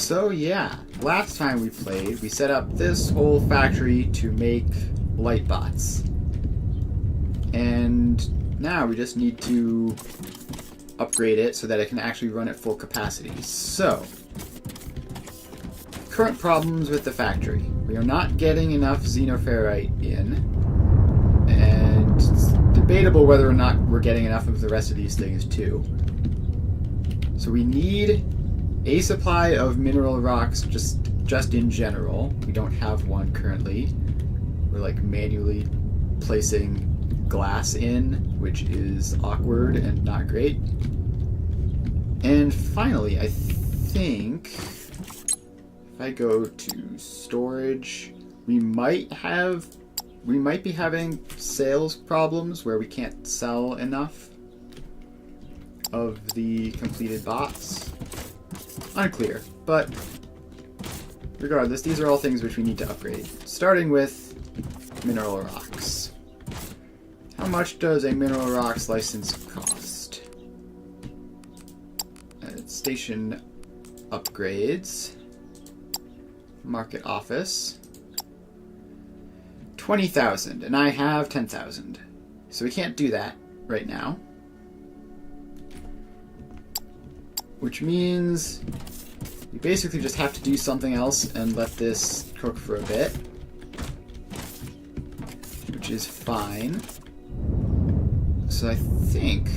So yeah, last time we played, we set up this whole factory to make light bots. And now we just need to upgrade it so that it can actually run at full capacity. So, current problems with the factory. We are not getting enough xenoferrite in, and it's debatable whether or not we're getting enough of the rest of these things too. So we need a supply of mineral rocks just in general. We don't have one currently. We're like manually placing glass in, which is awkward and not great. And finally, I think if I go to storage, we might be having sales problems where we can't sell enough of the completed bots. Unclear, but regardless, these are all things which we need to upgrade. Starting with mineral rocks. How much does a mineral rocks license cost? Station upgrades. Market office. 20,000, and I have 10,000. So we can't do that right now. Which means we basically just have to do something else and let this cook for a bit. Which is fine. So I think...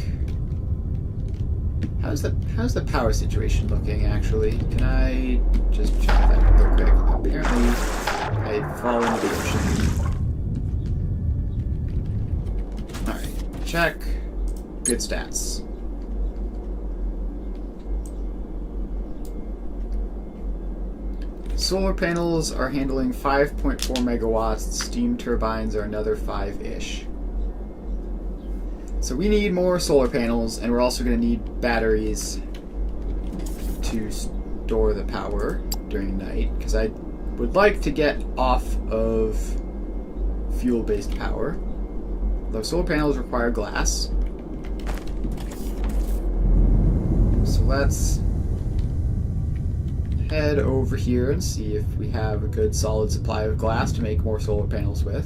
How's the power situation looking, actually? Can I just check that real quick? Apparently, I fall into the ocean. Alright, check. Good stats. Solar panels are handling 5.4 megawatts. Steam turbines are another 5-ish. So we need more solar panels, and we're also going to need batteries to store the power during night, because I would like to get off of fuel-based power. Though solar panels require glass. So let's head over here and see if we have a good solid supply of glass to make more solar panels with.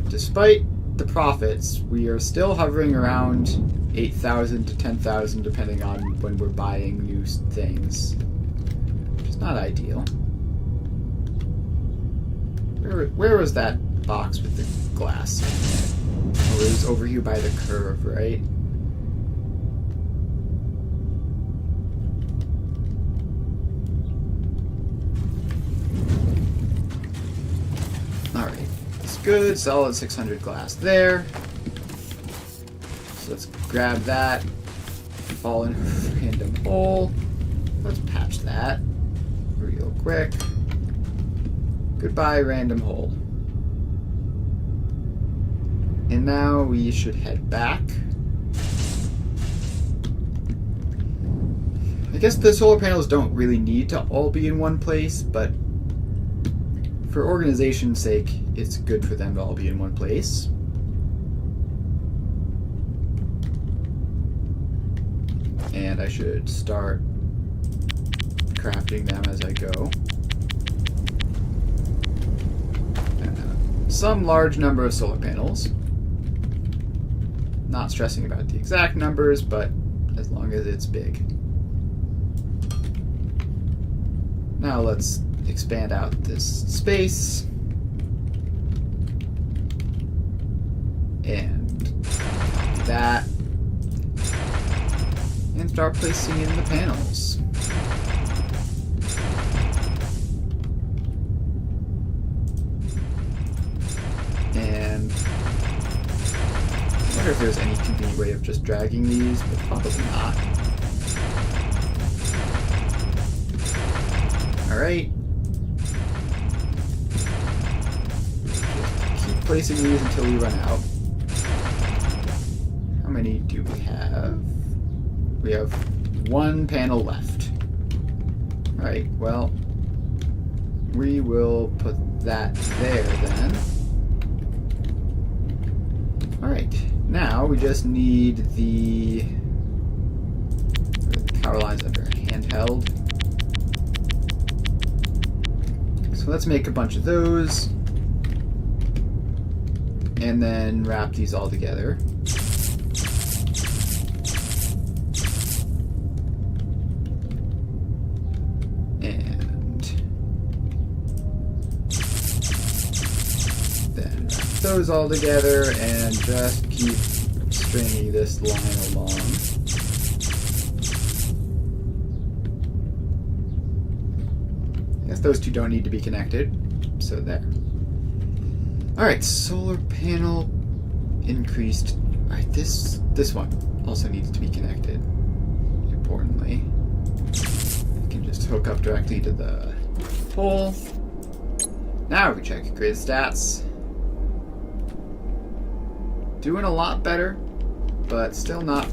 Despite the profits, we are still hovering around 8,000 to 10,000 depending on when we're buying new things, which is not ideal. Where was that box with the glass? Oh, it was over here by the curve, right? Alright. Good, solid 600 glass there. So let's grab that, fall in a random hole. Let's patch that real quick. Goodbye, random hole. And now we should head back. I guess the solar panels don't really need to all be in one place, but for organization's sake, it's good for them to all be in one place. And I should start crafting them as I go. Some large number of solar panels. Not stressing about the exact numbers, but as long as it's big. Now let's expand out this space. And do that. And start placing in the panels. And I wonder if there's any convenient way of just dragging these, but probably not. Alright. Just keep placing these until we run out. How many do we have? We have one panel left. Alright, well, we will put that there then. Alright, Now we just need the power lines under handheld. So let's make a bunch of those. And then wrap these all together. And then wrap those all together and just keep stringing this line along. I guess those two don't need to be connected, so there. Alright, solar panel increased. Alright, this one also needs to be connected, importantly. We can just hook up directly to the pole. Now we check grid stats. Doing a lot better, but still not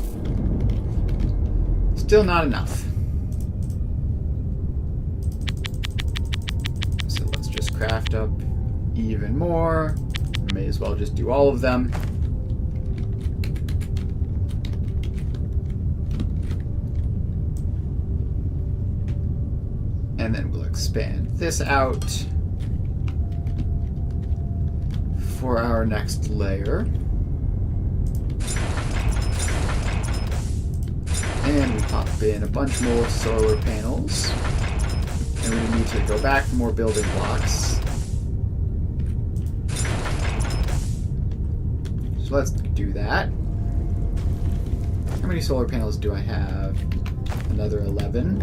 enough. So let's just craft up even more. May as well just do all of them. And then we'll expand this out for our next layer. And we pop in a bunch more solar panels. And we need to go back for more building blocks. So let's do that. How many solar panels do I have? Another 11.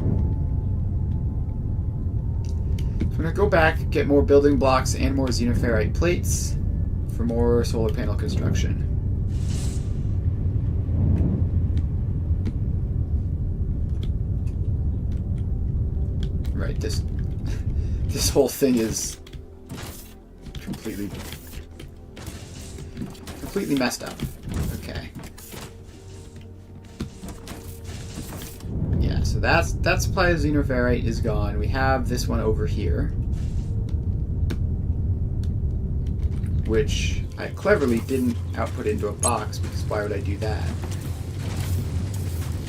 So I'm going to go back, get more building blocks and more xenoferrite plates for more solar panel construction. Right, this whole thing is completely messed up. Okay. Yeah, so that supply of xenoferrite is gone. We have this one over here, which I cleverly didn't output into a box, because why would I do that?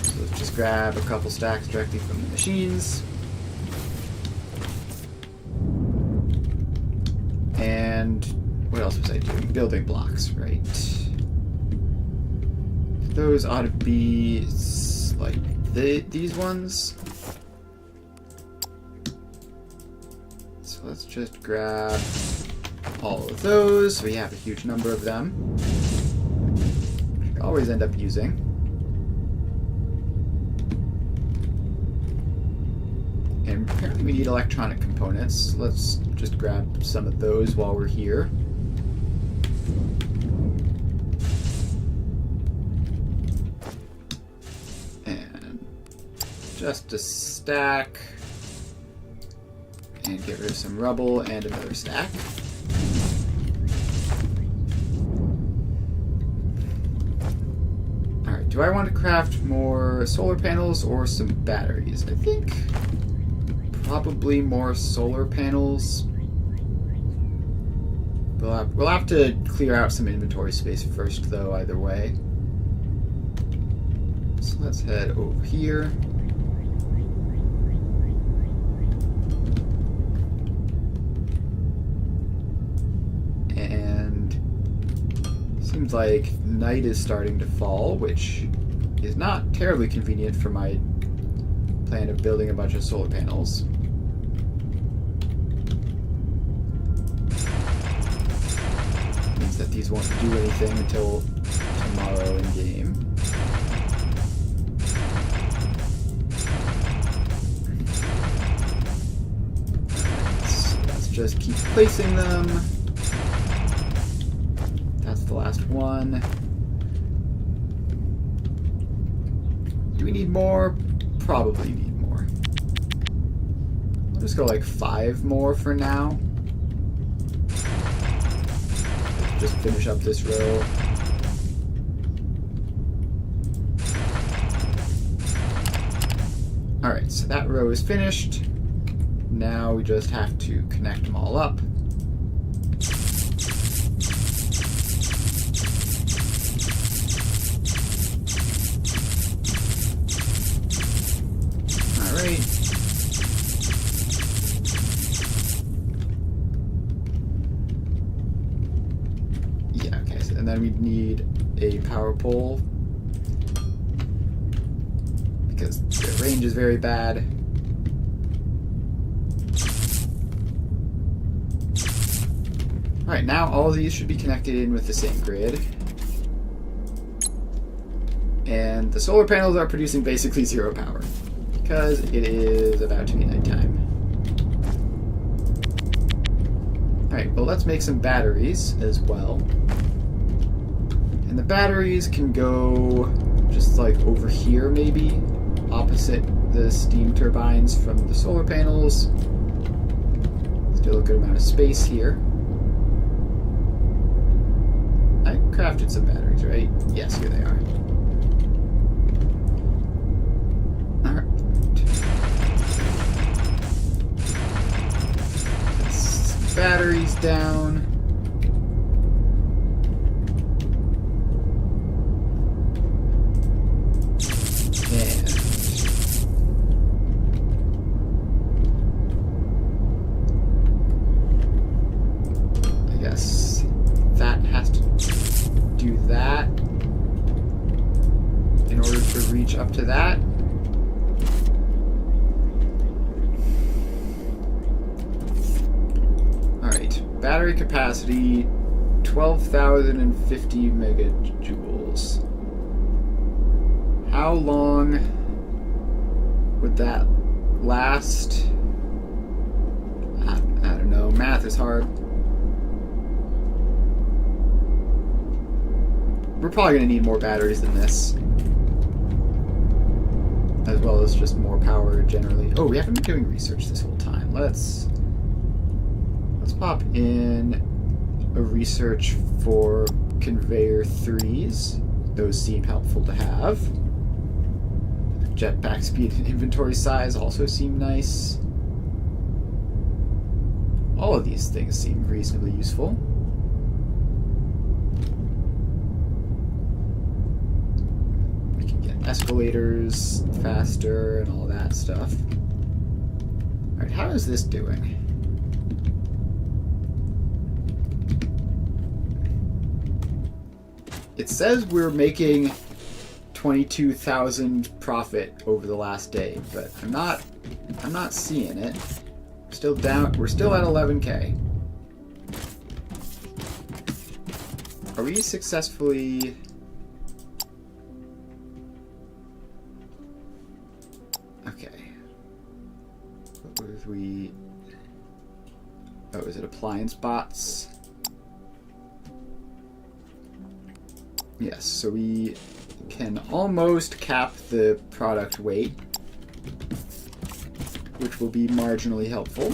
So let's just grab a couple stacks directly from the machines. And what else was I doing? Building blocks, right? Those ought to be like these ones. So let's just grab all of those. We have a huge number of them. We always end up using. And apparently we need electronic components. Let's just grab some of those while we're here. And just a stack. And get rid of some rubble and another stack. Alright, do I want to craft more solar panels or some batteries? I think probably more solar panels. We'll have to clear out some inventory space first, though, either way. So let's head over here. And seems like night is starting to fall, which is not terribly convenient for my plan of building a bunch of solar panels. Means that these won't do anything until tomorrow in game. So let's just keep placing them. That's the last one. Do we need more? Probably need more. I'll just go like 5 more for now. Just finish up this row. Alright, so that row is finished. Now we just have to connect them all up. we need a power pole because the range is very bad. Alright, now all of these should be connected in with the same grid. And the solar panels are producing basically zero power because it is about to be nighttime. Alright, well let's make some batteries as well. And the batteries can go just like over here maybe, opposite the steam turbines from the solar panels. Still a good amount of space here. I crafted some batteries, right? Yes, here they are. Alright. Batteries down. And I guess that has to do that in order to reach up to that. Battery capacity 12,050 megajoules. How long would that last? I don't know. Math is hard. We're probably going to need more batteries than this, as well as just more power generally. Oh, we haven't been doing research this whole time. Let's pop in a research for conveyor 3s. Those seem helpful to have. Jetpack speed and inventory size also seem nice. All of these things seem reasonably useful. We can get escalators faster and all that stuff. Alright, how is this doing? It says we're making 22,000 profit over the last day, but I'm not seeing it. Still down. We're still at 11K. Are we successfully? Okay. What was we? Oh, is it appliance bots? Yes, so we can almost cap the product weight, which will be marginally helpful.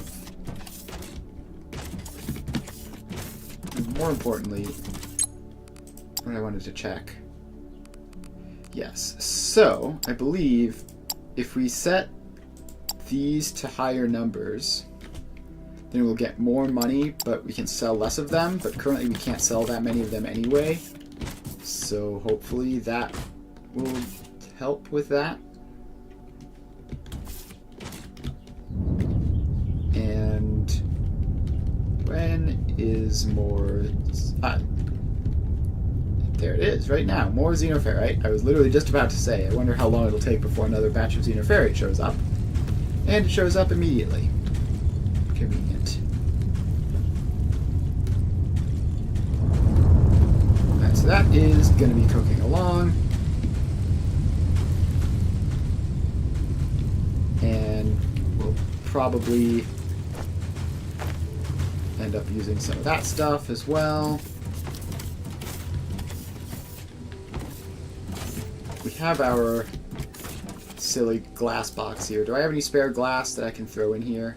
And more importantly, what I wanted to check. Yes, so I believe if we set these to higher numbers, then we'll get more money, but we can sell less of them, but currently we can't sell that many of them anyway. So hopefully that will help with that. And when is more... there it is, right now. More xenoferrite. I was literally just about to say, I wonder how long it'll take before another batch of xenoferrite shows up. And it shows up immediately. Convenient. So that is going to be cooking along. And we'll probably end up using some of that stuff as well. We have our silly glass box here. Do I have any spare glass that I can throw in here?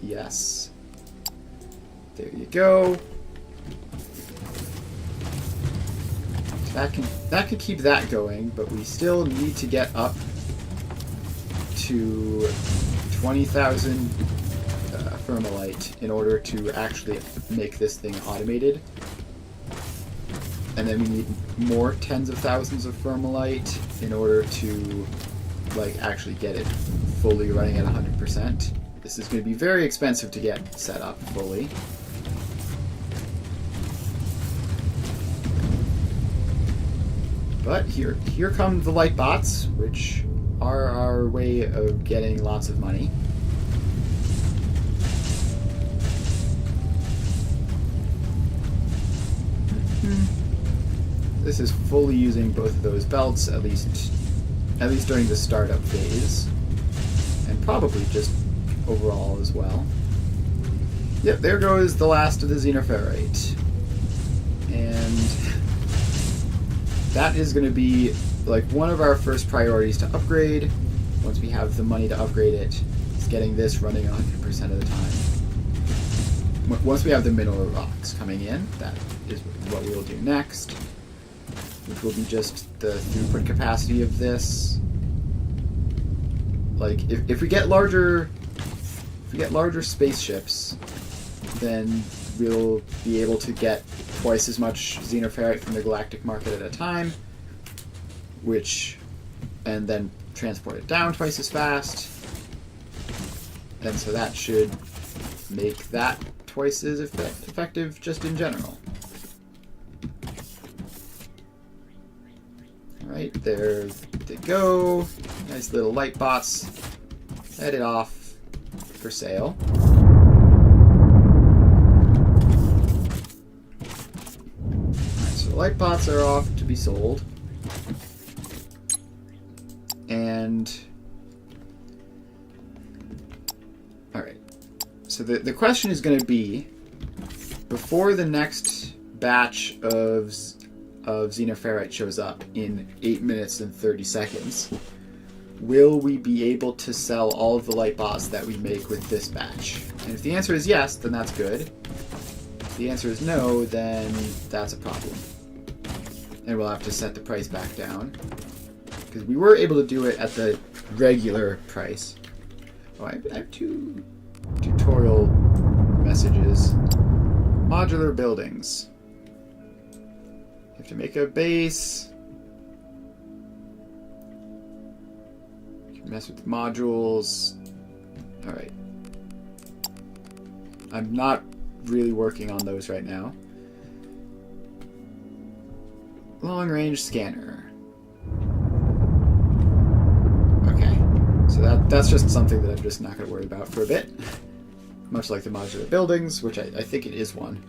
Yes. There you go. That can keep that going, but we still need to get up to 20,000 thermalite in order to actually make this thing automated. And then we need more tens of thousands of thermalite in order to actually get it fully running at 100%. This is going to be very expensive to get set up fully. But here come the light bots, which are our way of getting lots of money. This is fully using both of those belts, at least during the startup phase, and probably just overall as well. Yep, there goes the last of the xenoferrite. And that is going to be like one of our first priorities to upgrade. Once we have the money to upgrade it, is getting this running 100% of the time. Once we have the mineral rocks coming in, that is what we will do next, which will be just the throughput capacity of this. Like, if we get larger spaceships, then we'll be able to get twice as much xenoferrite from the galactic market at a time, and then transport it down twice as fast. And so that should make that twice as effective just in general. Alright, there they go. Nice little light bots headed off for sale. Alright, so the light bots are off to be sold. And alright. So the question is going to be, before the next batch of xenoferrite shows up in 8 minutes and 30 seconds, will we be able to sell all of the light bots that we make with this batch? And if the answer is yes, then that's good. If the answer is no, then that's a problem. And we'll have to set the price back down. Because we were able to do it at the regular price. Oh, I have two tutorial messages. Modular buildings. You have to make a base. You can mess with modules. Alright. I'm not really working on those right now. Long range scanner. Okay. So that's just something that I'm just not going to worry about for a bit. Much like the modular buildings, which I think it is one.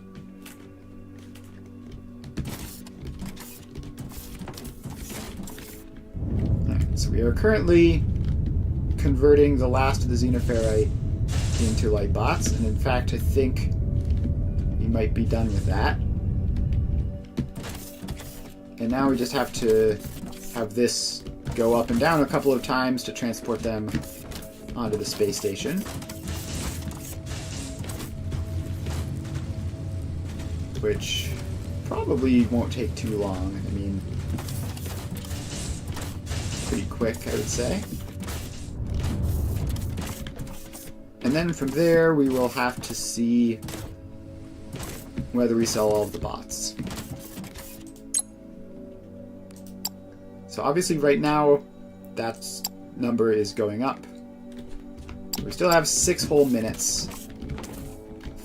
Alright, so we are currently converting the last of the xenoferrite into light bots, and in fact I think we might be done with that. And now we just have to have this go up and down a couple of times to transport them onto the space station. Which probably won't take too long. I mean, pretty quick, I would say. And then from there, we will have to see whether we sell all of the bots. So obviously right now, that number is going up. We still have 6 whole minutes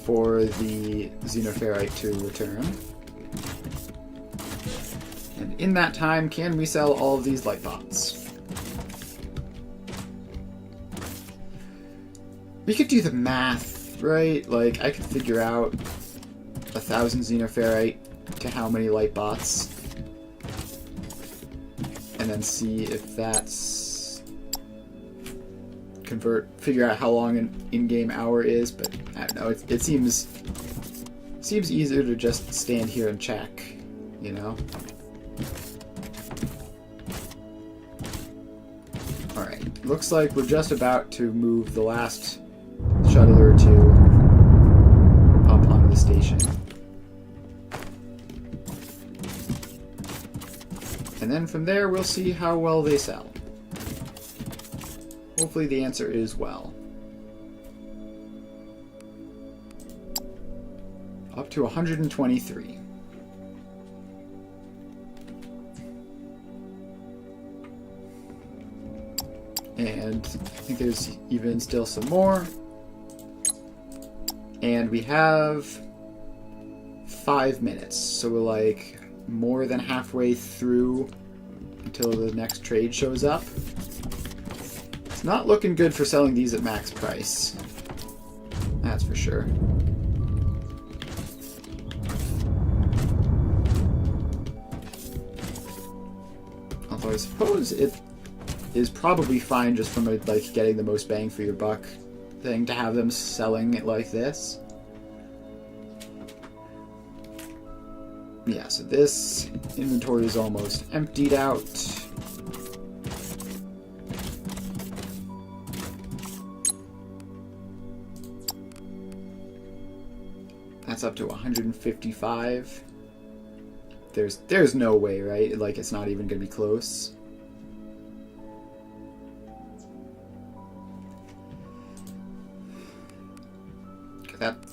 for the xenoferrite to return. And in that time, can we sell all of these light bots? We could do the math, right? Like, I could figure out 1,000 xenoferrite to how many light bots, and then see if that's figure out how long an in-game hour is, but I don't know, it seems easier to just stand here and check, you know? Alright, looks like we're just about to move the last shuttle or two up onto the station. And then from there, we'll see how well they sell. Hopefully the answer is well. Up to 123. And I think there's even still some more. And we have 5 minutes, so we're like more than halfway through until the next trade shows up. It's not looking good for selling these at max price. That's for sure. Although I suppose it is probably fine just from a, like, getting the most bang for your buck thing to have them selling it like this. Yeah, so this inventory is almost emptied out. That's up to 155. There's no way, right? Like, it's not even gonna be close.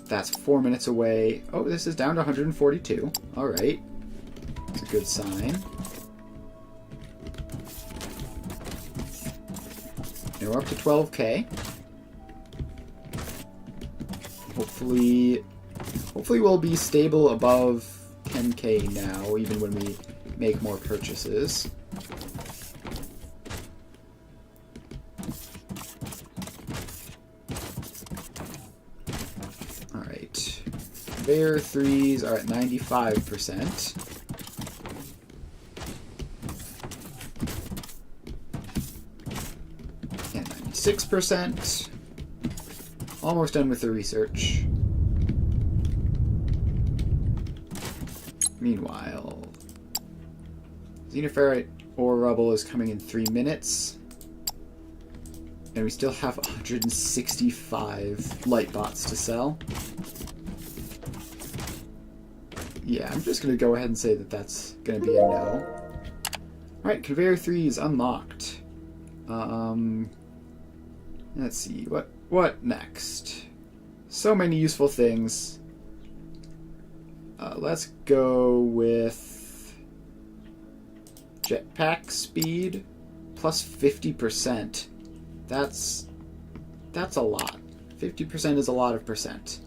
That's 4 minutes away. Oh, this is down to 142. Alright. That's a good sign. And we're up to 12k. Hopefully we'll be stable above 10k now, even when we make more purchases. Alright. Conveyor 3s are at 95%. And 96%. Almost done with the research. Meanwhile, xenoferrite ore rubble is coming in 3 minutes. And we still have 165 light bots to sell. Yeah, I'm just going to go ahead and say that that's going to be a no. Alright, conveyor 3 is unlocked. Let's see, what next? So many useful things. Let's go with jetpack speed plus 50%. That's a lot. 50% is a lot of percent.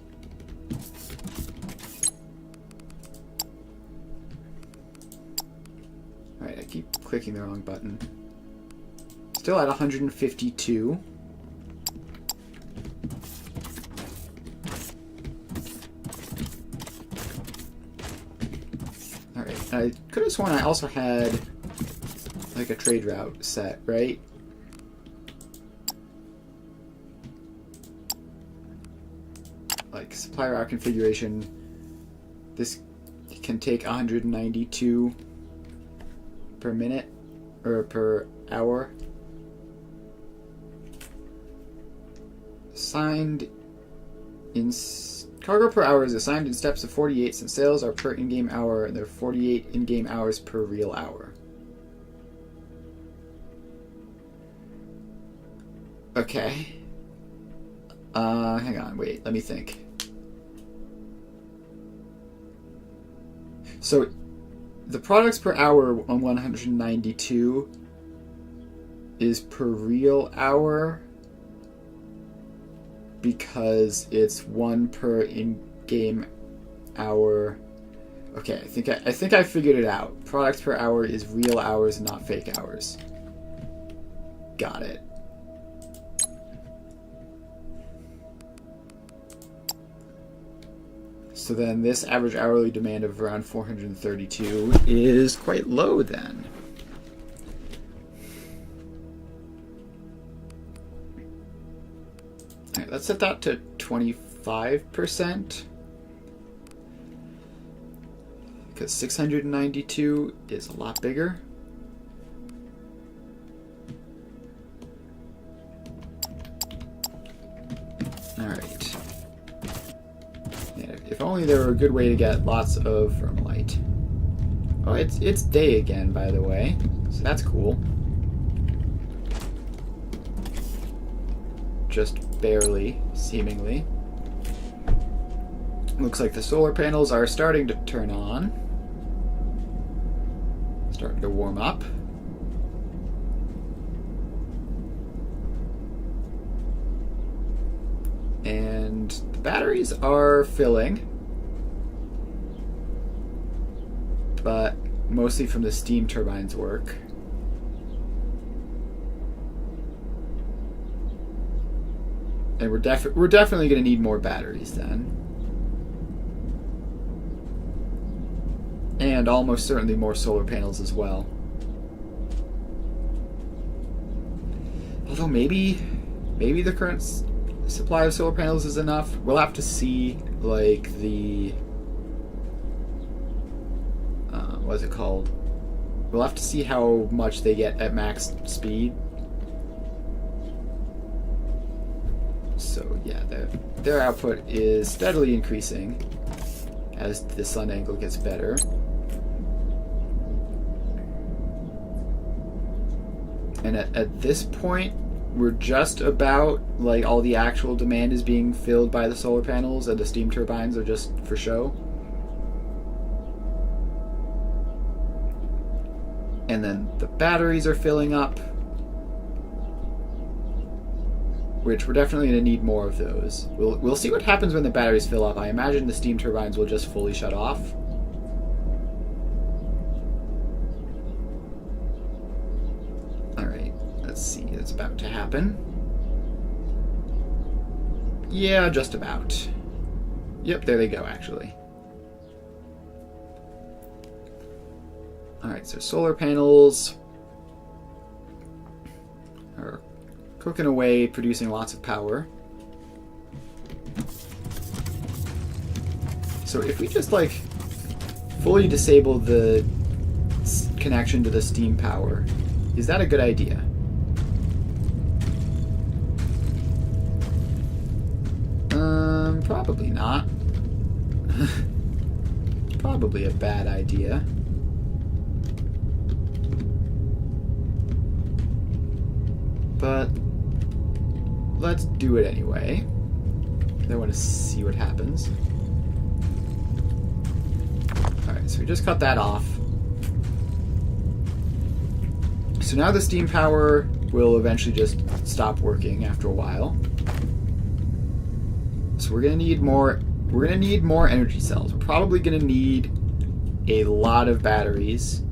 Alright, I keep clicking the wrong button. Still at 152. Alright, I could have sworn I also had like a trade route set, right? Like supply route configuration. This can take 192 per minute or per hour. Assigned in cargo per hour is assigned in steps of 48 since sales are per in-game hour and there are 48 in-game hours per real hour. Okay. Hang on, wait, let me think. So, the products per hour on 192 is per real hour because it's 1 per in-game hour. Okay, I think I figured it out. Products per hour is real hours, not fake hours. Got it. So then this average hourly demand of around 432 is quite low then. Alright, let's set that to 25%. Because 692 is a lot bigger. Alright. If only there were a good way to get lots of vermalite. Oh, it's day again, by the way. So that's cool. Just barely, seemingly. Looks like the solar panels are starting to turn on. Starting to warm up. And the batteries are filling, but mostly from the steam turbines work. And we're definitely going to need more batteries then. And almost certainly more solar panels as well. Although maybe the current supply of solar panels is enough. We'll have to see, like, the... what is it called? We'll have to see how much they get at max speed. So yeah, their output is steadily increasing as the sun angle gets better. And at this point, we're just about, like, all the actual demand is being filled by the solar panels and the steam turbines are just for show. And then the batteries are filling up, which we're definitely going to need more of those. We'll see what happens when the batteries fill up. I imagine the steam turbines will just fully shut off. Alright, let's see. It's about to happen. Yeah, just about. Yep, there they go, actually. Alright, so solar panels are cooking away, producing lots of power. So if we just, like, fully disable the connection to the steam power, is that a good idea? Probably not. Probably a bad idea. But let's do it anyway. I want to see what happens. Alright, so we just cut that off. So now the steam power will eventually just stop working after a while. So we're gonna need more energy cells. We're probably gonna need a lot of batteries.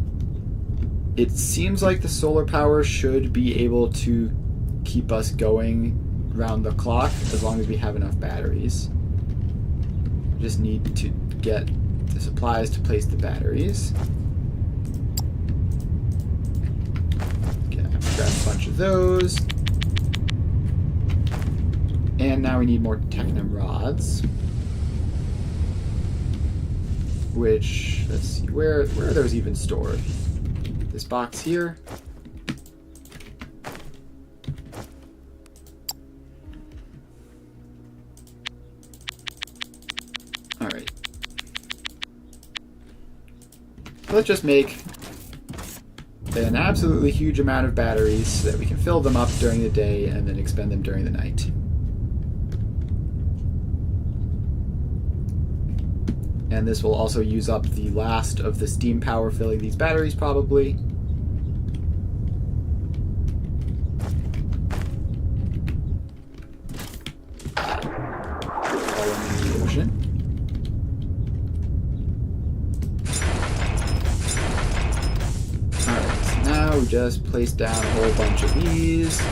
It seems like the solar power should be able to keep us going round the clock as long as we have enough batteries. We just need to get the supplies to place the batteries. Okay, grab a bunch of those. And now we need more technum rods. Which, let's see, where are those even stored? This box here. Alright. Let's just make an absolutely huge amount of batteries so that we can fill them up during the day and then expend them during the night. And this will also use up the last of the steam power filling these batteries, probably. All in the ocean. Alright, so now we just place down a whole bunch of these.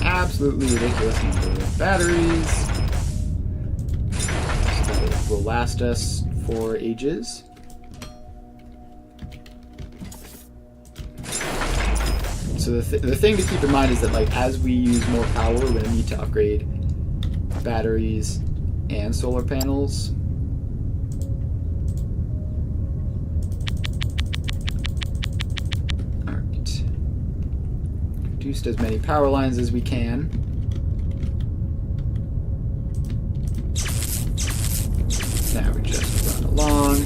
Absolutely ridiculous number of batteries. So that will last us for ages. So the thing to keep in mind is that, like, as we use more power, we're going to need to upgrade batteries and solar panels. Reduced as many power lines as we can. Now we just run along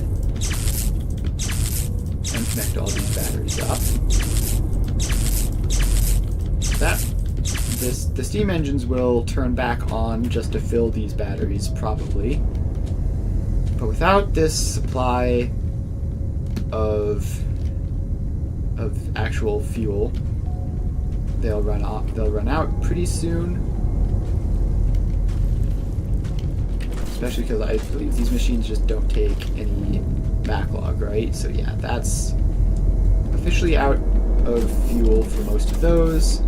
and connect all these batteries up. The steam engines will turn back on just to fill these batteries, probably. But without this supply of actual fuel, they'll run out pretty soon. Especially because I believe these machines just don't take any backlog, right? So yeah, that's officially out of fuel for most of those.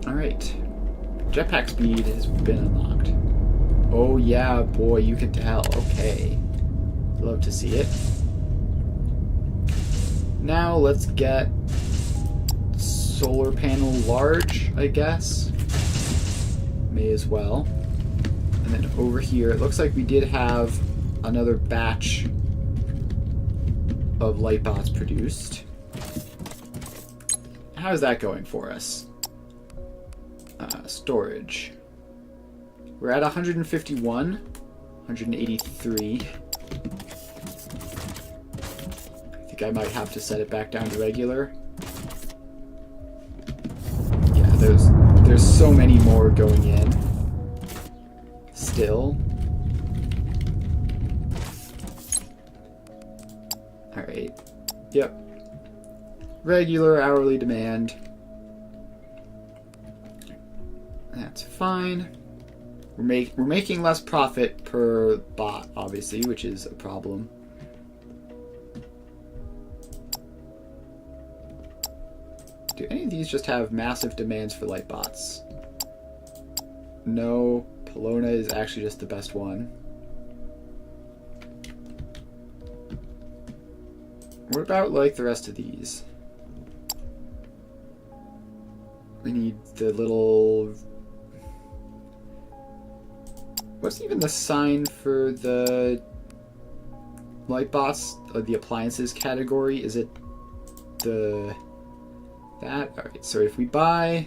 Alright. Jetpack speed has been unlocked. Oh yeah, boy, you can tell. Okay. Love to see it. Now let's get solar panel large, I guess. May as well. And then over here, it looks like we did have another batch of light bots produced. How's that going for us? Storage. We're at 151, 183. I think I might have to set it back down to regular. Yeah, there's so many more going in. Still. Alright. Yep. Regular hourly demand. That's fine. We're making less profit per bot, obviously, which is a problem. Do any of these just have massive demands for light bots? No. Pelona is actually just the best one. What about, like, the rest of these? We need the little... What's even the sign for the light bots, or the appliances category? Is it the... that? Alright, so if we buy...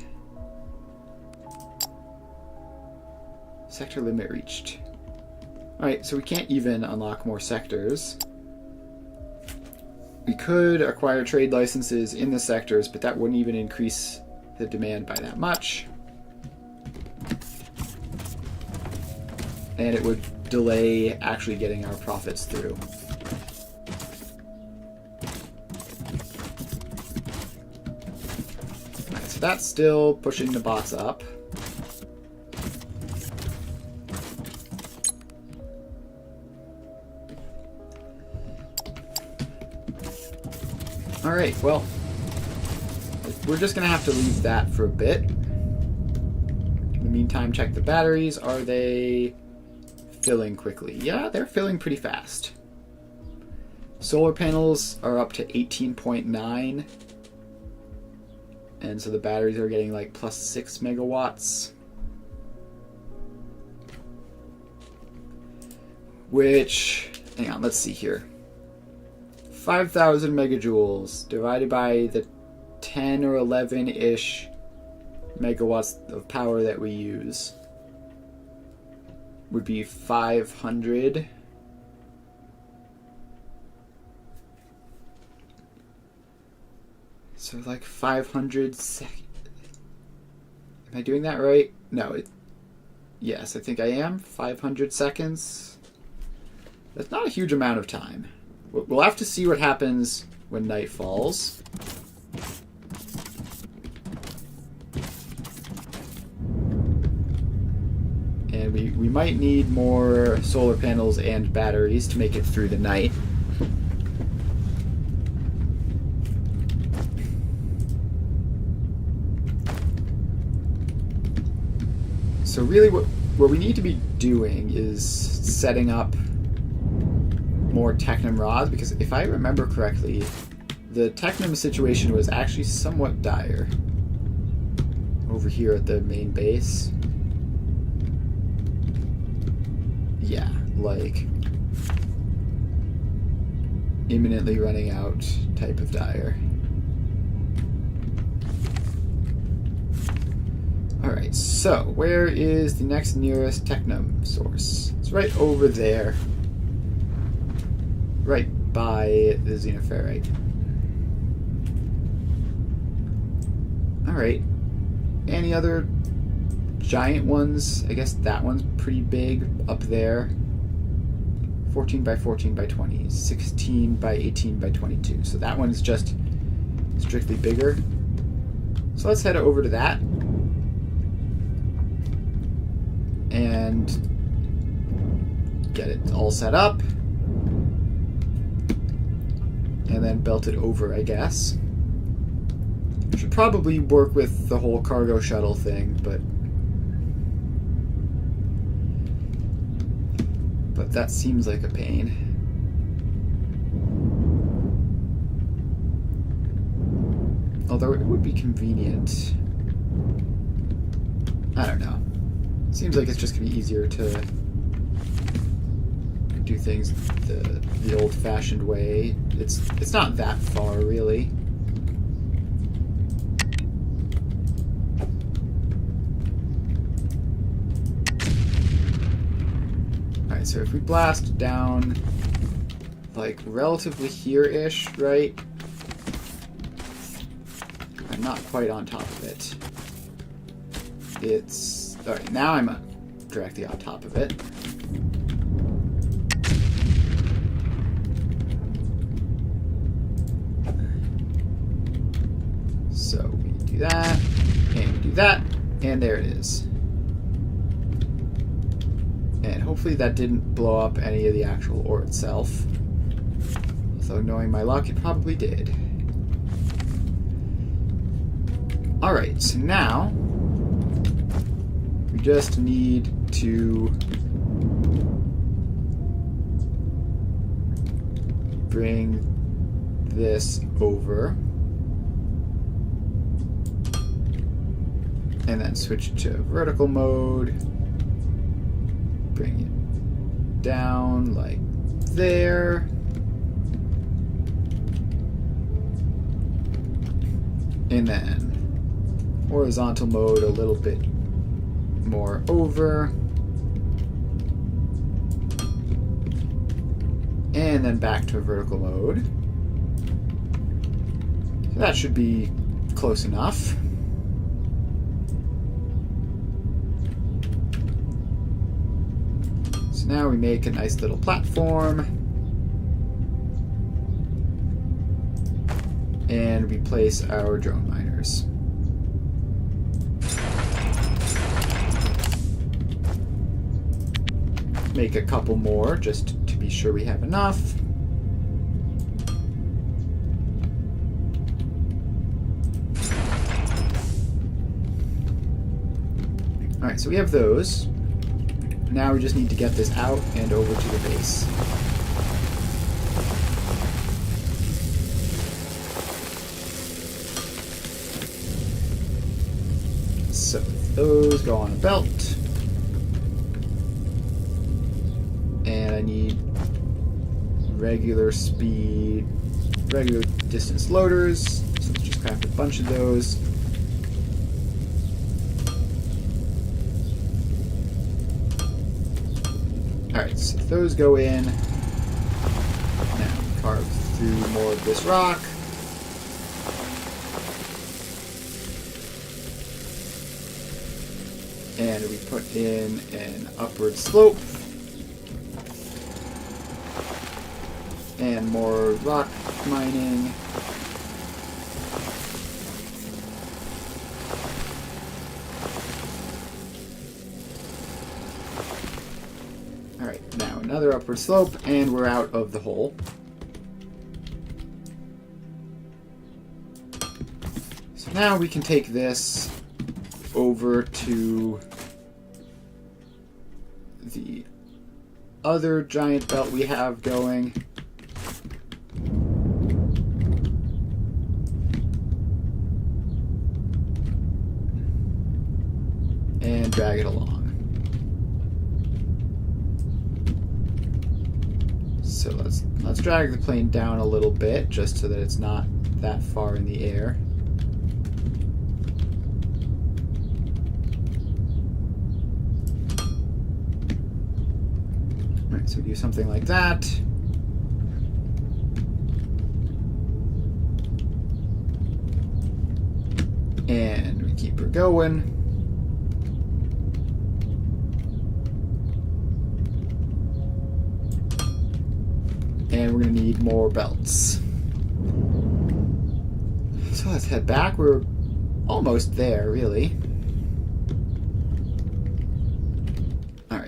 Sector limit reached. Alright, so we can't even unlock more sectors. We could acquire trade licenses in the sectors, but that wouldn't even increase the demand by that much. And it would delay actually getting our profits through. Alright, so that's still pushing the bots up. Alright, well, we're just going to have to leave that for a bit. In the meantime, check the batteries. Are they filling quickly? Yeah, they're filling pretty fast. Solar panels are up to 18.9. And so the batteries are getting like plus 6 megawatts. Which, hang on, let's see here. 5,000 megajoules divided by the 10 or 11-ish megawatts of power that we use would be 500. So like 500 seconds. Am I doing that right? No, yes, I think I am. 500 seconds. That's not a huge amount of time. We'll have to see what happens when night falls. And we might need more solar panels and batteries to make it through the night. So really what we need to be doing is setting up more Technum rods, because if I remember correctly, the Technum situation was actually somewhat dire over here at the main base. Yeah, like imminently running out type of dire. Alright, so where is the next nearest Technum source? It's right over there. Right by the xenoferrite. Alright. Any other giant ones? I guess that one's pretty big up there. 14 by 14 by 20. 16 by 18 by 22. So that one's just strictly bigger. So let's head over to that. and get it all set up. And then belt it over, I guess. Should probably work with the whole cargo shuttle thing, but that seems like a pain. Although it would be convenient. I don't know. Seems like it's just gonna be easier to do things the old-fashioned way. It's not that far, really. Alright, so if we blast down, like, relatively here-ish, right? I'm not quite on top of it. It's... Alright, now I'm directly on top of it. So we do that, and we do that, and there it is. And hopefully that didn't blow up any of the actual ore itself. Although knowing my luck, it probably did. Alright, so now we just need to bring this over. And then switch to vertical mode. Bring it down like there. And then horizontal mode a little bit more over. And then back to vertical mode. So that should be close enough. Now we make a nice little platform, and we place our drone miners. Make a couple more just to be sure we have enough. Alright, so we have those. Now we just need to get this out and over to the base. So those go on a belt. And I need regular speed, regular distance loaders. So let's just craft a bunch of those. Alright, so those go in. Now carve through more of this rock. And we put in an upward slope. And more rock mining. Alright, now another upward slope, and we're out of the hole. So now we can take this over to the other giant belt we have going. And drag it along. So let's drag the plane down a little bit, just so that it's not that far in the air. Alright, so we do something like that. And we keep her going. And we're going to need more belts. So let's head back. We're almost there, really.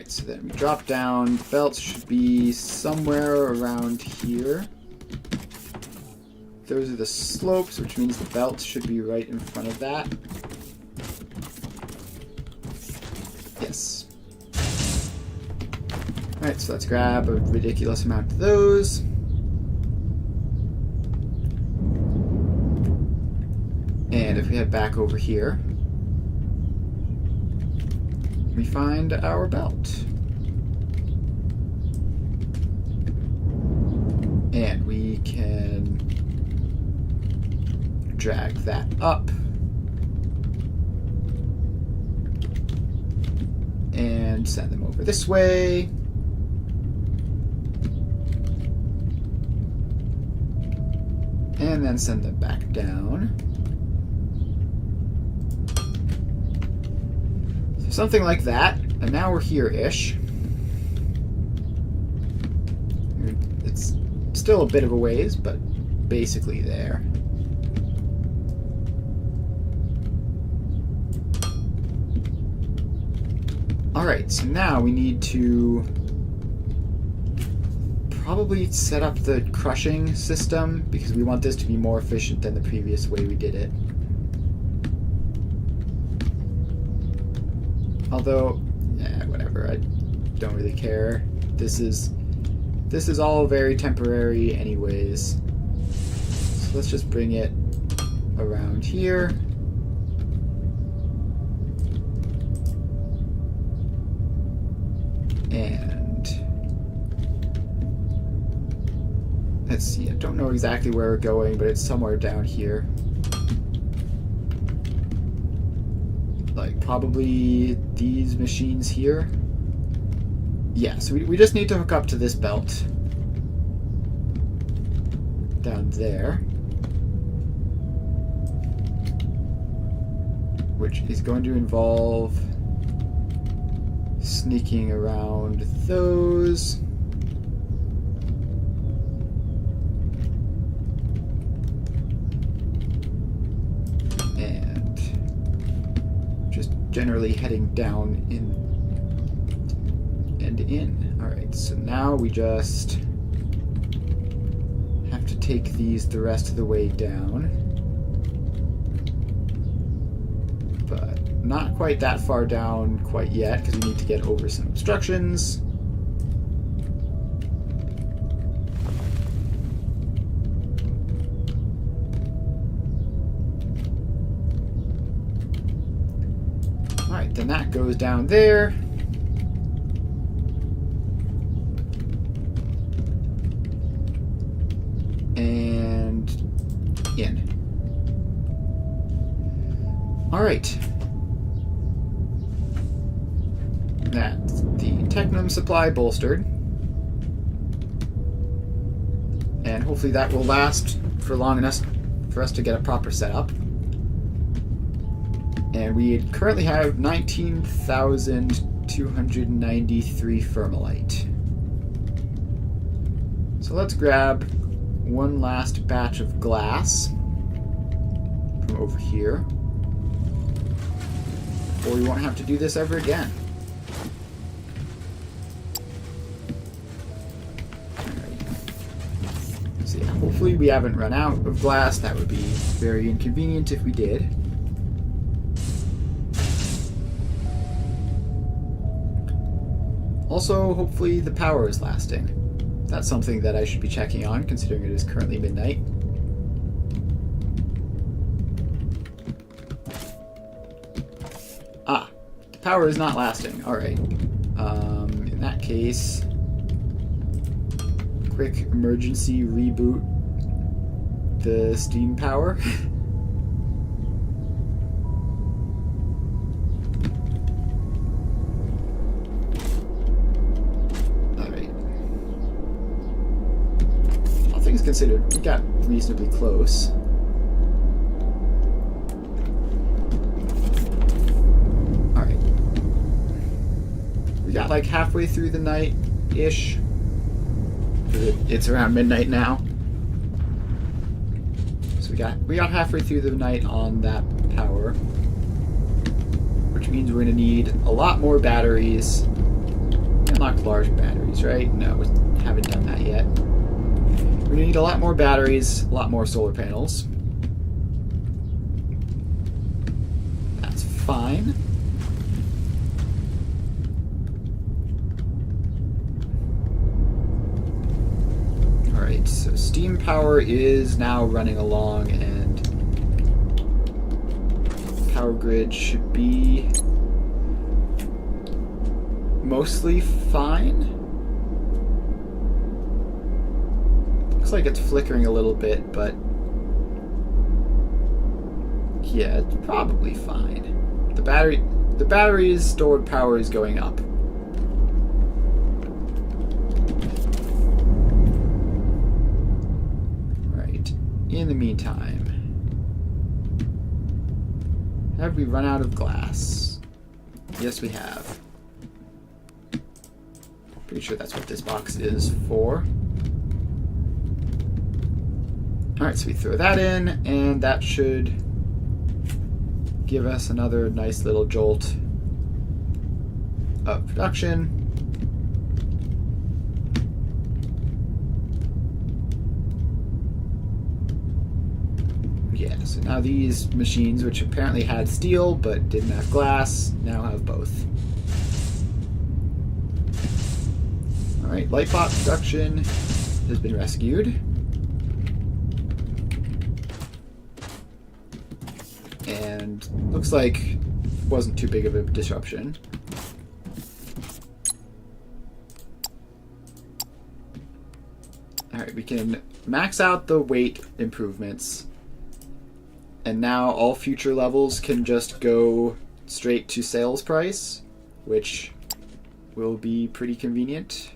Alright, so then we drop down. The belts should be somewhere around here. Those are the slopes, which means the belts should be right in front of that. Yes. Alright, so let's grab a ridiculous amount of those. And if we head back over here, we find our belt. And we can drag that up. And send them over this way. And then send them back down. So something like that. And now we're here-ish. It's still a bit of a ways, but basically there. Alright, so now we need to probably set up the crushing system because we want this to be more efficient than the previous way we did it. Although, yeah, whatever, I don't really care. This is all very temporary anyways. So let's just bring it around here. And let's see, I don't know exactly where we're going, but it's somewhere down here. Like probably these machines here. Yeah, so we just need to hook up to this belt down there, which is going to involve sneaking around those. And just generally heading down in and in. Alright, so now we just have to take these the rest of the way down. But not quite that far down quite yet, because we need to get over some obstructions. Alright, then that goes down there. And in. Alright. That's the Technum supply bolstered. And hopefully that will last for long enough for us to get a proper setup. And we currently have 19,293 Thermalite. So let's grab one last batch of glass from over here. Or we won't have to do this ever again. So yeah, hopefully we haven't run out of glass. That would be very inconvenient if we did. Also, hopefully the power is lasting. That's something that I should be checking on, considering it is currently midnight. Ah, the power is not lasting. Alright. In that case, quick emergency reboot the steam power. Considered, we got reasonably close. Alright. We got like halfway through the night-ish. It's around midnight now. So we got halfway through the night on that power. Which means we're going to need a lot more batteries unlock large batteries, right? No, we haven't done that yet. We're going to need a lot more batteries, a lot more solar panels. That's fine. Alright, so steam power is now running along, and power grid should be mostly fine. Looks like it's flickering a little bit, but yeah, it's probably fine. The battery's stored power is going up. Right. In the meantime, have we run out of glass? Yes, we have. Pretty sure that's what this box is for. Alright, so we throw that in, and that should give us another nice little jolt of production. Yeah, so now these machines, which apparently had steel but didn't have glass, now have both. Alright, Lightbot production has been rescued. And looks like it wasn't too big of a disruption. Alright, we can max out the weight improvements. And now all future levels can just go straight to sales price, which will be pretty convenient.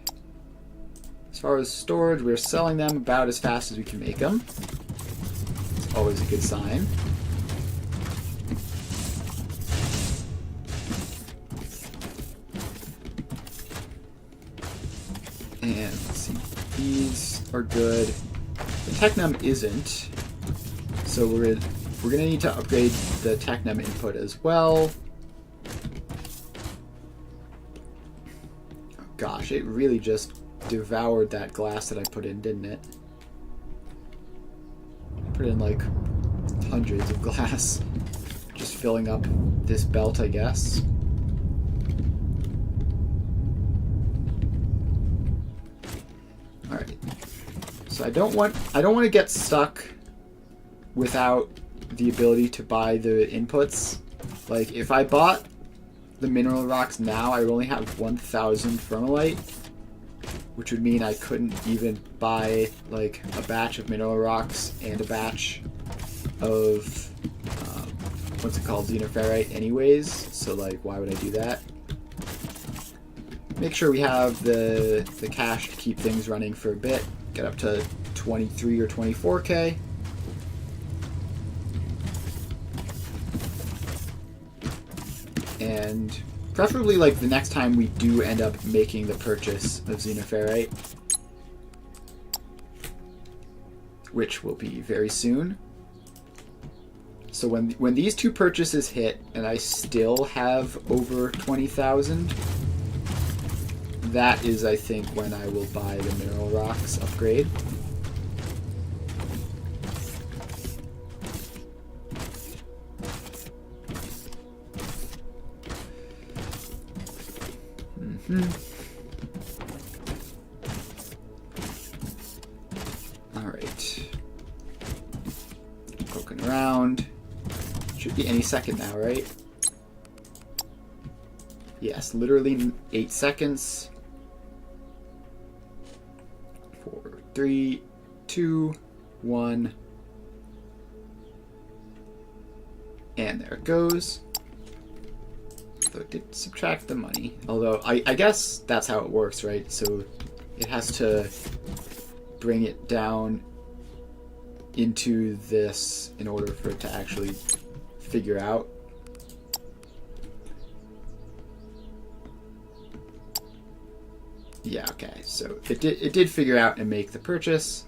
As far as storage, we're selling them about as fast as we can make them. It's always a good sign. And let's see, these are good. The Technum isn't, so we're gonna need to upgrade the Technum input as well. Oh gosh, it really just devoured that glass that I put in, didn't it? I put in like hundreds of glass, just filling up this belt, I guess. Alright. So I don't want to get stuck without the ability to buy the inputs. Like, if I bought the mineral rocks now, I would only have 1,000 Fermalite, which would mean I couldn't even buy like a batch of mineral rocks and a batch of what's it called, xenoferrite anyways. So like, why would I do that? Make sure we have the cash to keep things running for a bit. Get up to 23 or 24k. And preferably like the next time we do end up making the purchase of xenoferrite, which will be very soon. So when these two purchases hit and I still have over 20,000, that is, I think, when I will buy the mineral rocks upgrade. Alright. Poking around. Should be any second now, right? Yes, literally 8 seconds. 4, 3, 2, 1. And there it goes. So it did subtract the money. Although, I guess that's how it works, right? So it has to bring it down into this in order for it to actually figure out. Yeah, okay. So it did figure out and make the purchase.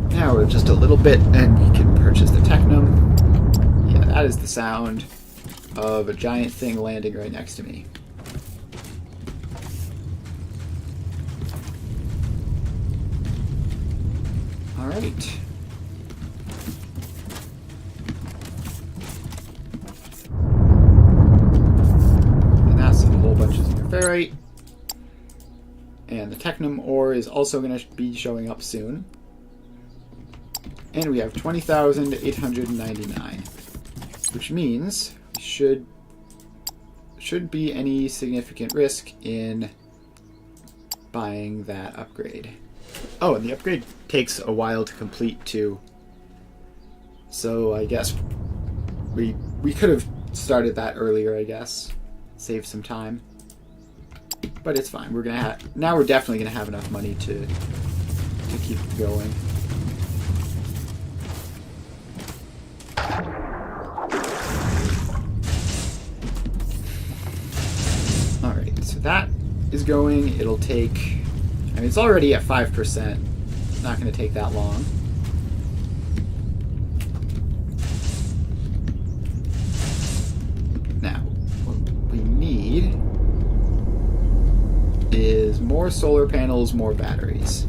Now we're just a little bit and we can purchase the Technum. Yeah, that is the sound of a giant thing landing right next to me. Alright. And that's a whole bunch of ferrite. And the technum ore is also going to be showing up soon. And we have 20,899. Which means we shouldn't be any significant risk in buying that upgrade. Oh, and the upgrade takes a while to complete too. So I guess we could have started that earlier, I guess. Save some time. But it's fine. We're definitely gonna have enough money to keep going. Alright, so that is going. It'll take, I mean, it's already at 5%. Not going to take that long. Now, what we need is more solar panels, more batteries.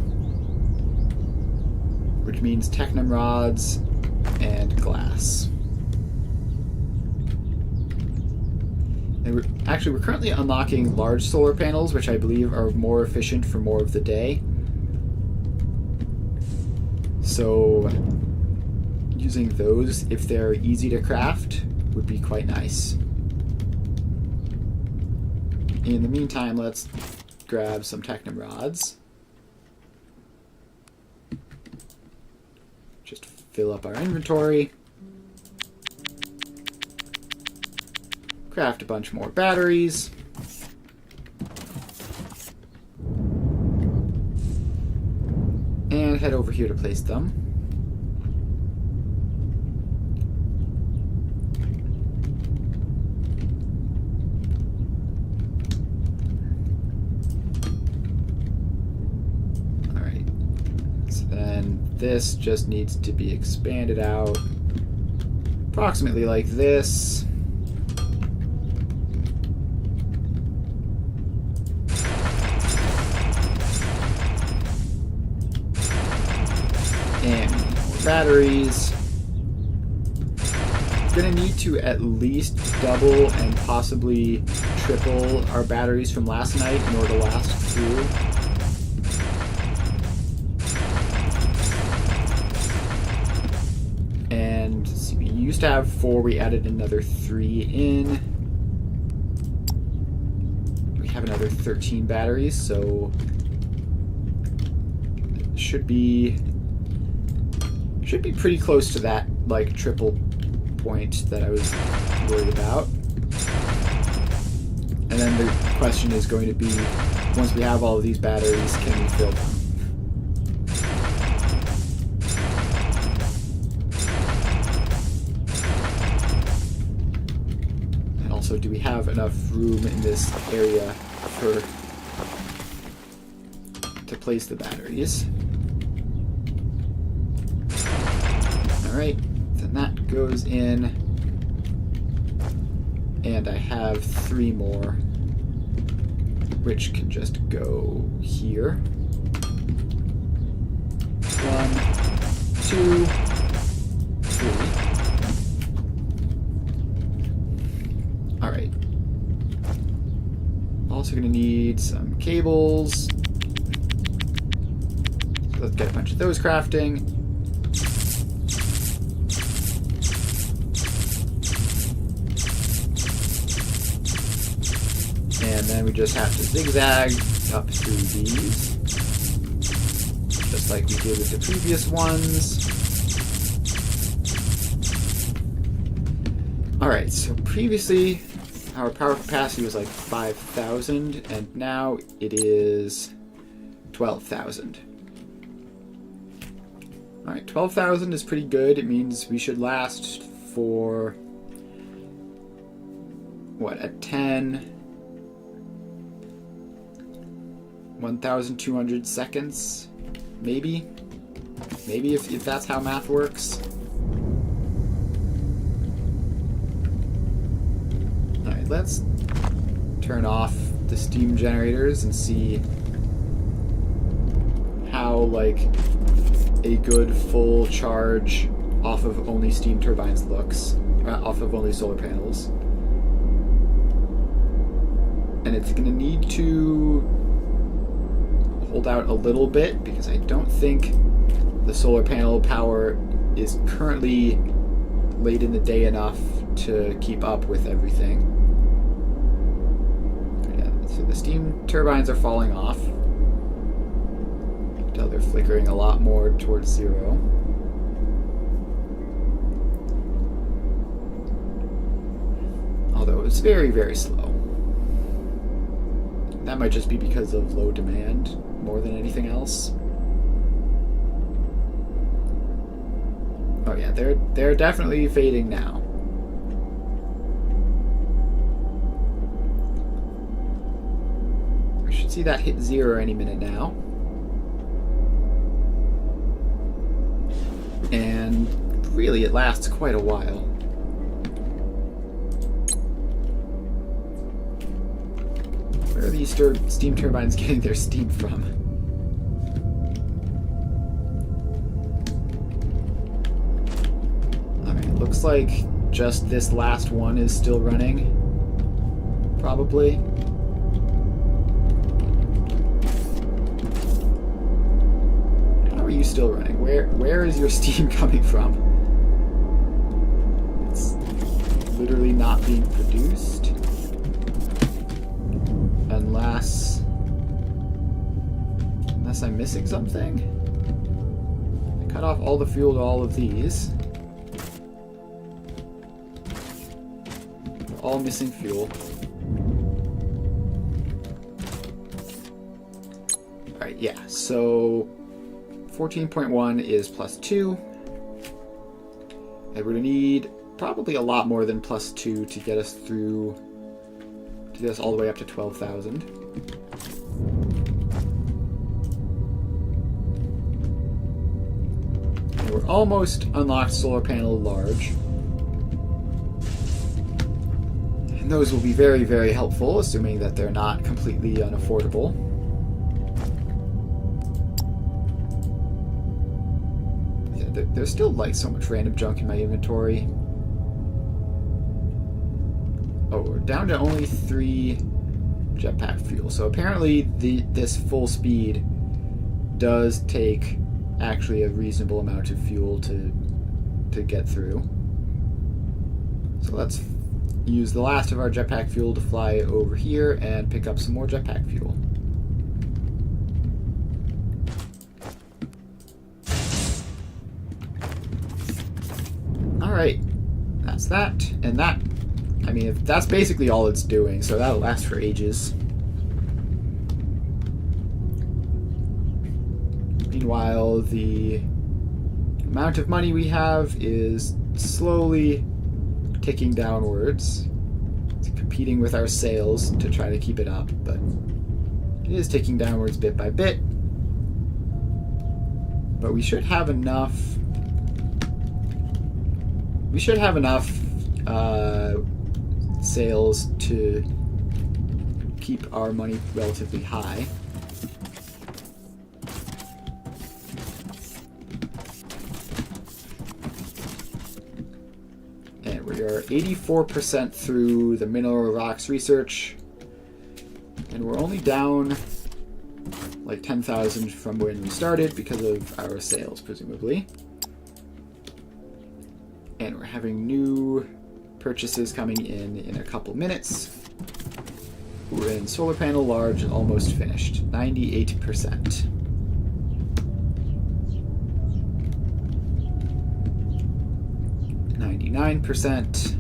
Which means technum rods and glass. And we're currently unlocking large solar panels, which I believe are more efficient for more of the day. So using those, if they're easy to craft, would be quite nice. In the meantime, let's grab some technum rods. Just fill up our inventory. Craft a bunch more batteries. And head over here to place them. Alright. So then this just needs to be expanded out approximately like this. And more batteries. We're going to need to at least double and possibly triple our batteries from last night in order to last through. And see, we used to have 4, we added another 3 in. We have another 13 batteries, so it should be pretty close to that, like, triple point that I was worried about. And then the question is going to be, once we have all of these batteries, can we fill them? And also, do we have enough room in this area to place the batteries? Alright, then that goes in, and I have 3 more, which can just go here. 1, 2, 3. Alright. Also going to need some cables. So let's get a bunch of those crafting. And then we just have to zigzag up through these, just like we did with the previous ones. Alright, so previously our power capacity was like 5,000, and now it is 12,000. Alright, 12,000 is pretty good. It means we should last for, what, at 10... 1,200 seconds, maybe if that's how math works. Alright, let's turn off the steam generators and see how, like, a good full charge off of only steam turbines off of only solar panels. And it's going to need to hold out a little bit because I don't think the solar panel power is currently late in the day enough to keep up with everything. Yeah, so the steam turbines are falling off. You can tell they're flickering a lot more towards zero. Although it's very, very slow. That might just be because of low demand more than anything else. Oh yeah, they're definitely fading now. We should see that hit zero any minute now. And really it lasts quite a while. Where are these steam turbines getting their steam from? Alright, looks like just this last one is still running. Probably. How are you still running? Where is your steam coming from? It's literally not being produced. Unless I'm missing something. I cut off all the fuel to all of these. They're all missing fuel. Alright, yeah, so 14.1 is +2. And we're gonna need probably a lot more than +2 to get us through, to get us all the way up to 12,000. And we're almost unlocked solar panel large. And those will be very, very helpful, assuming that they're not completely unaffordable. Yeah, there's still like so much random junk in my inventory. Oh, we're down to only 3 jetpack fuel. So apparently this full speed does take actually a reasonable amount of fuel to get through. So let's use the last of our jetpack fuel to fly over here and pick up some more jetpack fuel. Alright, that's that, and that, I mean, that's basically all it's doing, so that'll last for ages. Meanwhile, the amount of money we have is slowly ticking downwards. It's competing with our sales to try to keep it up, but it is ticking downwards bit by bit. But we should have enough. We should have enough sales to keep our money relatively high. And we are 84% through the mineral rocks research, and we're only down like 10,000 from when we started because of our sales, presumably. And we're having new purchases coming in a couple minutes. We're in solar panel large, almost finished, 98%. %.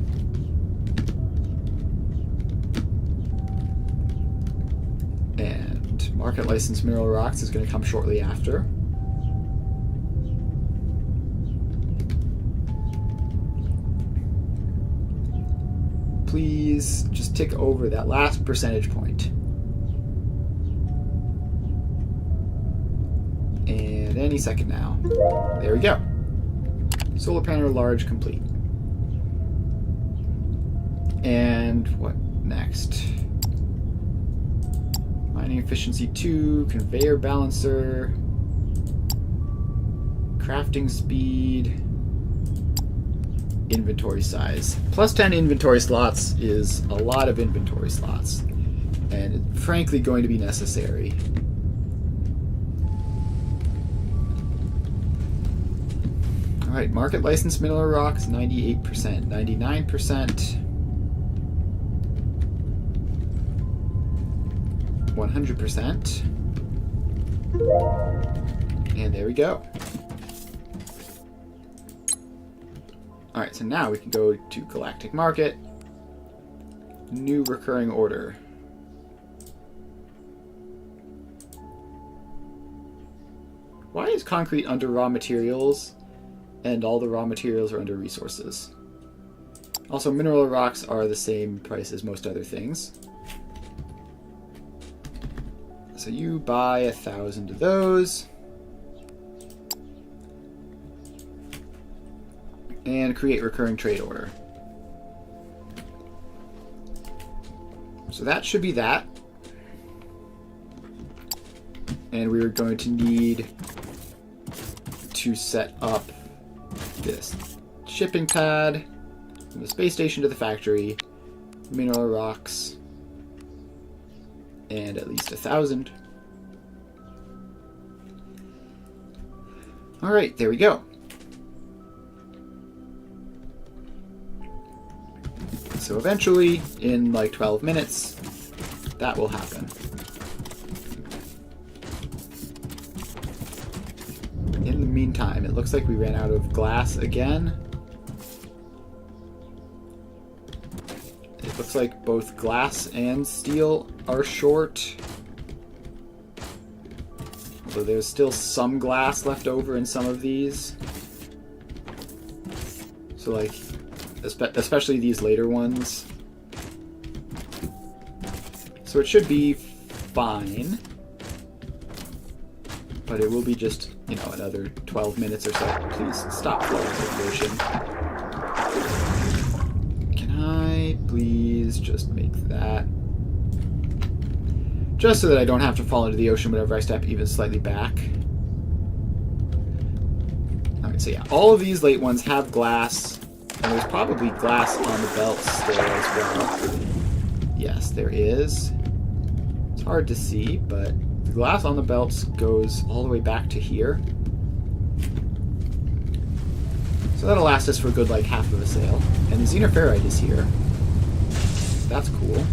And market license mineral rocks is going to come shortly after. Please just tick over that last percentage point. And any second now. There we go. Solar panel large complete. And what next? Mining efficiency 2, conveyor balancer. crafting speed, inventory size. Plus 10 inventory slots is a lot of inventory slots, and it's frankly going to be necessary. Alright, market license mineral rocks, 98%, 99%, 100%, and there we go. Alright, so now we can go to Galactic Market, new recurring order. Why is concrete under raw materials and all the raw materials are under resources? Also, mineral rocks are the same price as most other things. So you buy 1,000 of those. And create recurring trade order. So that should be that. And we're going to need to set up this shipping pad from the space station to the factory, mineral rocks, and at least 1,000. Alright, there we go. So eventually, in like 12 minutes, that will happen. In the meantime, it looks like we ran out of glass again. It looks like both glass and steel are short. Although there's still some glass left over in some of these. So like, especially these later ones. So it should be fine. But it will be just, you know, another 12 minutes or so. Please stop flowing into the ocean. Can I please just make that? Just so that I don't have to fall into the ocean whenever I step even slightly back. Alright, so yeah, all of these late ones have glass. And there's probably glass on the belts there as well. Yes, there is. It's hard to see, but the glass on the belts goes all the way back to here. So that'll last us for a good, like, half of a sail. And the xenoferrite is here. That's cool.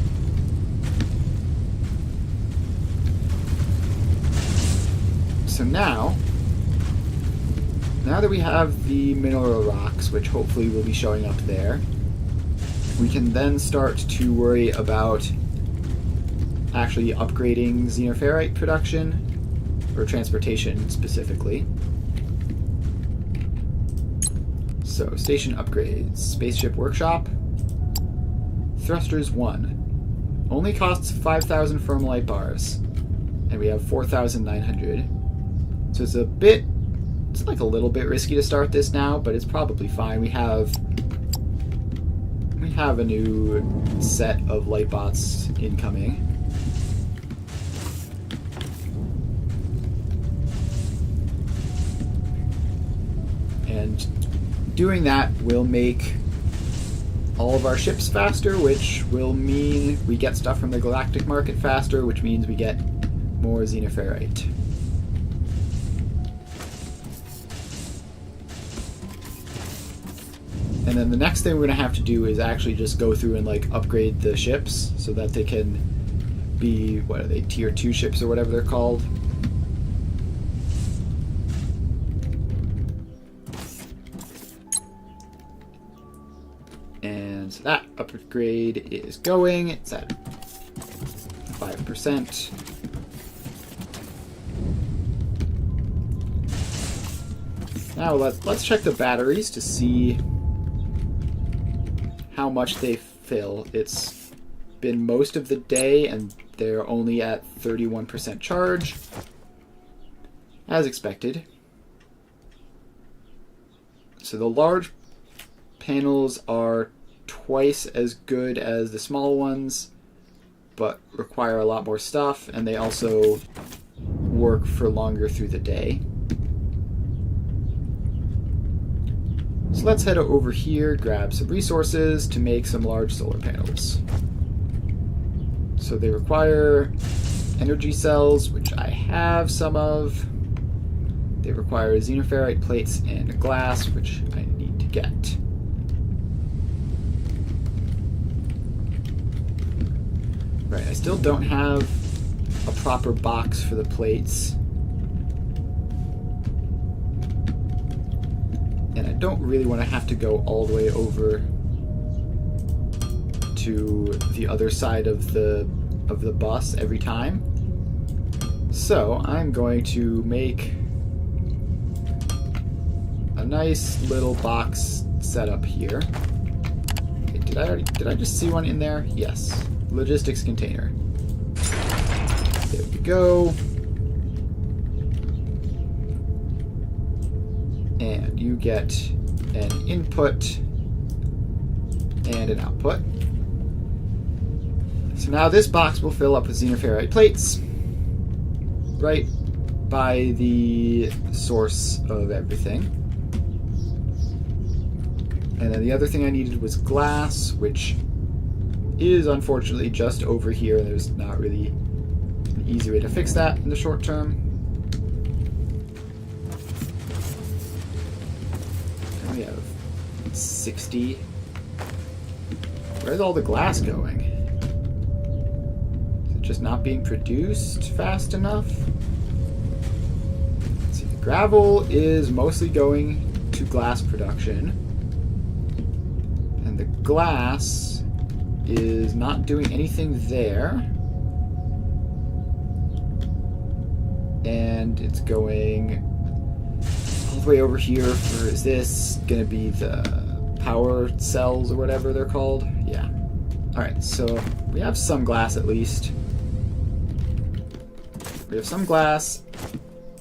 So now that we have the mineral rocks, which hopefully will be showing up there, we can then start to worry about actually upgrading xenoferrite production, or transportation specifically. So, station upgrades. Spaceship workshop. Thrusters 1. Only costs 5,000 firm light bars. And we have 4,900. So it's it's like a little bit risky to start this now, but it's probably fine. We have a new set of light bots incoming. And doing that will make all of our ships faster, which will mean we get stuff from the galactic market faster, which means we get more xenoferrite. And then the next thing we're going to have to do is actually just go through and like upgrade the ships so that they can be, what are they, tier 2 ships or whatever they're called. And so that upgrade is going. It's at 5%. Now let's check the batteries to see how much they fill. It's been most of the day and they're only at 31% charge, as expected. So the large panels are twice as good as the small ones, but require a lot more stuff, and they also work for longer through the day. So let's head over here, grab some resources to make some large solar panels. So they require energy cells, which I have some of. They require xenoferrite plates and glass, which I need to get. Right, I still don't have a proper box for the plates. And I don't really want to have to go all the way over to the other side of the bus every time. So I'm going to make a nice little box setup here. Okay, did I just see one in there? Yes. Logistics container. There we go. And you get an input and an output. So now this box will fill up with xenoferrite plates right by the source of everything. And then the other thing I needed was glass, which is unfortunately just over here, and there's not really an easy way to fix that in the short term. And we have 60. Where's all the glass going? Is it just not being produced fast enough? Let's see, the gravel is mostly going to glass production. And the glass is not doing anything there. And it's going all the way over here for, is this going to be the power cells or whatever they're called? Yeah. Alright, so we have some glass at least. We have some glass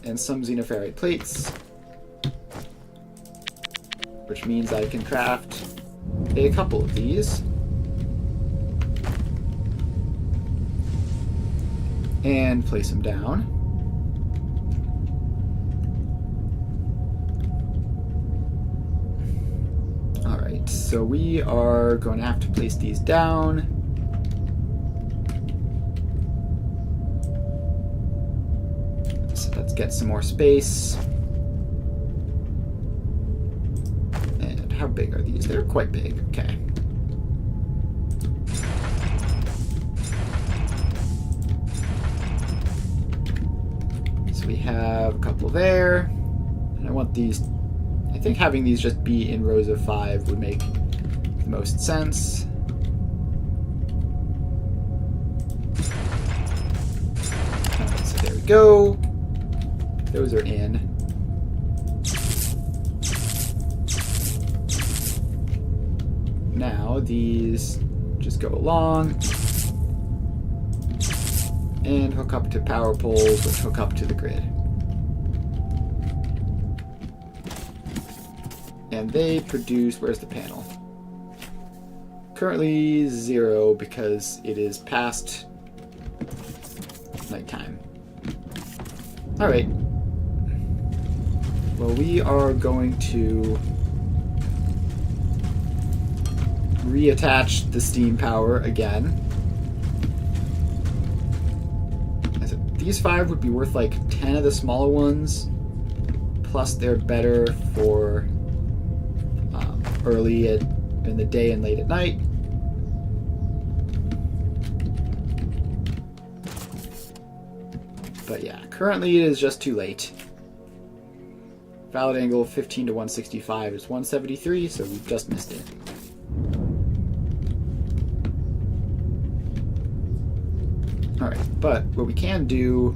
and some xenoferrite plates, which means I can craft a couple of these. And place them down. Alright, so we are going to have to place these down. So let's get some more space. And how big are these? They're quite big, okay. We have a couple there, and I want these, I think having these just be in rows of 5 would make the most sense. Alright, so there we go. Those are in. Now these just go along and hook up to power poles, which hook up to the grid. And they produce, where's the panel? Currently 0 because it is past nighttime. Alright. Well, we are going to reattach the steam power again. These 5 would be worth like 10 of the smaller ones, plus they're better for early in the day and late at night. But yeah, currently it is just too late. Valid angle 15 to 165 is 173, so we just missed it. Alright, but what we can do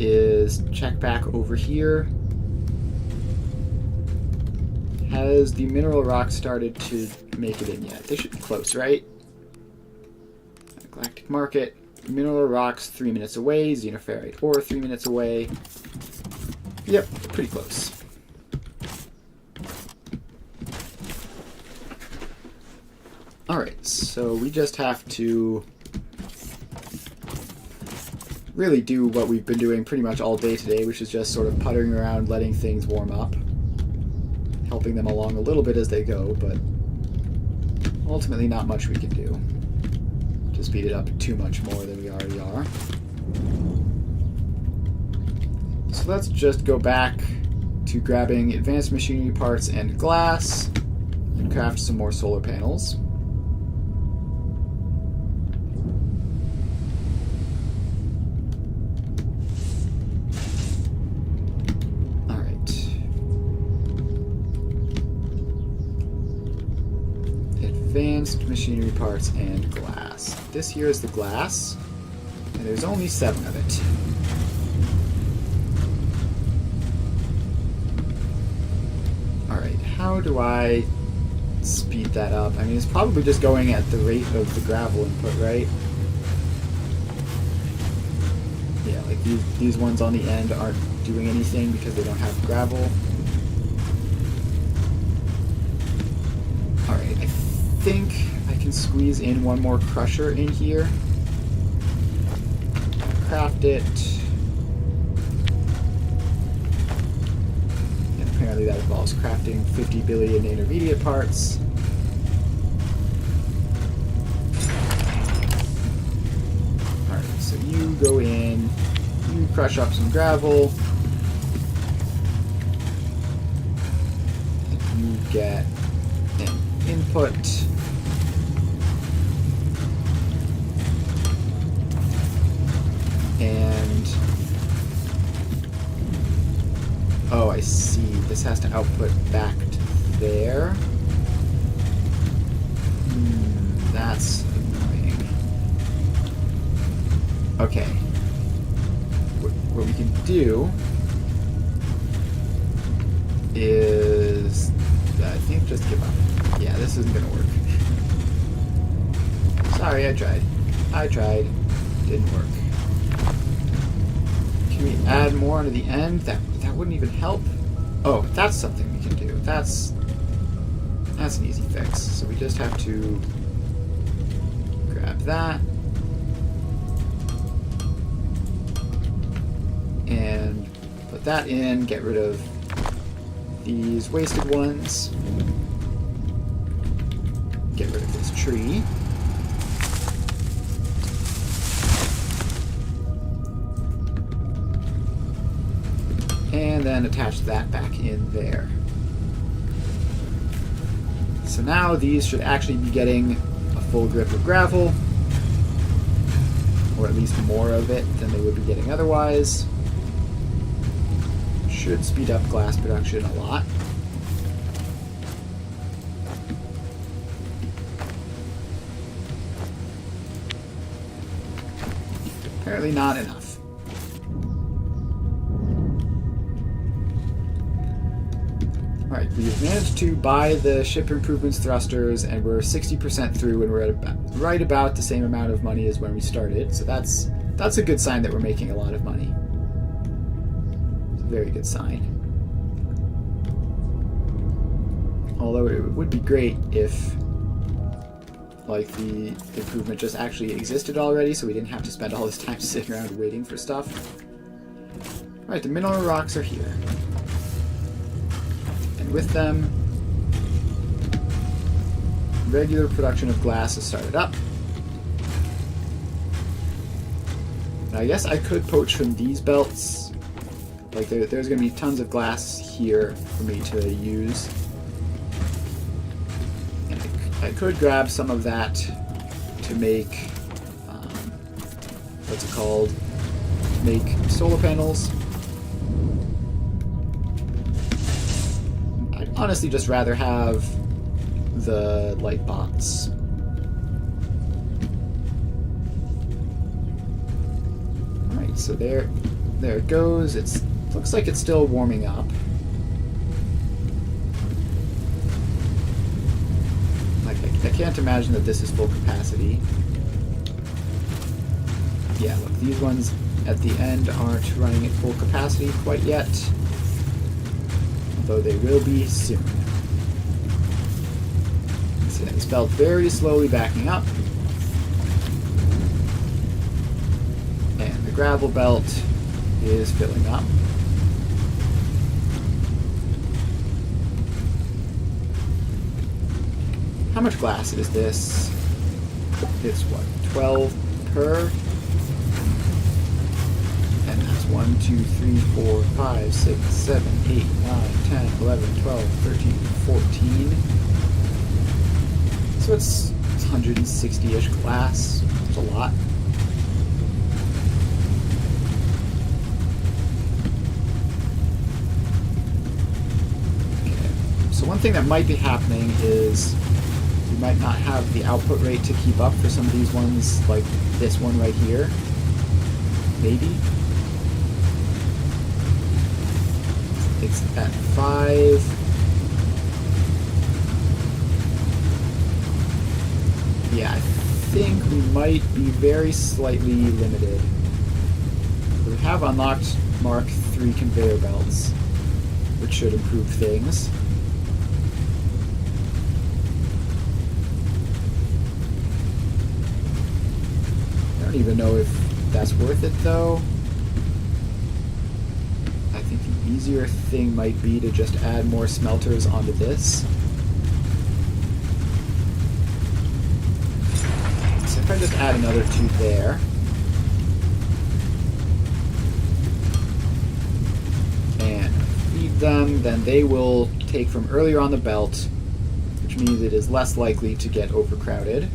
is check back over here. Has the mineral rock started to make it in yet? They should be close, right? Galactic Market. Mineral rocks 3 minutes away. Xenoferrite ore 3 minutes away. Yep, pretty close. Alright, so we just have to really do what we've been doing pretty much all day today, which is just sort of puttering around, letting things warm up. helping them along a little bit as they go, but ultimately not much we can do to speed it up too much more than we already are. So let's just go back to grabbing advanced machinery parts and glass and craft some more solar panels. Advanced machinery parts and glass. This here is the glass, and there's only 7 of it. Alright, how do I speed that up? I mean, it's probably just going at the rate of the gravel input, right? Yeah, like these ones on the end aren't doing anything because they don't have gravel. Alright, I think I can squeeze in one more crusher in here. Craft it. And apparently that involves crafting 50 billion intermediate parts. Alright, so you go in, you crush up some gravel, and you get an input. And oh, I see. This has to output back to there. That's annoying. Okay. What we can do is, I think, just give up. Yeah, this isn't gonna work. Sorry, I tried. Didn't work. Can we add more onto the end? That wouldn't even help. Oh, that's something we can do. That's an easy fix. So we just have to grab that and put that in, get rid of these wasted ones, get rid of this tree. And then attach that back in there. So now these should actually be getting a full grip of gravel, or at least more of it than they would be getting otherwise. Should speed up glass production a lot. Apparently not enough. Alright, we've managed to buy the ship improvements thrusters, and we're 60% through, and we're at right about the same amount of money as when we started. So that's a good sign that we're making a lot of money. It's a very good sign. Although it would be great if, like, the improvement just actually existed already, so we didn't have to spend all this time sitting around waiting for stuff. Alright, the mineral rocks are here. With them, regular production of glass has started up. Now, I guess I could poach from these belts. Like, there's going to be tons of glass here for me to use. And I could grab some of that to make, what's it called? Make solar panels. Honestly, just rather have the light box. Alright, so there it goes. Looks like it's still warming up. Like, I can't imagine that this is full capacity. Yeah, look, these ones at the end aren't running at full capacity quite yet. Though they will be soon. See, this belt very slowly backing up. And the gravel belt is filling up. how much glass is this? It's what, 12 per? And that's 1, 2, 3, 4, 5, 6, 7, 8, 9, 10, 11, 12, 13, 14. So it's 160-ish glass. It's a lot. Okay. So one thing that might be happening is we might not have the output rate to keep up for some of these ones, like this one right here. Maybe. It's at 5. Yeah, I think we might be very slightly limited. We have unlocked Mark III conveyor belts, which should improve things. I don't even know if that's worth it, though. I think the easier thing might be to just add more smelters onto this. So if I just add another 2 there. And feed them, then they will take from earlier on the belt, which means it is less likely to get overcrowded.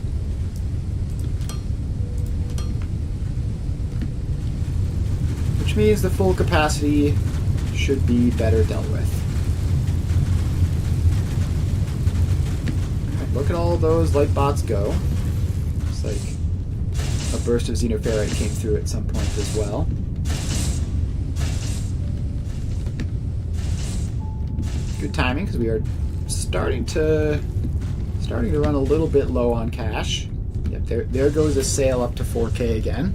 Which means the full capacity should be better dealt with. Alright, look at all those light bots go. Looks like a burst of xenoferrite came through at some point as well. Good timing, because we are starting to run a little bit low on cash. Yep, there goes a sale up to 4K again.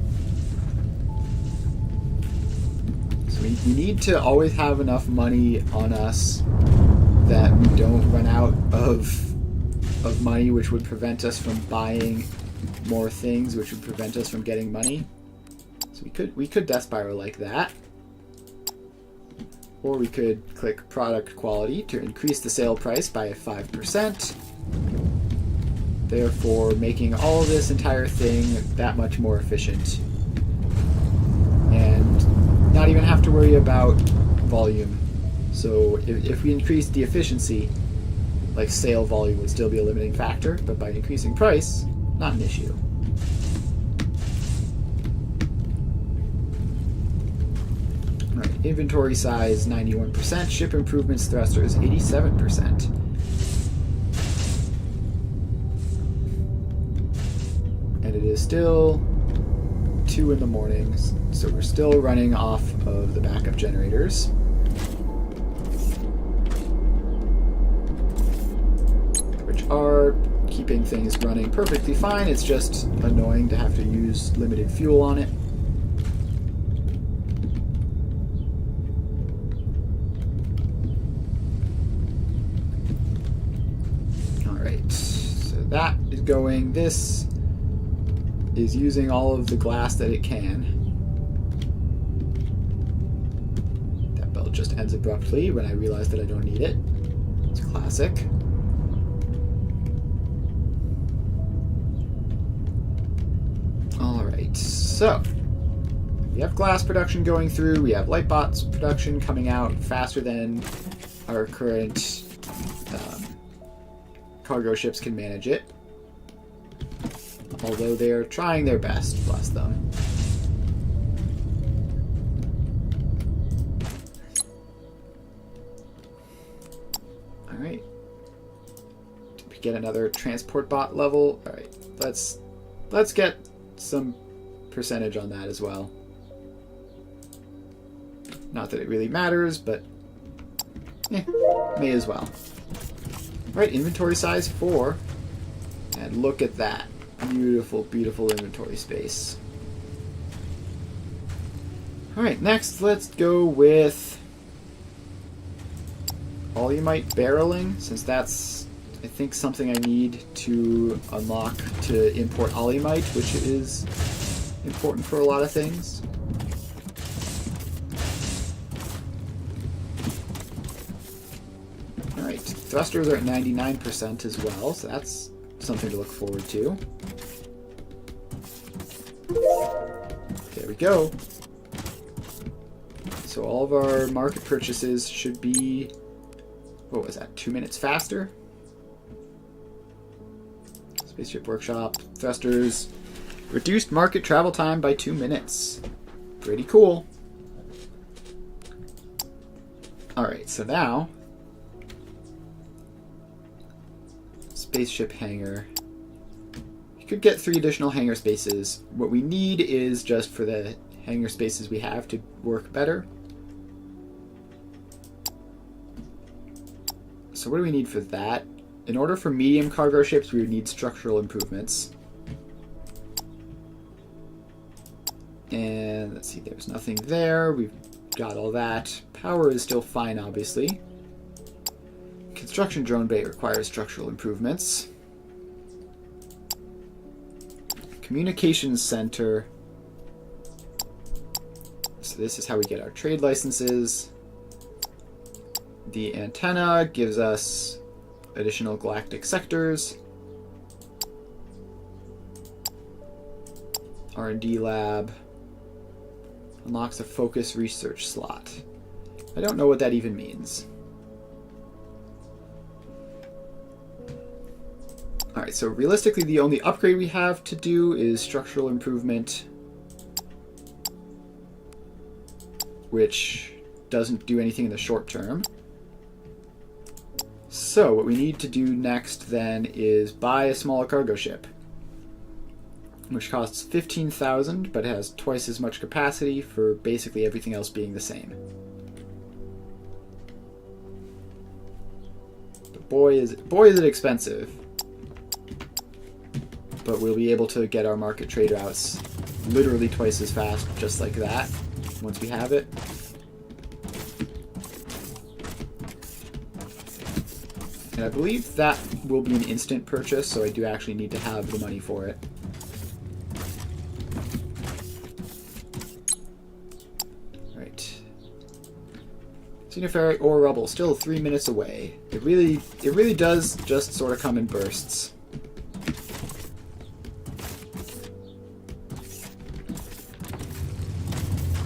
We need to always have enough money on us that we don't run out of money, which would prevent us from buying more things, which would prevent us from getting money. So we could death spiral like that. Or we could click product quality to increase the sale price by 5%, therefore making all this entire thing that much more efficient. And not even have to worry about volume. So if we increase the efficiency, like sale volume would still be a limiting factor, but by increasing price, not an issue. Alright, inventory size 91%, ship improvements thrusters 87%. And it is still 2 in the morning, so we're still running off of the backup generators. Which are keeping things running perfectly fine. It's just annoying to have to use limited fuel on it. Alright, so that is going. This is using all of the glass that it can. That belt just ends abruptly when I realize that I don't need it. It's classic. Alright, so we have glass production going through, we have Lightbots production coming out faster than our current cargo ships can manage it. Although they're trying their best, bless them. Alright. Did we get another transport bot level? Alright, let's get some percentage on that as well. Not that it really matters, but may as well. Alright, inventory size 4. And look at that. Beautiful, beautiful inventory space. Alright, next let's go with Alumite barreling, since that's, I think, something I need to unlock to import Alumite, which is important for a lot of things. Alright, thrusters are at 99% as well, so that's something to look forward to. There we go. So all of our market purchases should be, what was that, 2 minutes faster? Spaceship Workshop, thrusters, reduced market travel time by 2 minutes. Pretty cool. Alright, so now, spaceship hangar. You could get 3 additional hangar spaces. What we need is just for the hangar spaces we have to work better. So what do we need for that? In order for medium cargo ships, we would need structural improvements. And let's see, there's nothing there. We've got all that. Power is still fine, obviously. Construction drone bay requires structural improvements. Communications center. So this is how we get our trade licenses. The antenna gives us additional galactic sectors. R&D lab unlocks a focus research slot. I don't know what that even means. Alright, so realistically the only upgrade we have to do is structural improvement, which doesn't do anything in the short term. So what we need to do next then is buy a smaller cargo ship, which costs 15,000 but has twice as much capacity for basically everything else being the same. But boy is it expensive. But we'll be able to get our market trade routes literally twice as fast just like that once we have it. And I believe that will be an instant purchase, so I do actually need to have the money for it. Right. Xenoferrite or rubble, still 3 minutes away. It really does just sort of come in bursts.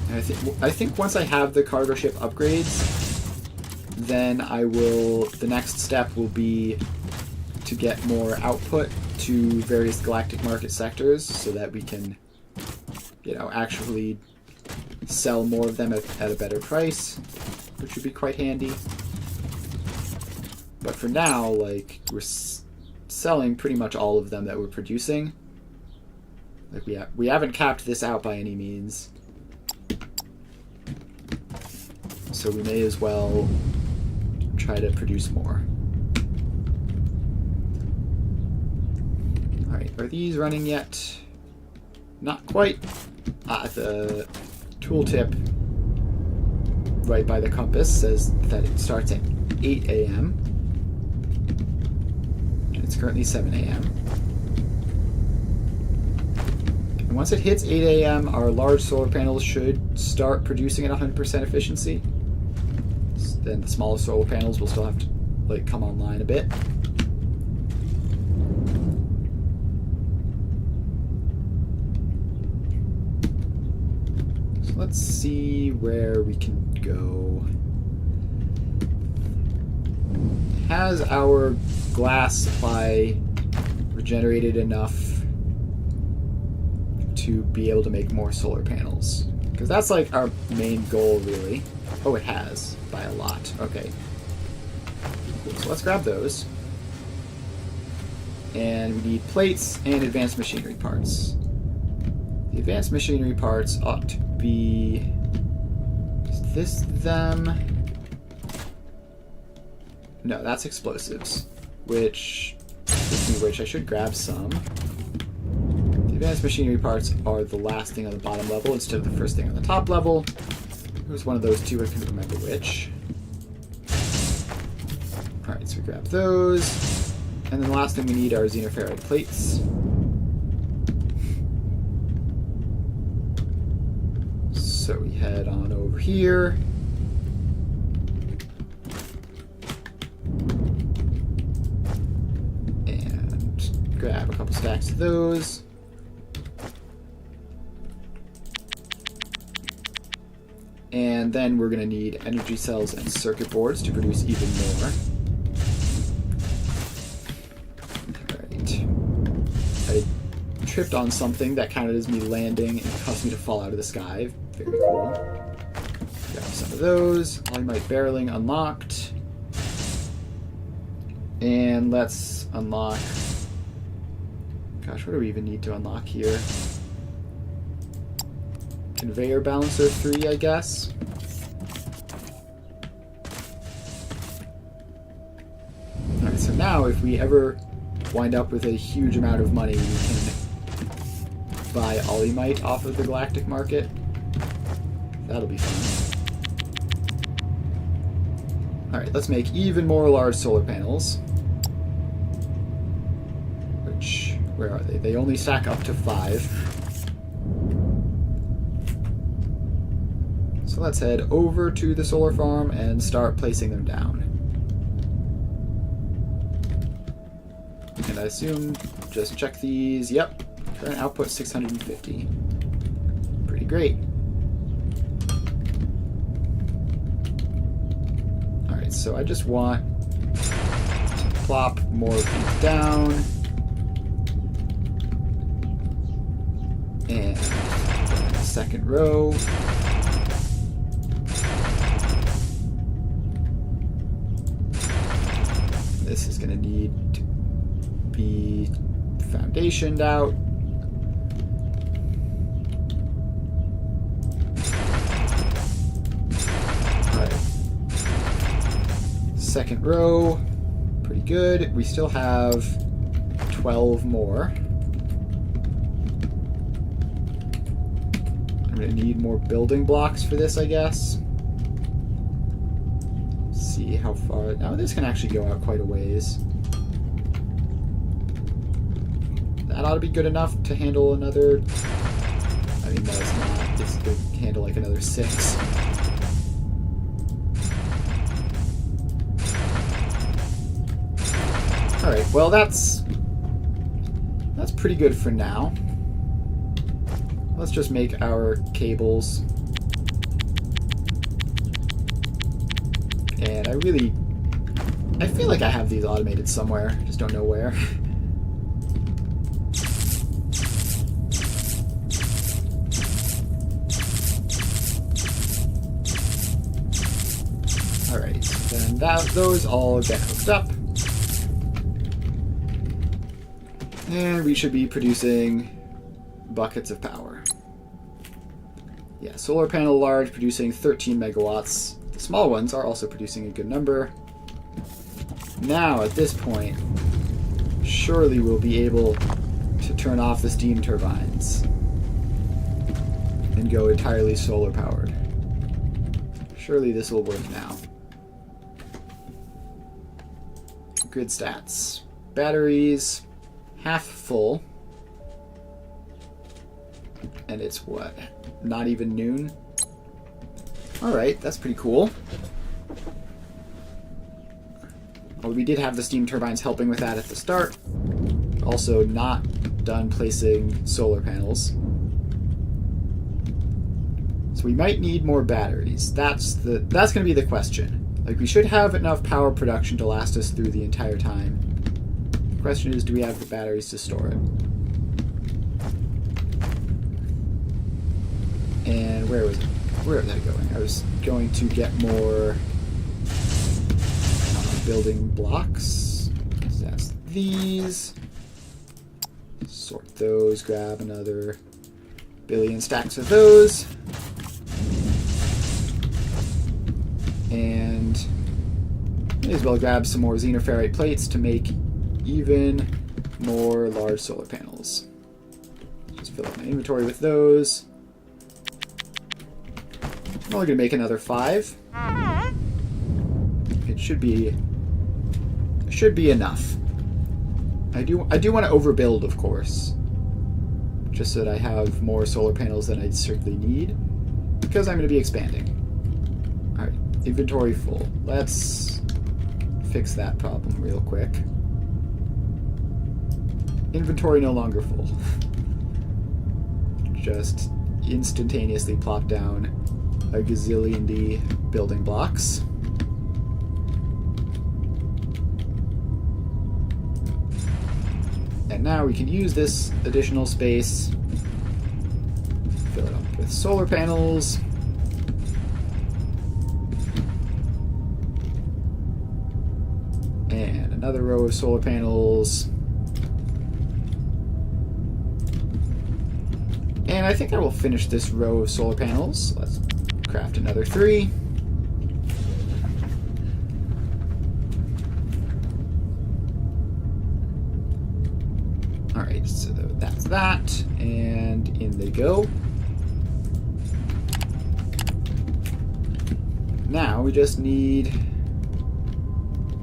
And I think once I have the cargo ship upgrades, then the next step will be to get more output to various galactic market sectors so that we can, actually sell more of them at a better price, which would be quite handy. But for now, we're selling pretty much all of them that we're producing. We haven't capped this out by any means. So we may as well try to produce more. Alright, are these running yet? Not quite. The tooltip right by the compass says that it starts at 8 a.m. It's currently 7 a.m. And once it hits 8 a.m., our large solar panels should start producing at 100% efficiency. Then the smaller solar panels will still have to come online a bit. So let's see where we can go. Has our glass supply regenerated enough to be able to make more solar panels? Because that's our main goal, really. Oh, it has. By a lot. Okay. Cool. So let's grab those. And we need plates and advanced machinery parts. The advanced machinery parts ought to be... Is this them? No, that's explosives. Which I should grab some. The advanced machinery parts are the last thing on the bottom level instead of the first thing on the top level. It was one of those two, I couldn't remember which. Alright, so we grab those. And then the last thing we need are xenoferrite plates. So we head on over here. And grab a couple stacks of those. And then we're going to need energy cells and circuit boards to produce even more. Alright. I tripped on something that counted as me landing and caused me to fall out of the sky. Very cool. Grab some of those. Polymite barreling unlocked. And let's unlock... Gosh, what do we even need to unlock here? Conveyor balancer 3, I guess. Alright, so now if we ever wind up with a huge amount of money, we can buy Polymite off of the galactic market. That'll be fun. Alright, let's make even more large solar panels. Which, where are they? They only stack up to 5. So let's head over to the solar farm and start placing them down. And I assume just check these. Yep, current output 650. Pretty great. Alright, so I just want to plop more of these down. And second row. This is going to need to be foundationed out. Alright. Second row. Pretty good. We still have 12 more. I'm going to need more building blocks for this, I guess. See how far... Now this can actually go out quite a ways. That ought to be good enough to handle another... I mean, no, it's not. It's to handle like another 6. Alright, well that's pretty good for now. Let's just make our cables. And I feel like I have these automated somewhere, just don't know where. Alright, then those all get hooked up. And we should be producing buckets of power. Yeah, solar panel large producing 13 megawatts. The small ones are also producing a good number. Now, at this point, surely we'll be able to turn off the steam turbines and go entirely solar powered. Surely this will work now. Grid stats. Batteries, half full. And it's what? Not even noon? Alright, that's pretty cool. Well, we did have the steam turbines helping with that at the start. Also not done placing solar panels. So we might need more batteries. That's going to be the question. Like, we should have enough power production to last us through the entire time. The question is, do we have the batteries to store it? And where was that going? I was going to get more building blocks. So that's these. Sort those, grab another billion stacks of those. And may as well grab some more xenoferrite plates to make even more large solar panels. Just fill up my inventory with those. I'm only going to make another 5. It should be enough. I do want to overbuild, of course, just so that I have more solar panels than I certainly need, because I'm going to be expanding. All right, inventory full. Let's fix that problem real quick. Inventory no longer full. Just instantaneously plop down a gazillion D building blocks. And now we can use this additional space, fill it up with solar panels. And another row of solar panels. And I think I will finish this row of solar panels. Let's craft another 3. Alright, so that's that. And in they go. Now we just need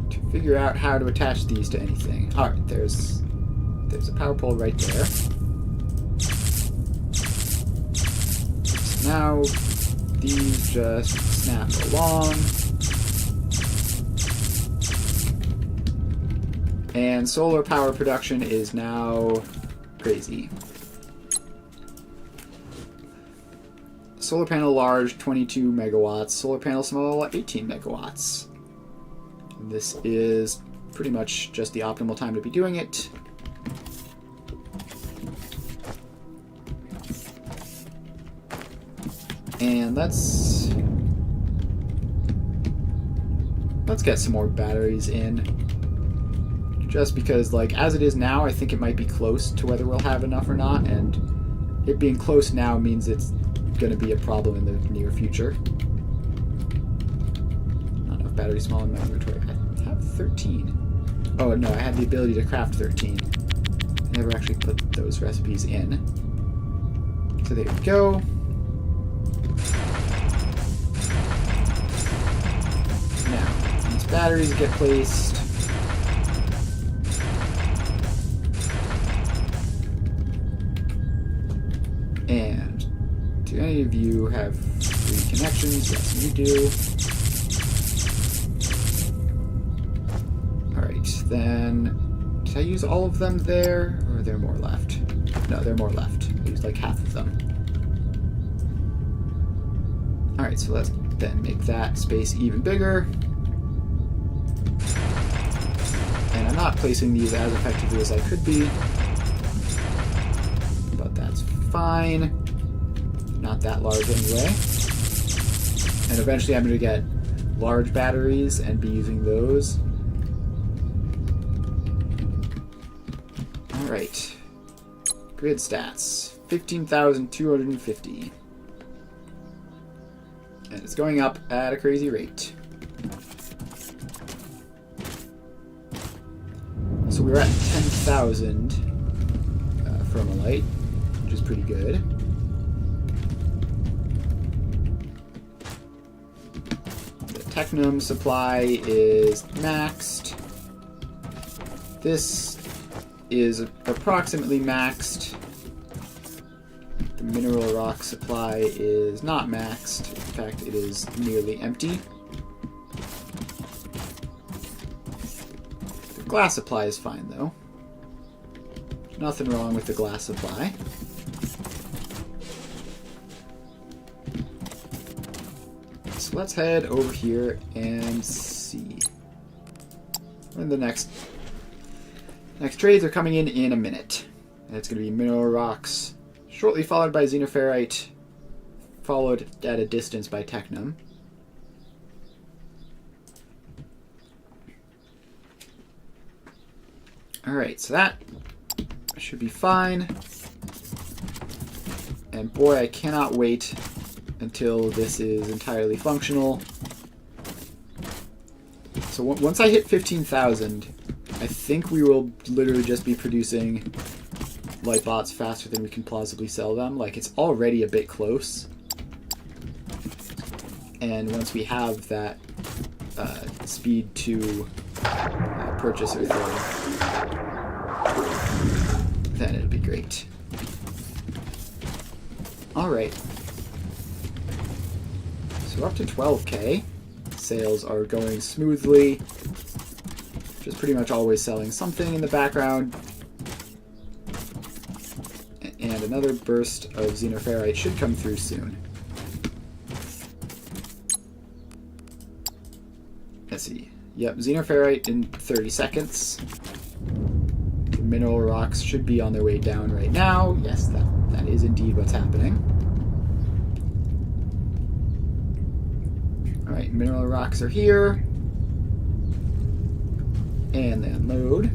to figure out how to attach these to anything. Alright, there's a power pole right there. Now, these just snap along. And solar power production is now crazy. Solar panel large, 22 megawatts. Solar panel small, 18 megawatts. And this is pretty much just the optimal time to be doing it. And let's get some more batteries in. Just because, like, as it is now, I think it might be close to whether we'll have enough or not, and it being close now means it's going to be a problem in the near future. Not enough batteries small in my inventory. I have 13. Oh, no, I had the ability to craft 13. I never actually put those recipes in. So there we go. Batteries get placed. And do any of you have free connections? Yes, you do. Alright, then did I use all of them there? Or are there more left? No, there are more left. I used like half of them. Alright, so let's then make that space even bigger. And I'm not placing these as effectively as I could be, but that's fine. Not that large anyway. And eventually I'm going to get large batteries and be using those. Alright. Grid stats. 15,250. And it's going up at a crazy rate. So we're at 10,000 from a light, which is pretty good. The Technum supply is maxed. This is approximately maxed. The mineral rock supply is not maxed. In fact, it is nearly empty. Glass supply is fine, though. Nothing wrong with the glass supply. So let's head over here and see when the next trades are coming in a minute. And it's going to be mineral rocks, shortly followed by xenoferrite, followed at a distance by technum. Alright, so that should be fine. And boy, I cannot wait until this is entirely functional. So once I hit 15,000, I think we will literally just be producing light bots faster than we can plausibly sell them. Like, it's already a bit close. And once we have that speed to purchaser thing, then it'll be great. Alright. So up to 12k. Sales are going smoothly. Just pretty much always selling something in the background. and another burst of xenoferrite should come through soon. Let's see. Yep, xenoferrite in 30 seconds. The mineral rocks should be on their way down right now. Yes, that is indeed what's happening. Alright, mineral rocks are here. And they unload.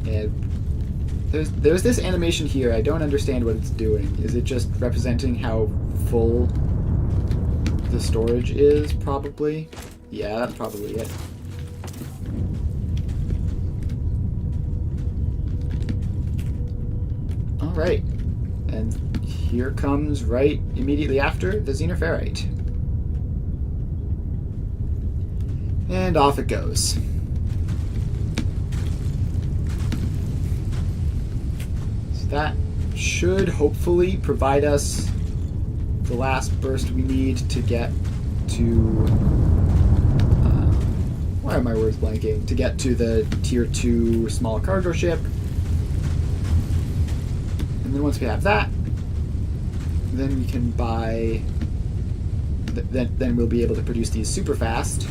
And there's this animation here. I don't understand what it's doing. Is it just representing how full the storage is? Probably. Yeah, that's probably it. Alright. And here comes right immediately after the xenoferrite. And off it goes. So that should hopefully provide us the last burst we need to get to... why are my words blanking? To get to the Tier 2 small cargo ship. And then once we have that, then we can buy... Then we'll be able to produce these super fast.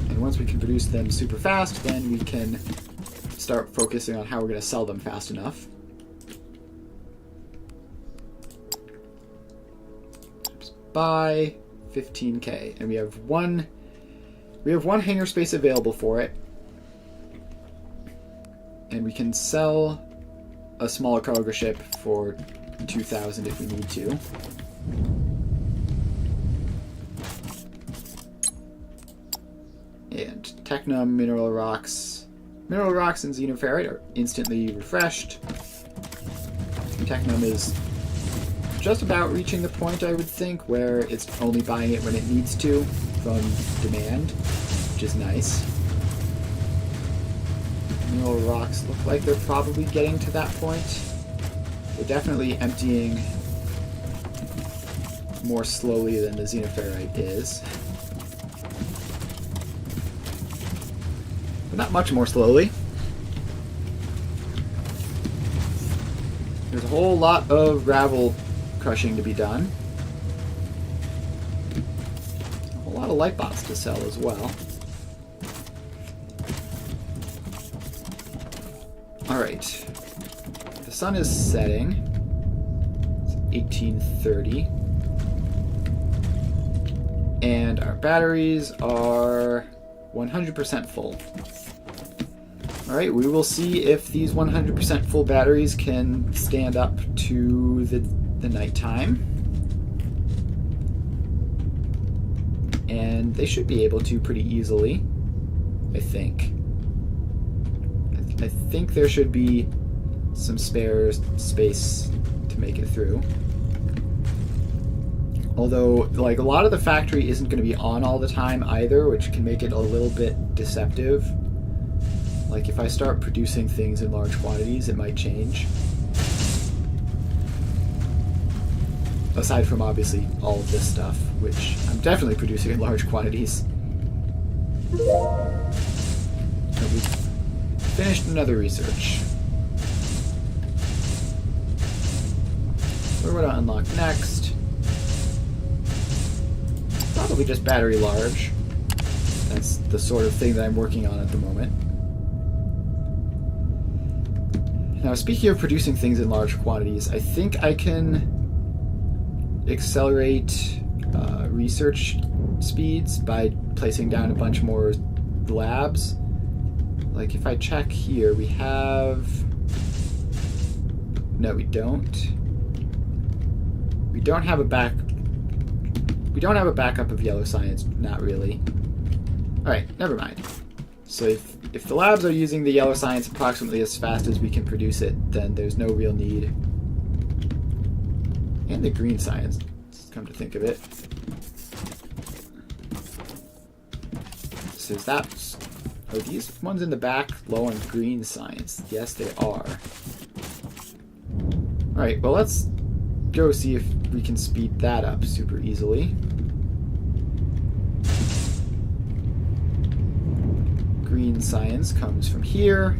And once we can produce them super fast, then we can start focusing on how we're going to sell them fast enough. Buy 15k, and we have one hangar space available for it, and we can sell a smaller cargo ship for 2,000 if we need to. And Technum, mineral rocks and xenoferrite are instantly refreshed. Technum is just about reaching the point, I would think, where it's only buying it when it needs to from demand, which is nice. Mineral rocks look like they're probably getting to that point. They're definitely emptying more slowly than the xenoferrite is. But not much more slowly. There's a whole lot of gravel crushing to be done. A whole lot of light bots to sell as well. Alright. The sun is setting. It's 1830. And our batteries are 100% full. Alright, we will see if these 100% full batteries can stand up to the nighttime. And they should be able to pretty easily, I think. I think there should be some spare space to make it through. Although, like, a lot of the factory isn't going to be on all the time either, which can make it a little bit deceptive. Like, if I start producing things in large quantities, it might change. Aside from, obviously, all of this stuff, which I'm definitely producing in large quantities. And we finished another research. What would I unlock next? Probably just battery large. That's the sort of thing that I'm working on at the moment. Now, speaking of producing things in large quantities, I think I can accelerate research speeds by placing down a bunch more labs. Like, if I check here, we have... No, we don't. We don't have a backup of yellow science, not really. Alright, never mind. So if the labs are using the yellow science approximately as fast as we can produce it, then there's no real need. And the green science, come to think of it. So is that... Are these ones in the back low on green science? Yes, they are. Alright, well, let's go see if we can speed that up super easily. Green science comes from here.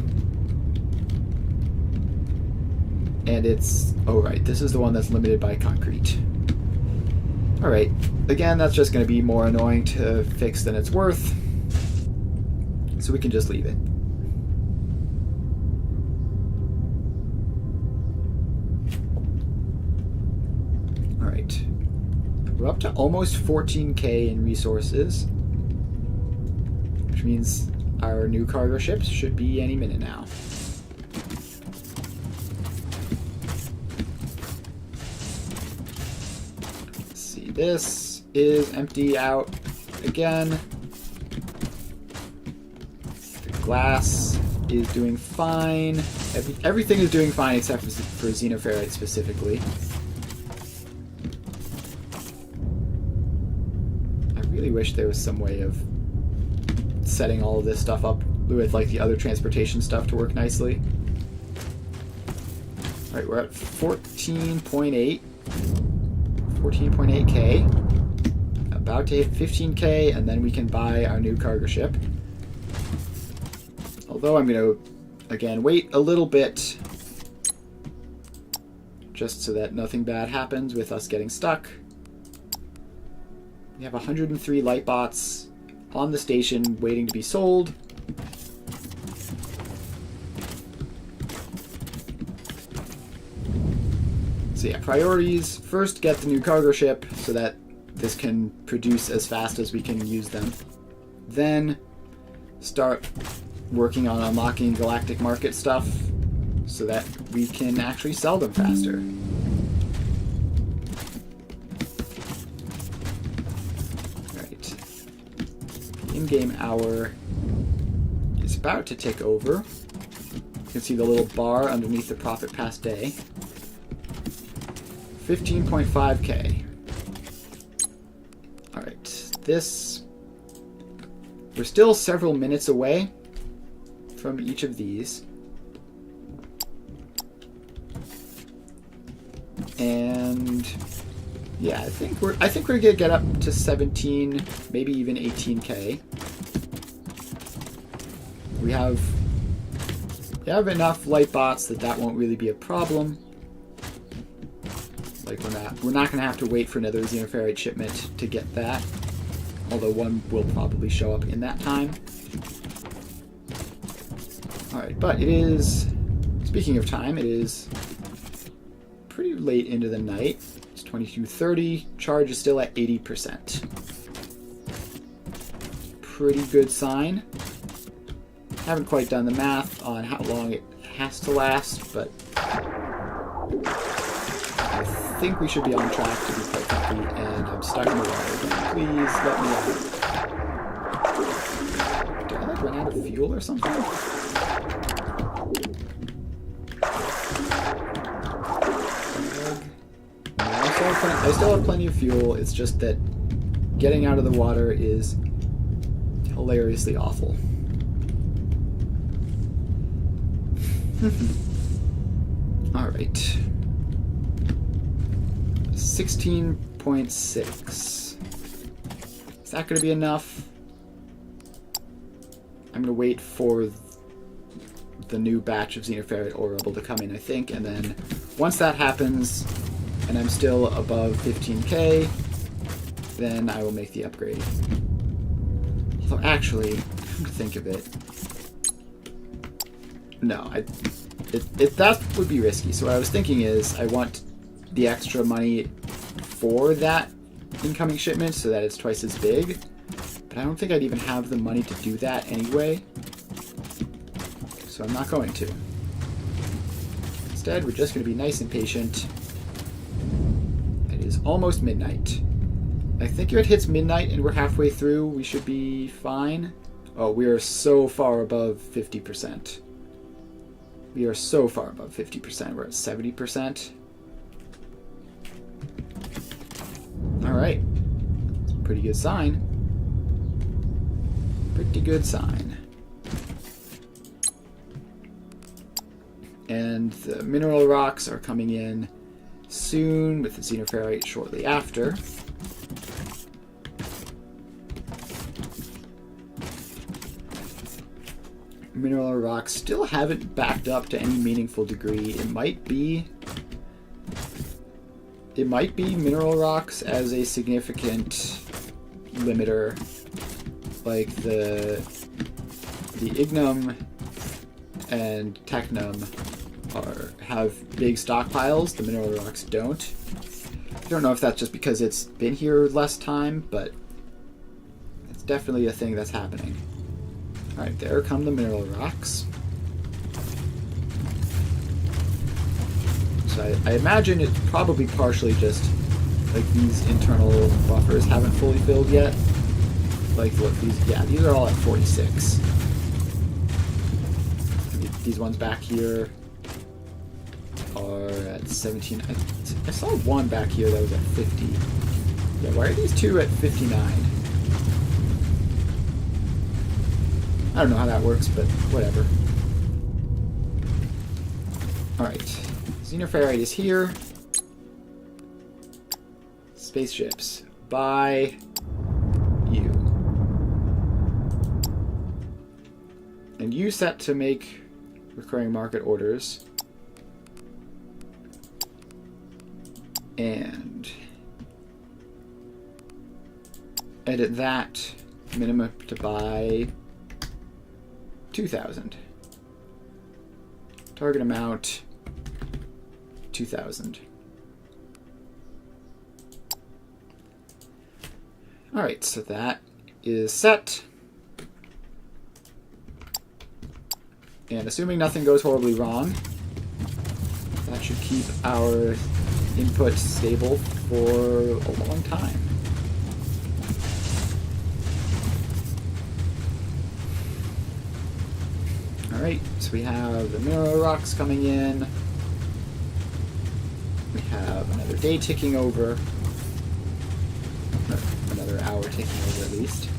And it's... oh, right. This is the one that's limited by concrete. Alright. Again, that's just going to be more annoying to fix than it's worth. So we can just leave it. Alright. We're up to almost 14k in resources. Which means our new cargo ships should be any minute now. Let's see, this is empty out again. The glass is doing fine. Everything is doing fine except for xenoferrite specifically. I really wish there was some way of setting all of this stuff up with like the other transportation stuff to work nicely. Alright, we're at 14.8k. About to hit 15k, and then we can buy our new cargo ship. Although I'm going to, again, wait a little bit just so that nothing bad happens with us getting stuck. We have 103 light bots on the station waiting to be sold. So yeah, priorities. First, get the new cargo ship so that this can produce as fast as we can use them. Then, start working on unlocking galactic market stuff so that we can actually sell them faster. In-game hour is about to tick over. You can see the little bar underneath the profit past day. 15.5k. Alright, this... we're still several minutes away from each of these. And... yeah, I think we're gonna get up to 17, maybe even 18k. We have enough light bots that won't really be a problem. Like we're not gonna have to wait for another xenoferrite shipment to get that. Although one will probably show up in that time. Alright, but it is, speaking of time, it is pretty late into the night. 22:30. Charge is still at 80%. Pretty good sign. Haven't quite done the math on how long it has to last, but I think we should be on track to be quite happy. And I'm stuck in the water again. Please let me out. Did I like run out of fuel or something? I still have plenty of fuel, it's just that getting out of the water is hilariously awful. Alright. 16.6. Is that going to be enough? I'm going to wait for the new batch of xenoferrite ore to come in, I think, and then once that happens, and I'm still above 15k, then I will make the upgrade. Although actually, come to think of it, no, that would be risky. So what I was thinking is I want the extra money for that incoming shipment so that it's twice as big, but I don't think I'd even have the money to do that anyway, so I'm not going to. Instead, we're just going to be nice and patient. Is almost midnight. I think if it hits midnight and we're halfway through, we should be fine. Oh, we are so far above 50%. We are so far above 50%. We're at 70%. Alright. Pretty good sign. Pretty good sign. And the mineral rocks are coming in soon, with the xenoferrite shortly after. Mineral rocks still haven't backed up to any meaningful degree. It might be it might be mineral rocks as a significant limiter, like the ignum and technum have big stockpiles. The mineral rocks don't. I don't know if that's just because it's been here less time, but it's definitely a thing that's happening. Alright, there come the mineral rocks. So I imagine it's probably partially just like these internal buffers haven't fully filled yet. Like, look, these are all at 46. These ones back here are at 17. I saw one back here that was at 50. Yeah, why are these two at 59? I don't know how that works, but whatever. Alright. Xenoferrite is here. Spaceships. Buy you. And you set to make recurring market orders. And edit that minimum to buy 2,000. Target amount 2,000. Alright, so that is set. And assuming nothing goes horribly wrong, that should keep our input stable for a long time. Alright, so we have the mineral rocks coming in. We have another day ticking over. Another hour ticking over at least.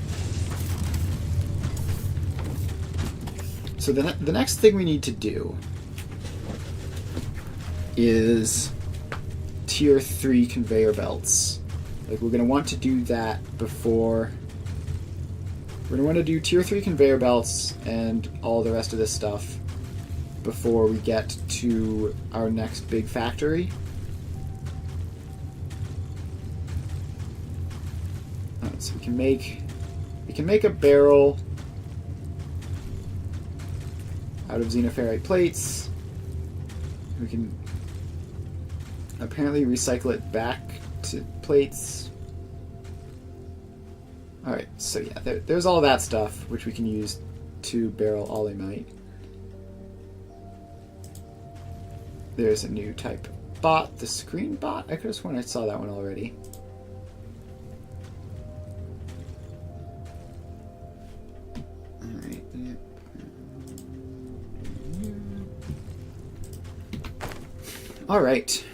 So the next thing we need to do is tier 3 conveyor belts. Like, we're going to want to do that before... We're going to want to do tier 3 conveyor belts and all the rest of this stuff before we get to our next big factory. So we can make a barrel out of xenoferrite plates. We can apparently recycle it back to plates. Alright, so yeah, there's all that stuff which we can use to barrel olimite. There's a new type bot, the screen bot. I could have sworn I saw that one already. Alright. Alright.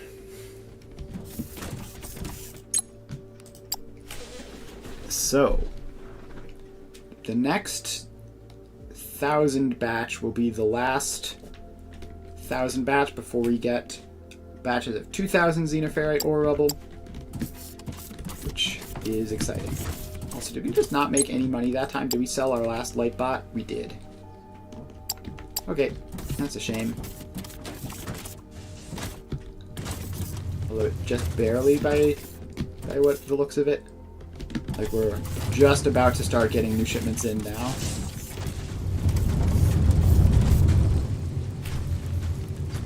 So, the next 1,000 batch will be the last 1,000 batch before we get batches of 2,000 xenoferrite ore rubble, which is exciting. Also, did we just not make any money that time? Did we sell our last light bot? We did. Okay, that's a shame. Although just barely by what the looks of it. Like, we're just about to start getting new shipments in now.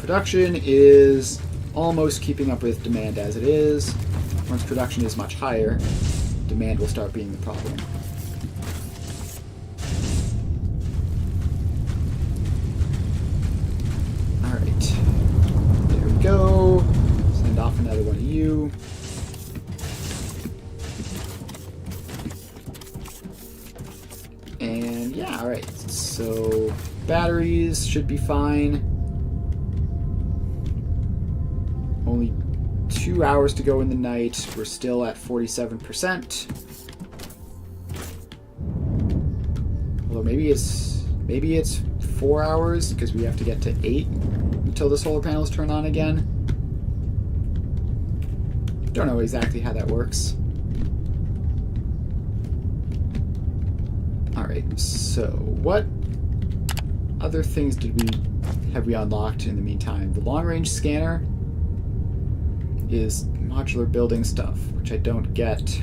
Production is almost keeping up with demand as it is. Once production is much higher, demand will start being the problem. Alright. There we go. Send off another one of you. And yeah, alright. So batteries should be fine. Only 2 hours to go in the night. We're still at 47%. Although maybe it's 4 hours because we have to get to 8 until the solar panels turn on again. Don't know exactly how that works. Alright, so what other things have we unlocked in the meantime? The long-range scanner is modular building stuff, which I don't get.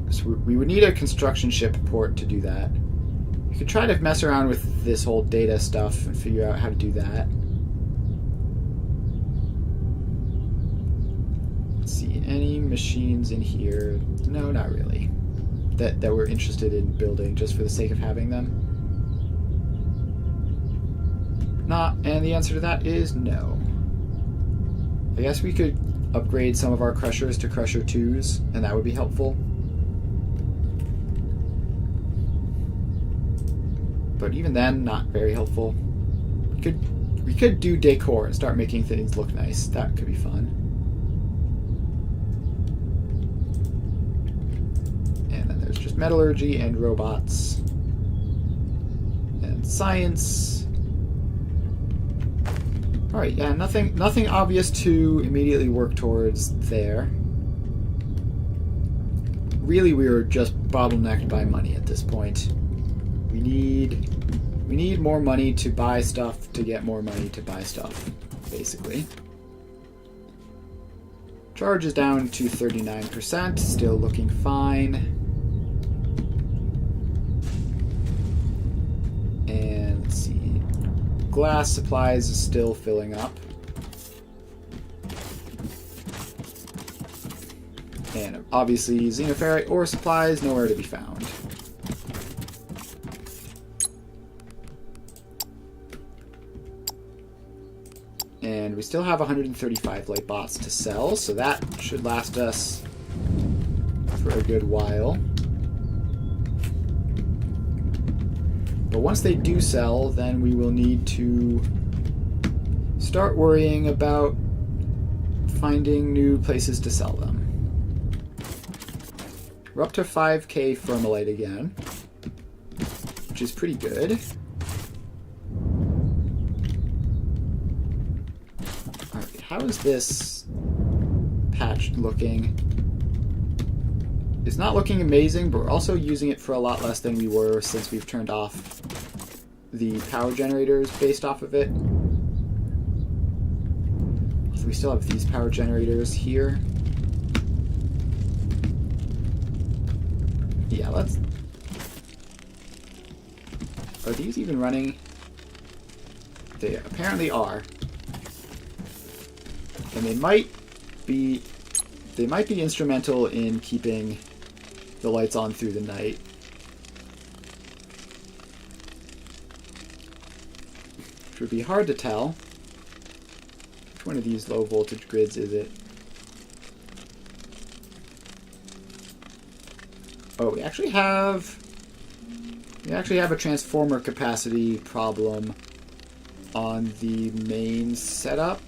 So we would need a construction ship port to do that. We could try to mess around with this whole data stuff and figure out how to do that. Let's see, any machines in here? No, not really. That we're interested in building just for the sake of having them. Not, and the answer to that is no. I guess we could upgrade some of our crushers to crusher 2s, and that would be helpful. But even then, not very helpful. We could do decor and start making things look nice. That could be fun. And then there's just metallurgy and robots. And science. Alright, yeah, nothing obvious to immediately work towards there. Really, we were just bottlenecked by money at this point. We need more money to buy stuff to get more money to buy stuff, basically. Charge is down to 39%, still looking fine. And let's see. Glass supplies is still filling up. And obviously, xenoferrite ore supplies nowhere to be found. And we still have 135 light bots to sell, so that should last us for a good while. But once they do sell, then we will need to start worrying about finding new places to sell them. We're up to 5k Fermalite again, which is pretty good. Alright, how is this patch looking? It's not looking amazing, but we're also using it for a lot less than we were since we've turned off the power generators based off of it. We still have these power generators here. Yeah, let's... Are these even running? They apparently are. And they might be instrumental in keeping the lights on through the night. Which would be hard to tell. Which one of these low voltage grids is it? Oh, we actually have a transformer capacity problem on the main setup.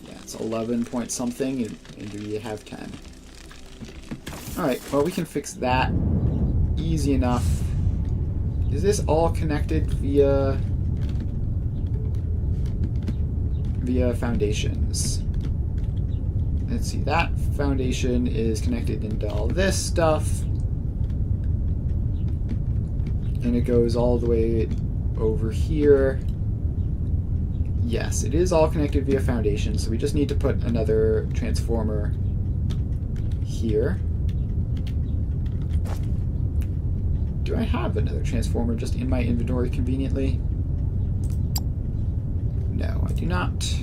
Yeah, it's 11 point something, and we have 10. Alright, well, we can fix that easy enough. Is this all connected via foundations? Let's see, that foundation is connected into all this stuff. And it goes all the way over here. Yes, it is all connected via foundation, so we just need to put another transformer here. Do I have another transformer just in my inventory conveniently? No, I do not.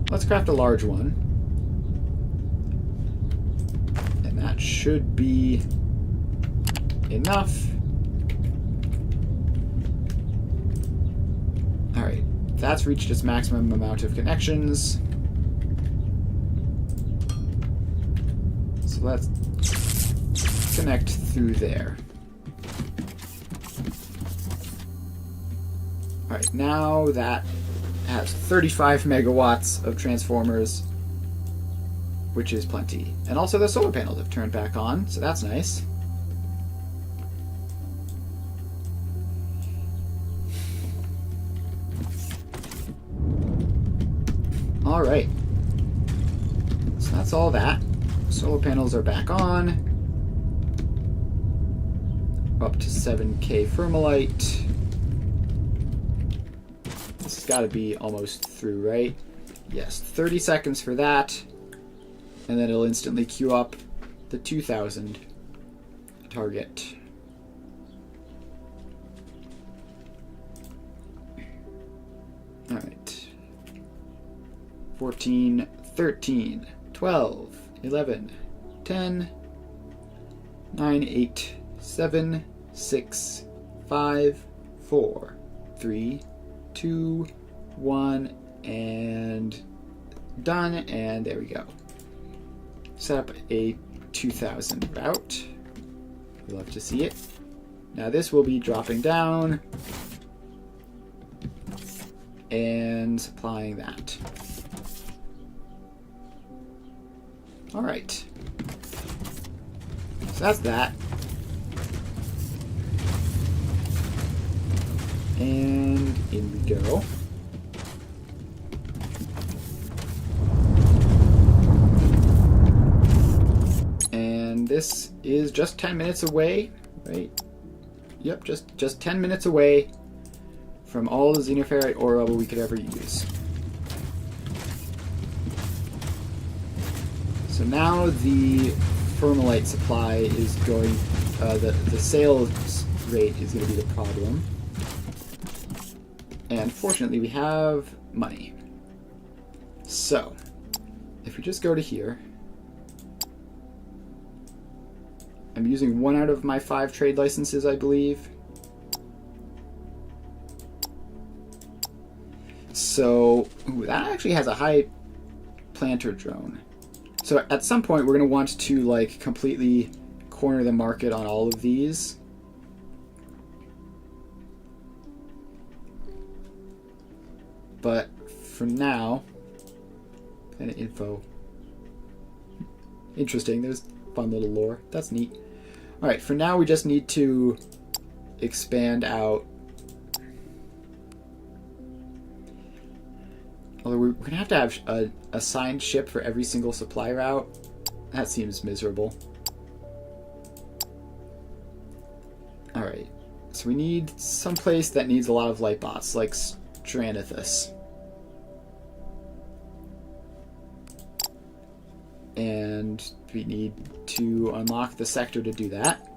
Let's craft a large one. And that should be enough. Alright, that's reached its maximum amount of connections. So let's connect through there. Alright, now that has 35 megawatts of transformers, which is plenty. And also the solar panels have turned back on, so that's nice. Alright. So that's all that. Solar panels are back on. up to 7k Thermalite. This has got to be almost through, right? Yes, 30 seconds for that. And then it'll instantly queue up the 2000 target. Alright. 14, 13, 12, 11, 10, 9, 8, 7, 6, 5, 4, 3, 2, 1, and done. And there we go. Set up a 2000 route. Love to see it. Now this will be dropping down and supplying that. Alright. So that's that. And in we go. And this is just 10 minutes away, right? Yep, just 10 minutes away from all the xenoferrite ore level we could ever use. So now the Thermalite supply is going, the sales rate is going to be the problem. And fortunately we have money. So, if we just go to here, I'm using 1 out of my 5 trade licenses, I believe. So, ooh, that actually has a high planter drone. So at some point we're going to want to like completely corner the market on all of these. But for now, kind of info. Interesting, there's fun little lore. That's neat. Alright, for now we just need to expand out. Although we're going to have a assigned ship for every single supply route. That seems miserable. Alright, so we need some place that needs a lot of light bots, like Stranithus. And we need to unlock the sector to do that.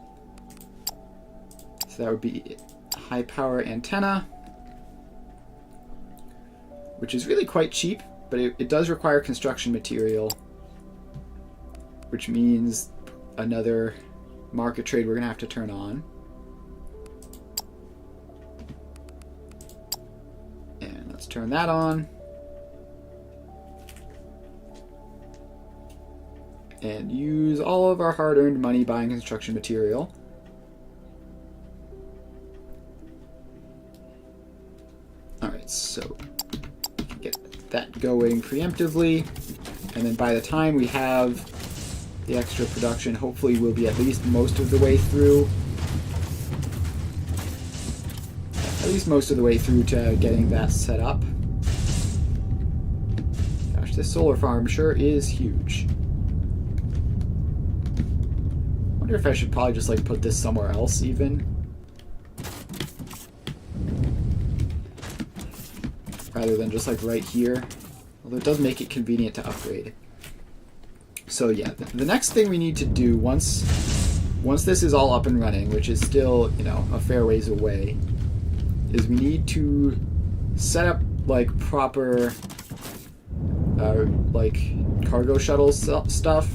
So that would be a high power antenna, which is really quite cheap, but it does require construction material, which means another market trade we're going to have to turn on. And let's turn that on. And use all of our hard-earned money buying construction material. Alright, so get that going preemptively, and then by the time we have the extra production, hopefully we'll be at least most of the way through. At least most of the way through to getting that set up. Gosh, this solar farm sure is huge. I wonder if I should probably just like put this somewhere else even. Rather than just like right here. Although it does make it convenient to upgrade. So yeah, the next thing we need to do once this is all up and running, which is still, you know, a fair ways away, is we need to set up like proper like cargo shuttle stuff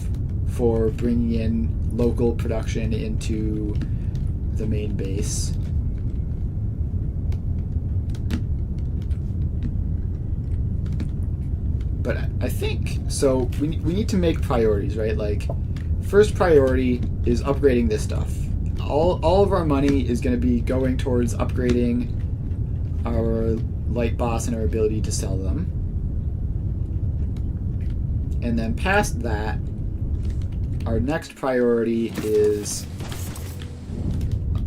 for bringing in local production into the main base. But I think, so we need to make priorities, right? Like, first priority is upgrading this stuff. All of our money is going to be going towards upgrading our light boss and our ability to sell them. And then past that, our next priority is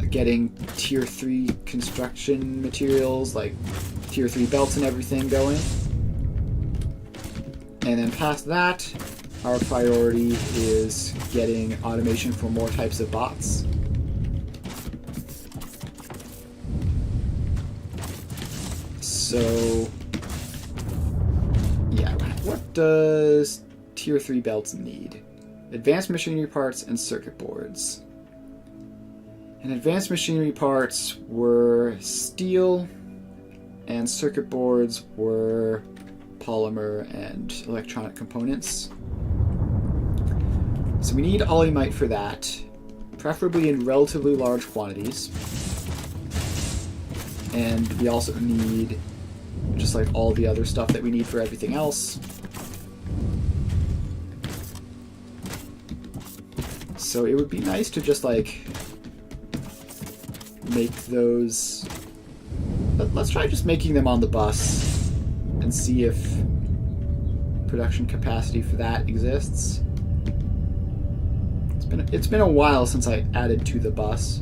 getting tier 3 construction materials, like tier 3 belts and everything going. And then past that, our priority is getting automation for more types of bots. So, yeah, what does Tier 3 belts need? Advanced machinery parts and circuit boards. And advanced machinery parts were steel, and circuit boards were polymer and electronic components. So we need olymite for that, preferably in relatively large quantities. And we also need just like all the other stuff that we need for everything else. So it would be nice to just like make those. Let's try just making them on the bus and see if production capacity for that exists. It's been a while since I added to the bus,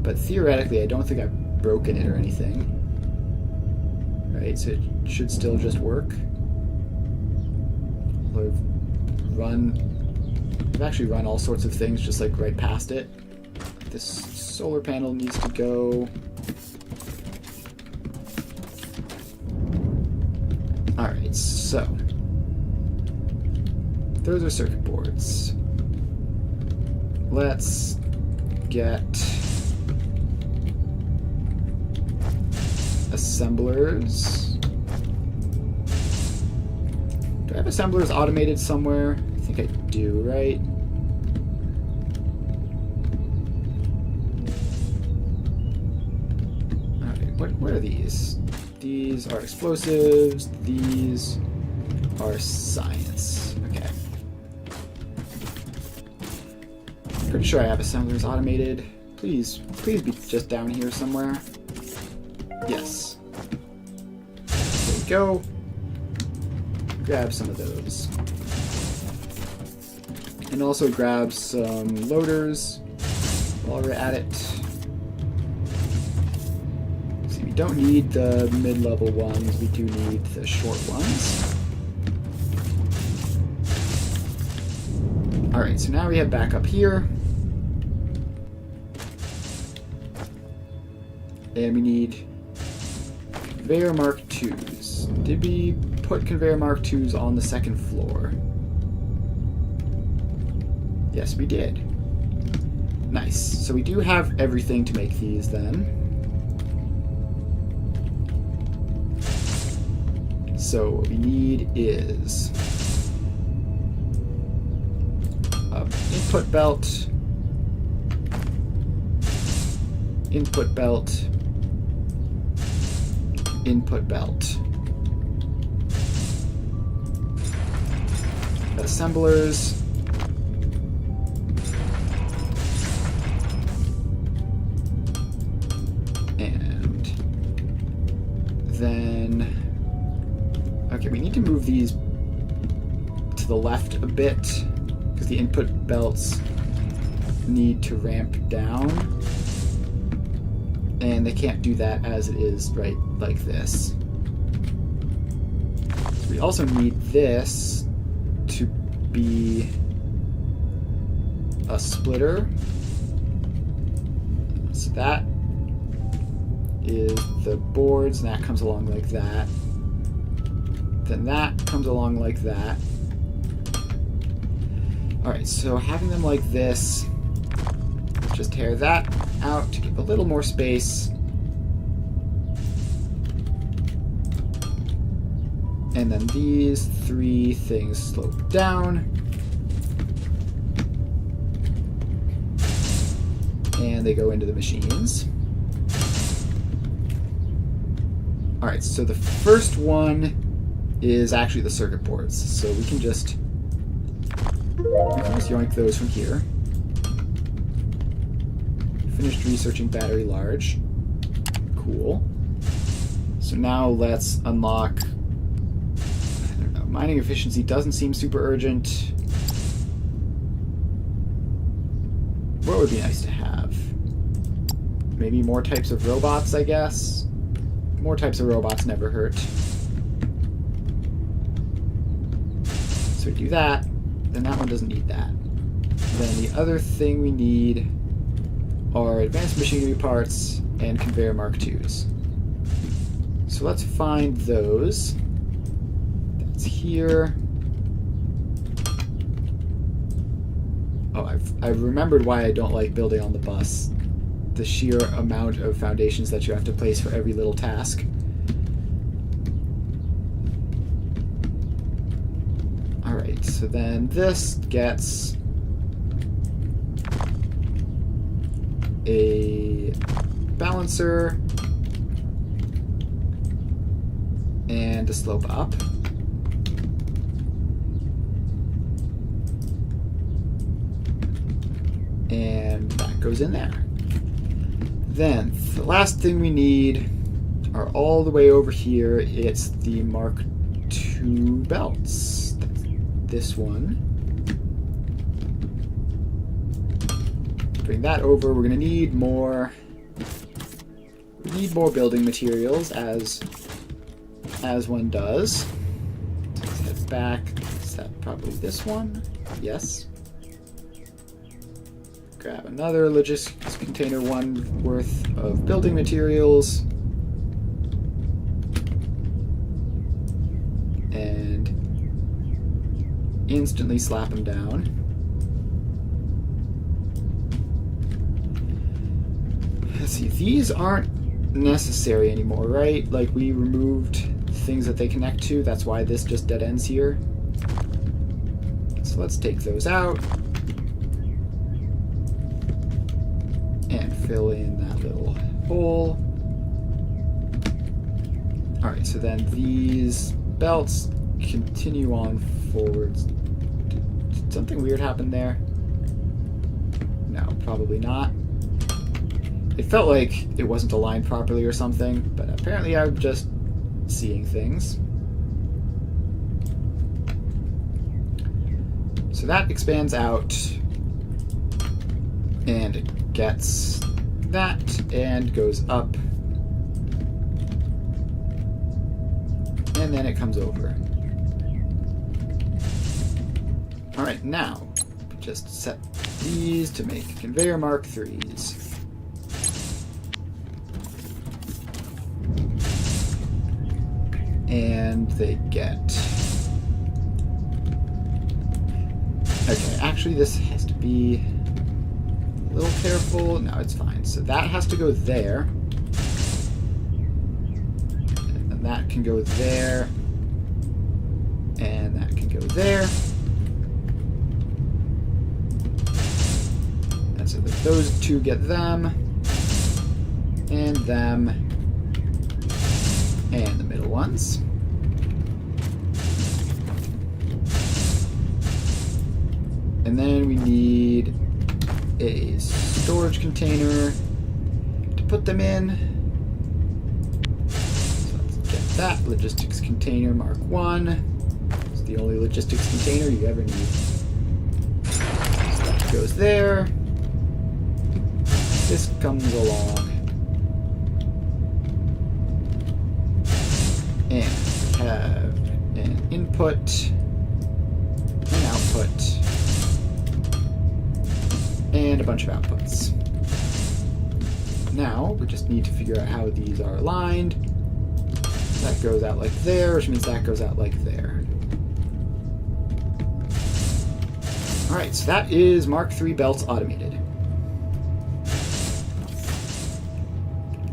but theoretically I don't think I've broken it or anything. Right, so it should still just work. I've actually run all sorts of things just like right past it. This solar panel needs to go. Alright, so those are circuit boards. Let's get assemblers. Do I have assemblers automated somewhere? I think I do, right? Alright, what are these? These are explosives. These are science. Okay. Pretty sure I have assemblers automated. Please be just down here somewhere. Yes. There we go. Grab some of those. And also grab some loaders while we're at it. See, we don't need the mid-level ones, we do need the short ones. Alright, so now we head back up here. And we need conveyor Mark IIs. Did we put conveyor Mark IIs on the second floor? Yes, we did. Nice. So we do have everything to make these then. So what we need is input belt, input belt, input belt. Assemblers. And then, okay, we need to move these to the left a bit because the input belts need to ramp down. And they can't do that as it is right like this. So we also need this to be a splitter. So that is the boards, and that comes along like that. Then that comes along like that. Alright, so having them like this, just tear that out to give a little more space. And then these three things slope down. And they go into the machines. Alright, so the first one is actually the circuit boards. So we can just yoink those from here. Finished researching battery large. Cool. So now let's unlock, I don't know, mining efficiency doesn't seem super urgent. What would be nice to have? Maybe more types of robots, I guess? More types of robots never hurt. So we do that, then that one doesn't need that. Then the other thing we need are advanced machinery parts and conveyor Mark IIs. So let's find those. That's here. Oh, I've remembered why I don't like building on the bus. The sheer amount of foundations that you have to place for every little task. Alright, so then this gets a balancer and a slope up. And that goes in there. Then, the last thing we need are all the way over here. It's the Mark II belts. That's this one. Bring that over. We're going to need more. We need more building materials, as one does. Let's head back. Is that probably this one? Yes. Grab another logistics container one worth of building materials. And instantly slap them down. Let's see, these aren't necessary anymore, right? Like, we removed things that they connect to. That's why this just dead ends here. So let's take those out. And fill in that little hole. Alright, so then these belts continue on forwards. Did something weird happen there? No, probably not. It felt like it wasn't aligned properly or something, but apparently I'm just seeing things. So that expands out, and it gets that and goes up, and then it comes over. Alright, now just set these to make conveyor Mark IIIs. And they get... Okay, actually this has to be a little careful. No, it's fine. So that has to go there. And that can go there. And that can go there. And so those two get them. And them. And the middle ones. And then we need a storage container to put them in. So let's get that logistics container Mark I. It's the only logistics container you ever need. So that goes there. This comes along. And we have an input, an output, and a bunch of outputs. Now, we just need to figure out how these are aligned. That goes out like there, which means that goes out like there. Alright, so that is Mark III belts automated.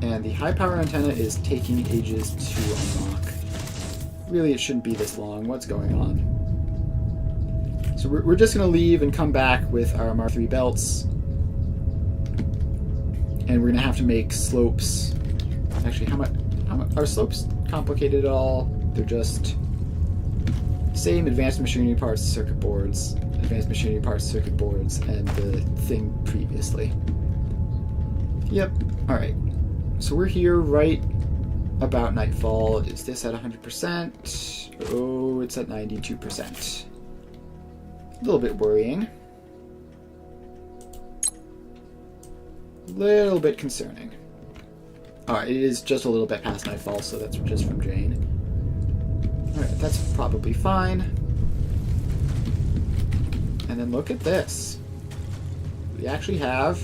And the high power antenna is taking ages to unlock. Really, it shouldn't be this long. What's going on? So we're just going to leave and come back with our Mark III belts. And we're going to have to make slopes. Actually, how much are slopes complicated at all? They're just same advanced machinery parts, circuit boards, advanced machinery parts, circuit boards, and the thing previously. Yep. All right. So we're here right about nightfall. Is this at 100%? Oh, it's at 92%. A little bit worrying. A little bit concerning. Alright, it is just a little bit past nightfall, so that's just from Jane. Alright, that's probably fine. And then look at this. We actually have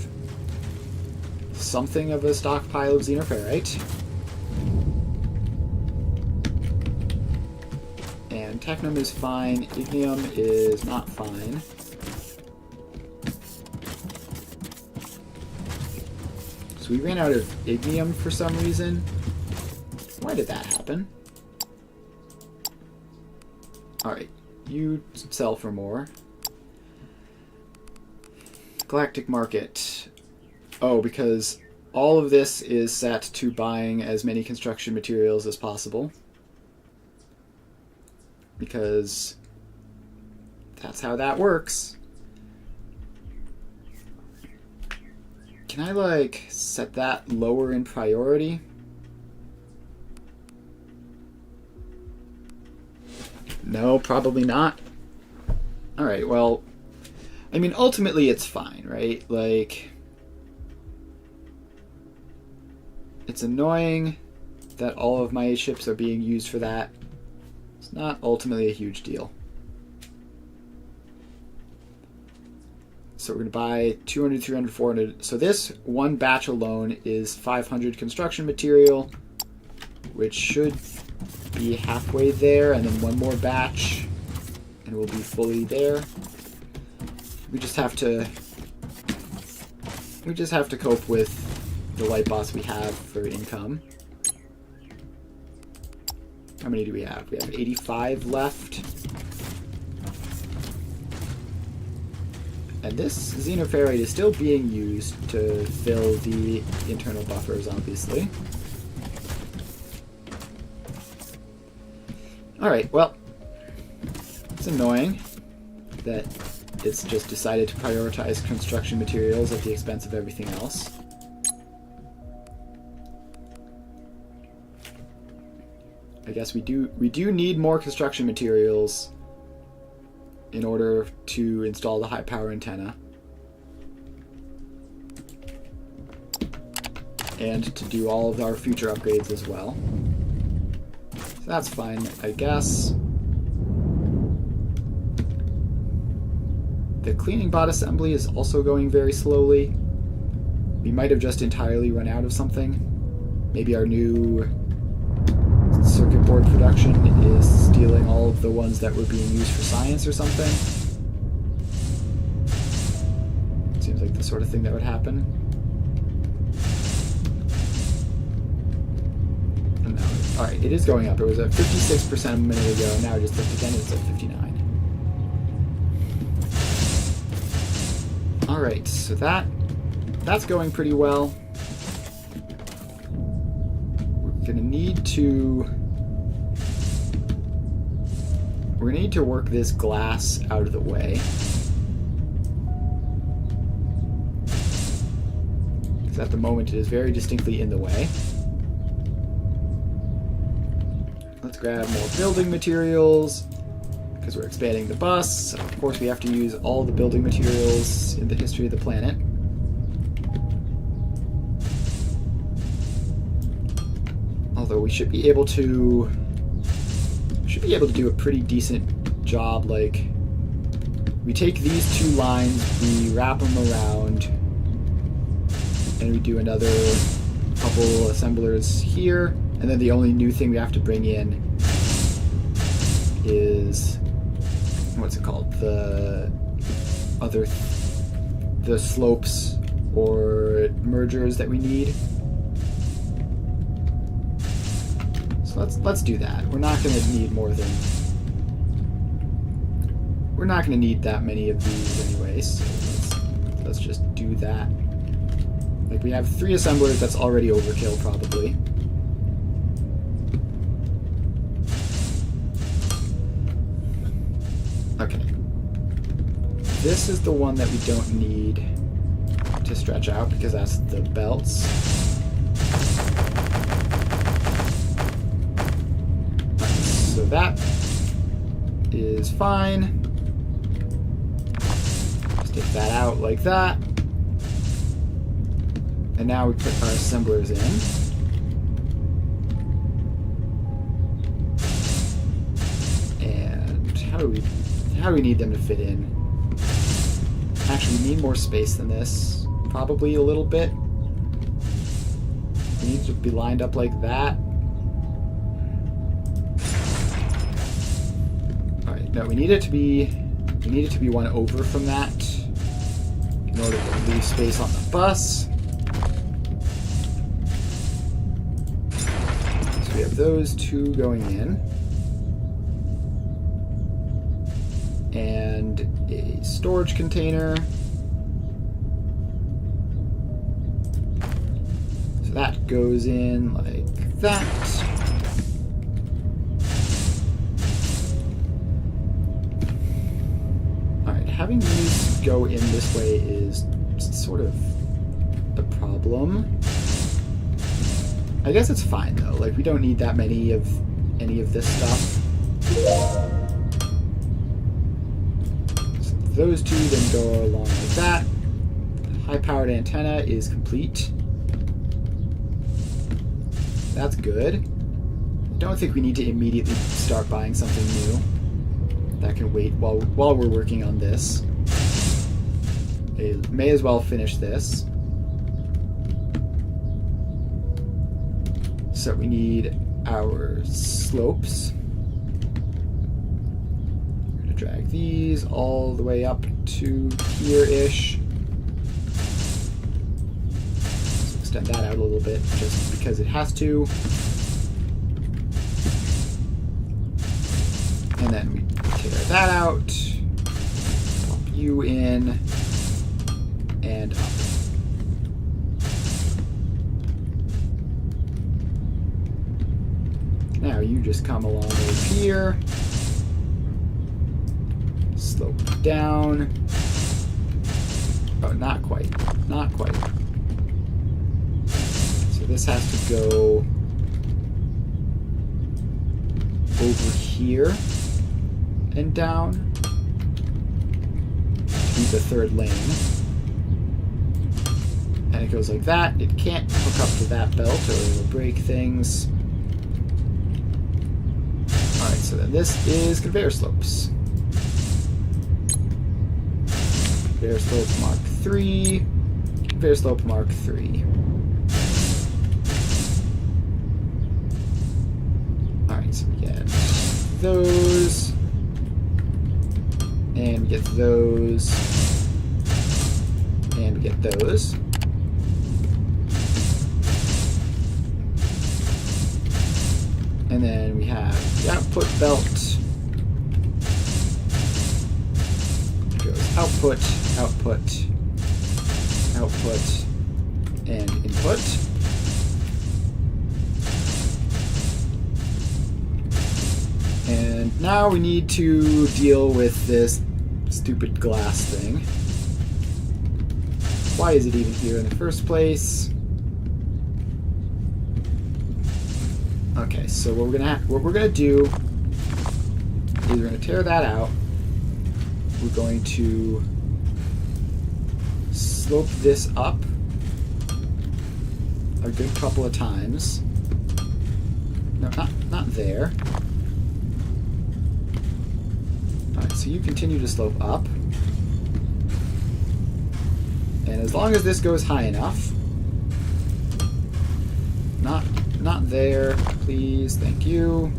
something of a stockpile of xenoferrite. And technum is fine. Ignium is not fine. So we ran out of ignium for some reason. Why did that happen? Alright, you sell for more. Galactic Market. Oh, because all of this is set to buying as many construction materials as possible. Because that's how that works. Can I, like, set that lower in priority? No, probably not. Alright, well, I mean, ultimately it's fine, right? Like, it's annoying that all of my ships are being used for that. It's not ultimately a huge deal. So we're going to buy 200, 300, 400. So this one batch alone is 500 construction material, which should be halfway there, and then one more batch, and we'll be fully there. We just have to cope with the light boss we have for income. How many do we have? We have 85 left. And this xenoferrite is still being used to fill the internal buffers, obviously. Alright, well, it's annoying that it's just decided to prioritize construction materials at the expense of everything else. I guess we do need more construction materials in order to install the high power antenna. And to do all of our future upgrades as well. So that's fine, I guess. The cleaning bot assembly is also going very slowly. We might have just entirely run out of something. Maybe our new circuit board production is stealing all of the ones that were being used for science or something. Seems like the sort of thing that would happen. Alright, it is going up. It was at 56% a minute ago. Now I just looked again, it's at 59. Alright, so that's going pretty well. We're gonna need to work this glass out of the way. Because at the moment it is very distinctly in the way. Let's grab more building materials, because we're expanding the bus. Of course we have to use all the building materials in the history of the planet. Although we should be able to do a pretty decent job. Like, we take these two lines, we wrap them around, and we do another couple assemblers here, and then the only new thing we have to bring in is, what's it called, the slopes or mergers that we need. So let's do that. We're not going to need that many of these anyways. So let's just do that. Like, we have 3 assemblers, that's already overkill probably. Okay. This is the one that we don't need to stretch out because that's the belts. So that is fine. Stick that out like that. And now we put our assemblers in. And how do we need them to fit in? Actually, we need more space than this. Probably a little bit. We need to be lined up like that. No, we need it to be one over from that in order to leave space on the bus. So we have those two going in. And a storage container. So that goes in like that. Alright, having these go in this way is sort of a problem. I guess it's fine though, like we don't need that many of any of this stuff. Those two then go along like that. High-powered antenna is complete. That's good. I don't think we need to immediately start buying something new. That can wait while we're working on this. I may as well finish this. So we need our slopes. Drag these all the way up to here-ish. Let's extend that out a little bit just because it has to. And then we tear that out, pop you in, and up. Now you just come along over here. Slope down. Oh, not quite. Not quite. So this has to go over here and down to be the third lane. And it goes like that. It can't hook up to that belt or it'll break things. Alright, so then this is conveyor slopes. Conveyor slope Mark 3. Conveyor slope Mark 3. Alright, so we get those. And we get those. And we get those. And then we have the output belt. It goes output, output, output, and input. And now we need to deal with this stupid glass thing. Why is it even here in the first place? Okay, so what we're gonna do is we're gonna tear that out. We're going to slope this up a good couple of times. No, not there. Alright, so you continue to slope up. And as long as this goes high enough, not there, please, thank you.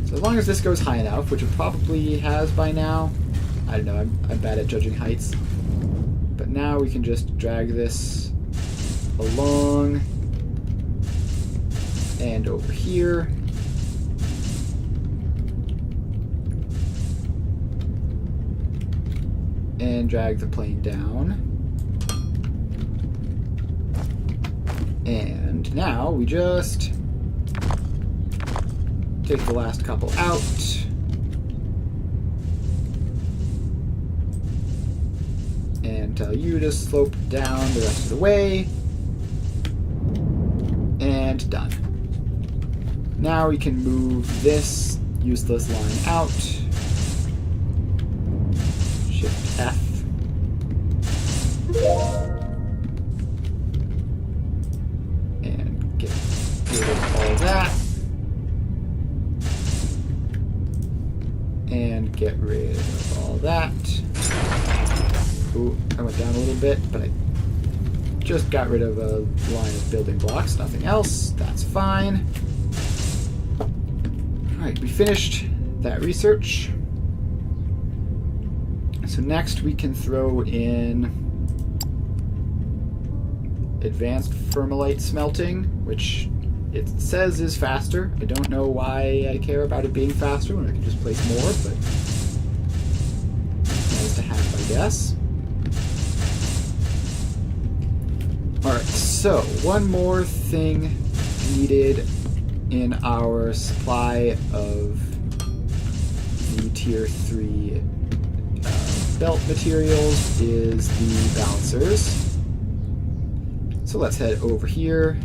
So as long as this goes high enough, which it probably has by now, I don't know, I'm bad at judging heights. But now we can just drag this along and over here. And drag the plane down. And now we just take the last couple out. And tell you to slope down the rest of the way. And done. Now we can move this useless line out. Shift F. And get rid of all that. And get rid of all that. Ooh, I went down a little bit, but I just got rid of a line of building blocks, nothing else. That's fine. Alright, we finished that research. So next we can throw in advanced fermilite smelting, which it says is faster. I don't know why I care about it being faster when I can just place more, but nice to have, I guess. Alright, so one more thing needed in our supply of the tier 3 belt materials is the balancers. So let's head over here,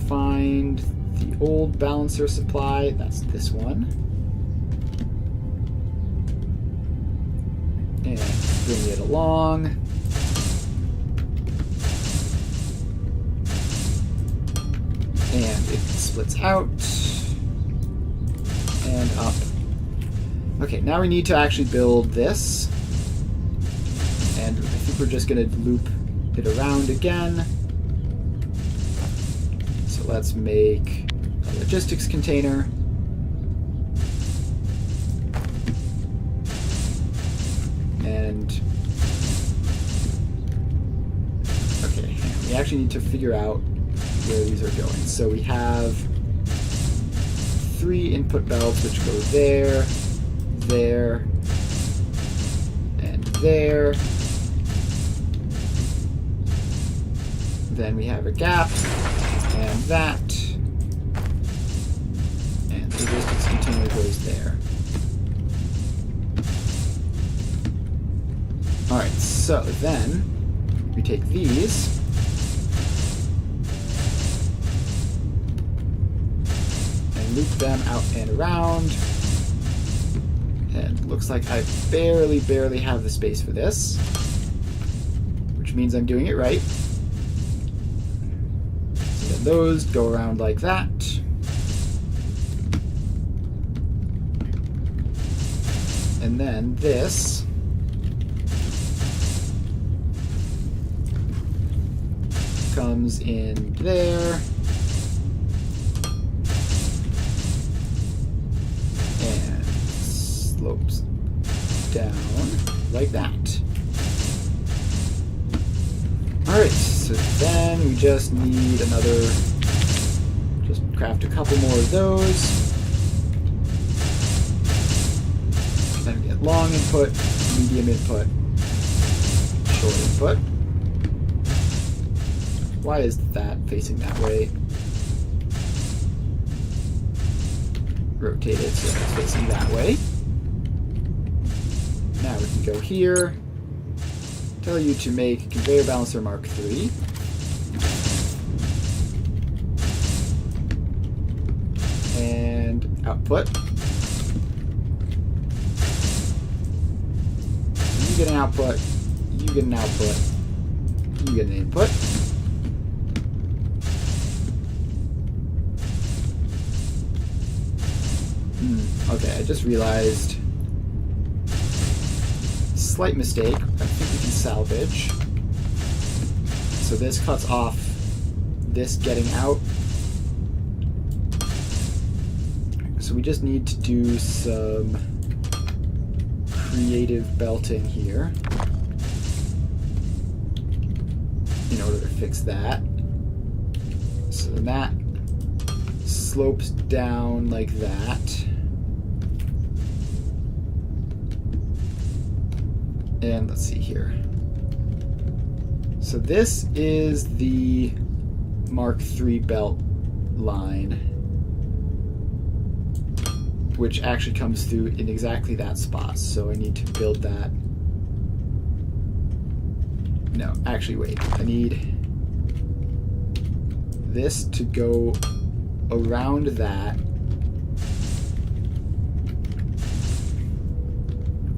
find the old balancer supply, that's this one, and bring it along. And it splits out and up. Okay, now we need to actually build this. And I think we're just going to loop it around again. So let's make a logistics container. And okay, we actually need to figure out where these are going. So we have 3 input belts which go there, there, and there. Then we have a gap, and that, and the logistics container goes there. Alright, so then we take these, loop them out and around, and looks like I barely have the space for this, which means I'm doing it right. So then those go around like that, and then this comes in there. Slopes down like that. Alright, so then we just need another, just craft a couple more of those. Then we get long input, medium input, short input. Why is that facing that way? Rotate it so it's facing that way. Now we can go here, tell you to make conveyor balancer Mark III. And output. You get an output, you get an output, you get an input. Okay, I just realized, slight mistake, I think we can salvage. So this cuts off this getting out. So we just need to do some creative belting here in order to fix that. So then that slopes down like that. And let's see here. So this is the Mark III belt line, which actually comes through in exactly that spot. So I need to build that. No, actually wait. I need this to go around that.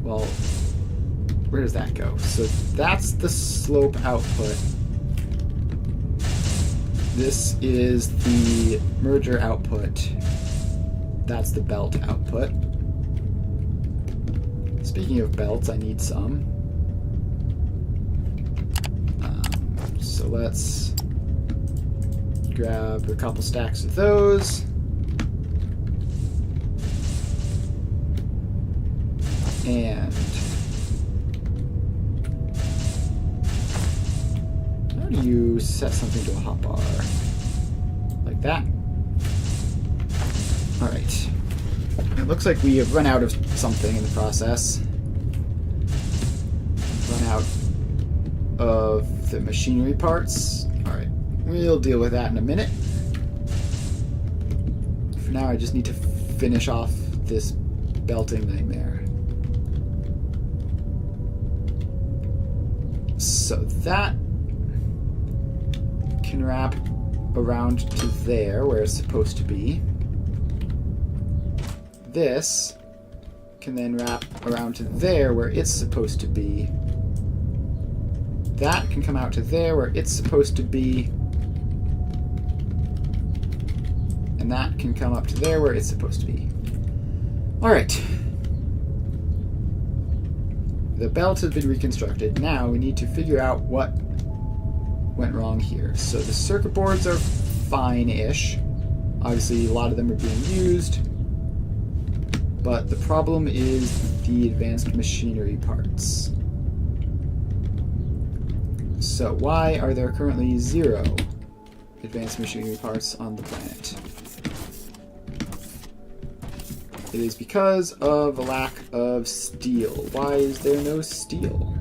Well, where does that go? So that's the slope output. This is the merger output. That's the belt output. Speaking of belts, I need some. So let's grab a couple stacks of those. And how do you set something to a hotbar? Like that? Alright. It looks like we have run out of something in the process. Run out of the machinery parts. Alright. We'll deal with that in a minute. For now, I just need to finish off this belting nightmare. So that can wrap around to there where it's supposed to be. This can then wrap around to there where it's supposed to be. That can come out to there where it's supposed to be. And that can come up to there where it's supposed to be. Alright. The belt has been reconstructed. Now we need to figure out what went wrong here. So the circuit boards are fine-ish. Obviously, a lot of them are being used. But the problem is the advanced machinery parts. So why are there currently 0 advanced machinery parts on the planet? It is because of a lack of steel. Why is there no steel?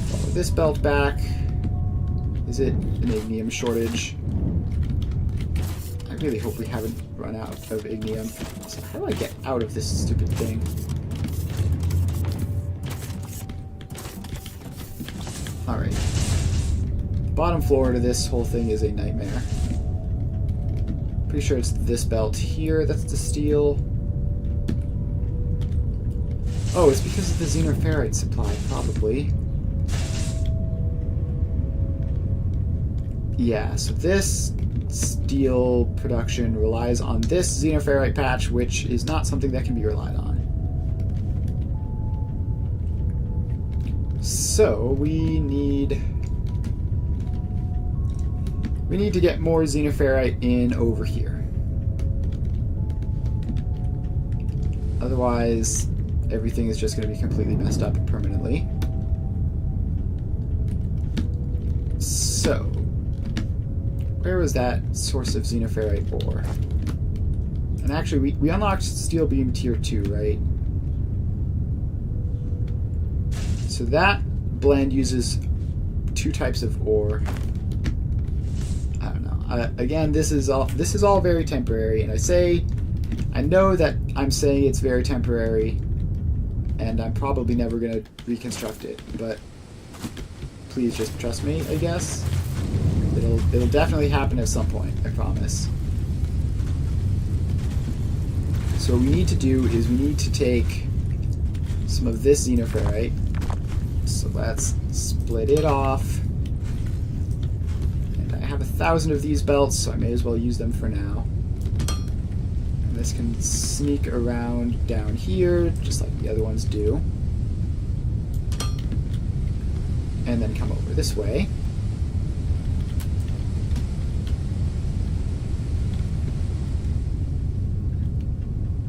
Follow this belt back. Is it an ignium shortage? I really hope we haven't run out of ignium. So how do I get out of this stupid thing? Alright. Bottom floor to this whole thing is a nightmare. Pretty sure it's this belt here that's the steel. Oh, it's because of the xenoferrite supply, probably. Yeah, so this steel production relies on this xenoferrite patch, which is not something that can be relied on. So we need to get more xenoferrite in over here. Otherwise, everything is just going to be completely messed up permanently. So, where was that source of xenoferrite ore? And actually, we unlocked steel beam tier 2, right? So that blend uses 2 types of ore. I don't know. Again, this is all very temporary, and I know that I'm saying it's very temporary, and I'm probably never going to reconstruct it, but please just trust me, I guess. It'll definitely happen at some point, I promise. So what we need to do is we need to take some of this xenoferrite. So let's split it off. And I have 1,000 of these belts, so I may as well use them for now. And this can sneak around down here, just like the other ones do. And then come over this way.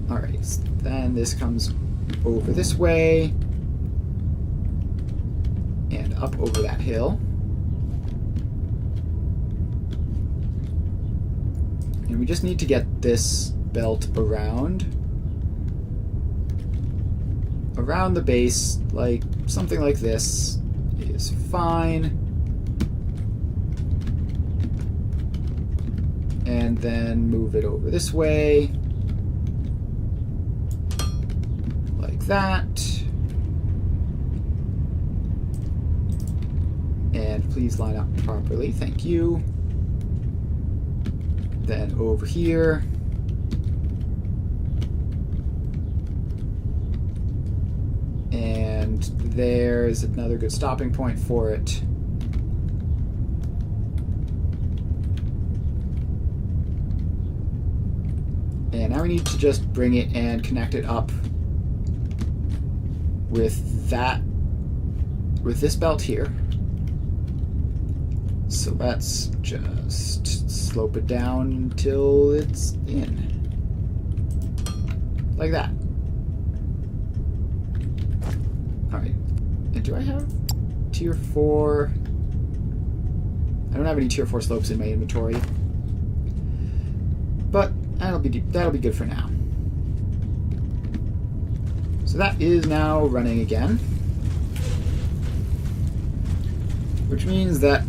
Alright, so then this comes over this way. And up over that hill. And we just need to get this belt around the base, like something like this is fine. And then move it over this way. Like that. And please line up properly, thank you. Then over here. And there's another good stopping point for it. And now we need to just bring it and connect it up with this belt here. So let's just slope it down until it's in. Like that. Alright. And do I have tier 4? I don't have any tier 4 slopes in my inventory. But that'll be good for now. So that is now running again. Which means that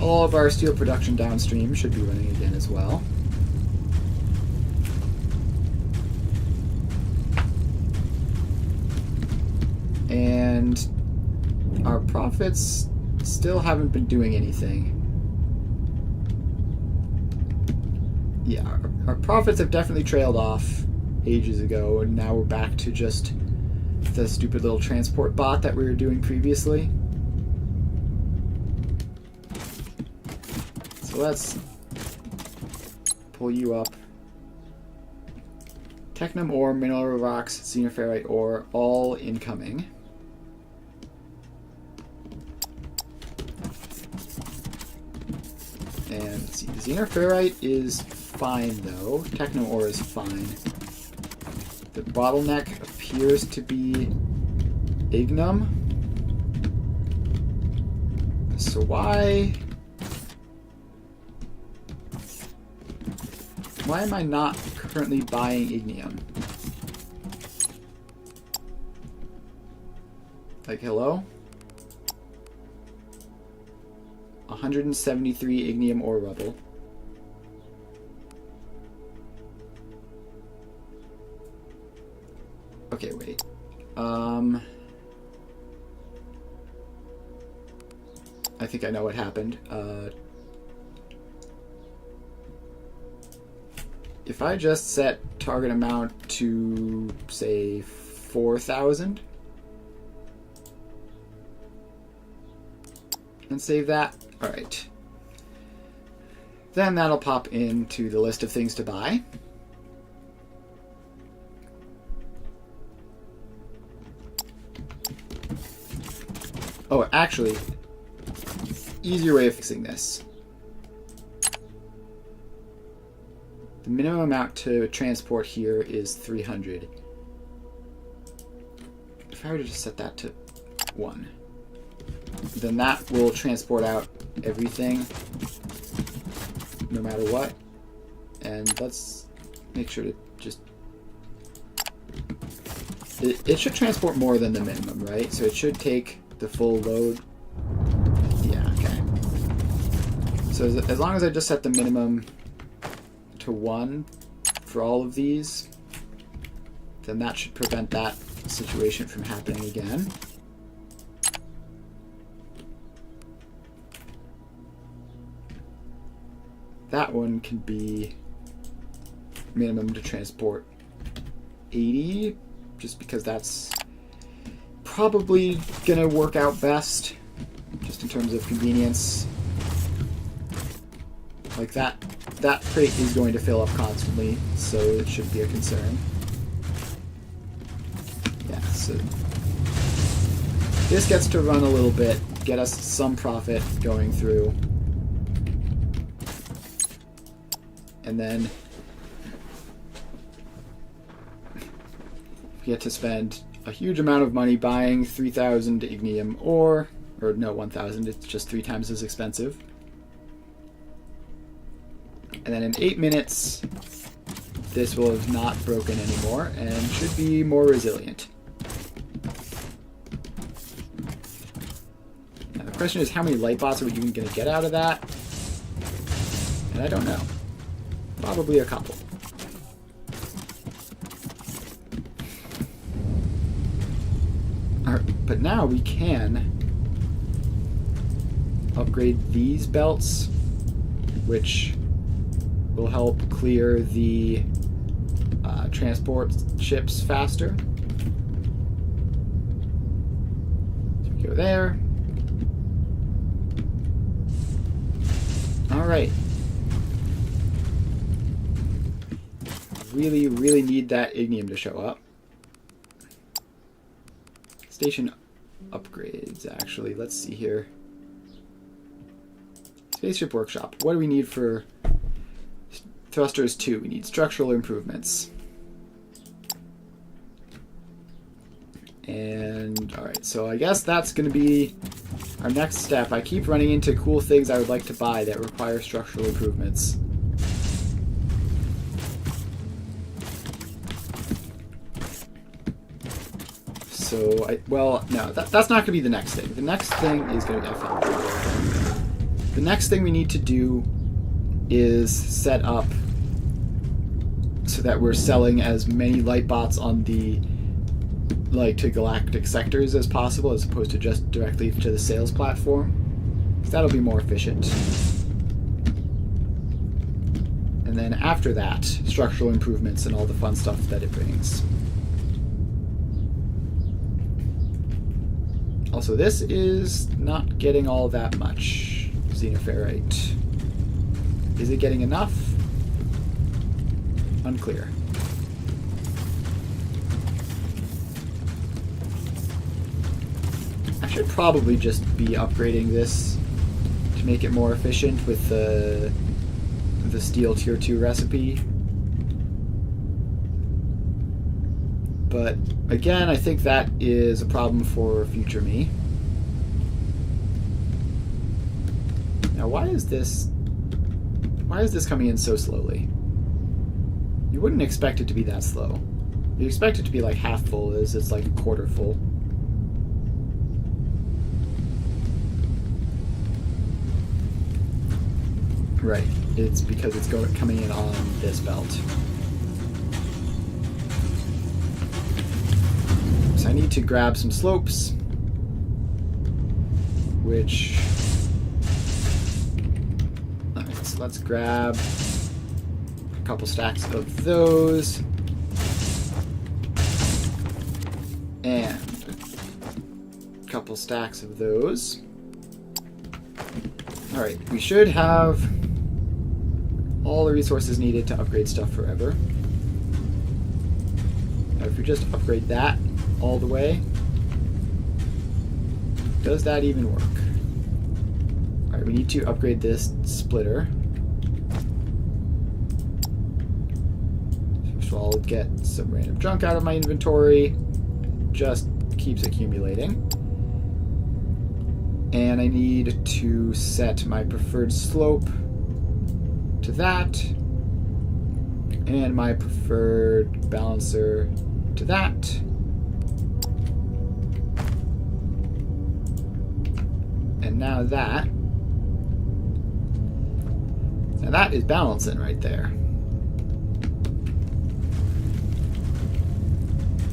all of our steel production downstream should be running again as well. And our profits still haven't been doing anything. Yeah, our profits have definitely trailed off ages ago, and now we're back to just the stupid little transport bot that we were doing previously. So let's pull you up. Technum ore, mineral rocks, xenoferrite ore, all incoming. And let's see, the xenoferrite is fine though. Technum ore is fine. The bottleneck appears to be ignum. So why am I not currently buying ignium? Like, hello? 173 ignium ore rubble. Okay, wait. I think I know what happened. If I just set target amount to, say, 4,000 and save that, all right. Then that'll pop into the list of things to buy. Oh, actually, easier way of fixing this. The minimum amount to transport here is 300. If I were to just set that to 1, then that will transport out everything, no matter what. And let's make sure to just... It should transport more than the minimum, right? So it should take the full load. Yeah, okay. So as long as I just set the minimum to 1 for all of these, then that should prevent that situation from happening again. That one can be minimum to transport 80, just because that's probably gonna work out best, just in terms of convenience. Like that crate is going to fill up constantly, so it shouldn't be a concern. Yeah, so this gets to run a little bit, get us some profit going through. And then we get to spend a huge amount of money buying 3,000 ignium ore, or no, 1,000, it's just 3 times as expensive. And then in 8 minutes, this will have not broken anymore and should be more resilient. Now the question is, how many light bots are we even going to get out of that? And I don't know. Probably a couple. Alright, but now we can upgrade these belts, which will help clear the transport ships faster. So we go there. Alright. Really, really need that ignium to show up. Station upgrades, actually. Let's see here. Spaceship workshop. What do we need for thrusters 2? We need structural improvements. And And, alright, so I guess that's going to be our next step. I keep running into cool things I would like to buy that require structural improvements. So, well, no, that's not going to be the next thing. The next thing is going to be Foundry. The next thing we need to do is set up so that we're selling as many lightbots on the to galactic sectors as possible, as opposed to just directly to the sales platform. That'll be more efficient. And then after that, structural improvements and all the fun stuff that it brings. Also, this is not getting all that much xenoferrite. Is it getting enough? Unclear. I should probably just be upgrading this to make it more efficient with the steel tier 2 recipe. But again, I think that is a problem for future me. Now, why is this coming in so slowly? You wouldn't expect it to be that slow. You expect it to be like half full, as it's like a quarter full. Right, it's because it's coming in on this belt. So I need to grab some slopes, which... Alright, so let's grab a couple stacks of those. And a couple stacks of those. Alright, we should have all the resources needed to upgrade stuff forever. Now, if we just upgrade that all the way, does that even work? Alright, we need to upgrade this splitter. First of all, get some random junk out of my inventory. Just keeps accumulating. And I need to set my preferred slope to that, and my preferred balancer to that. And now that is balancing right there.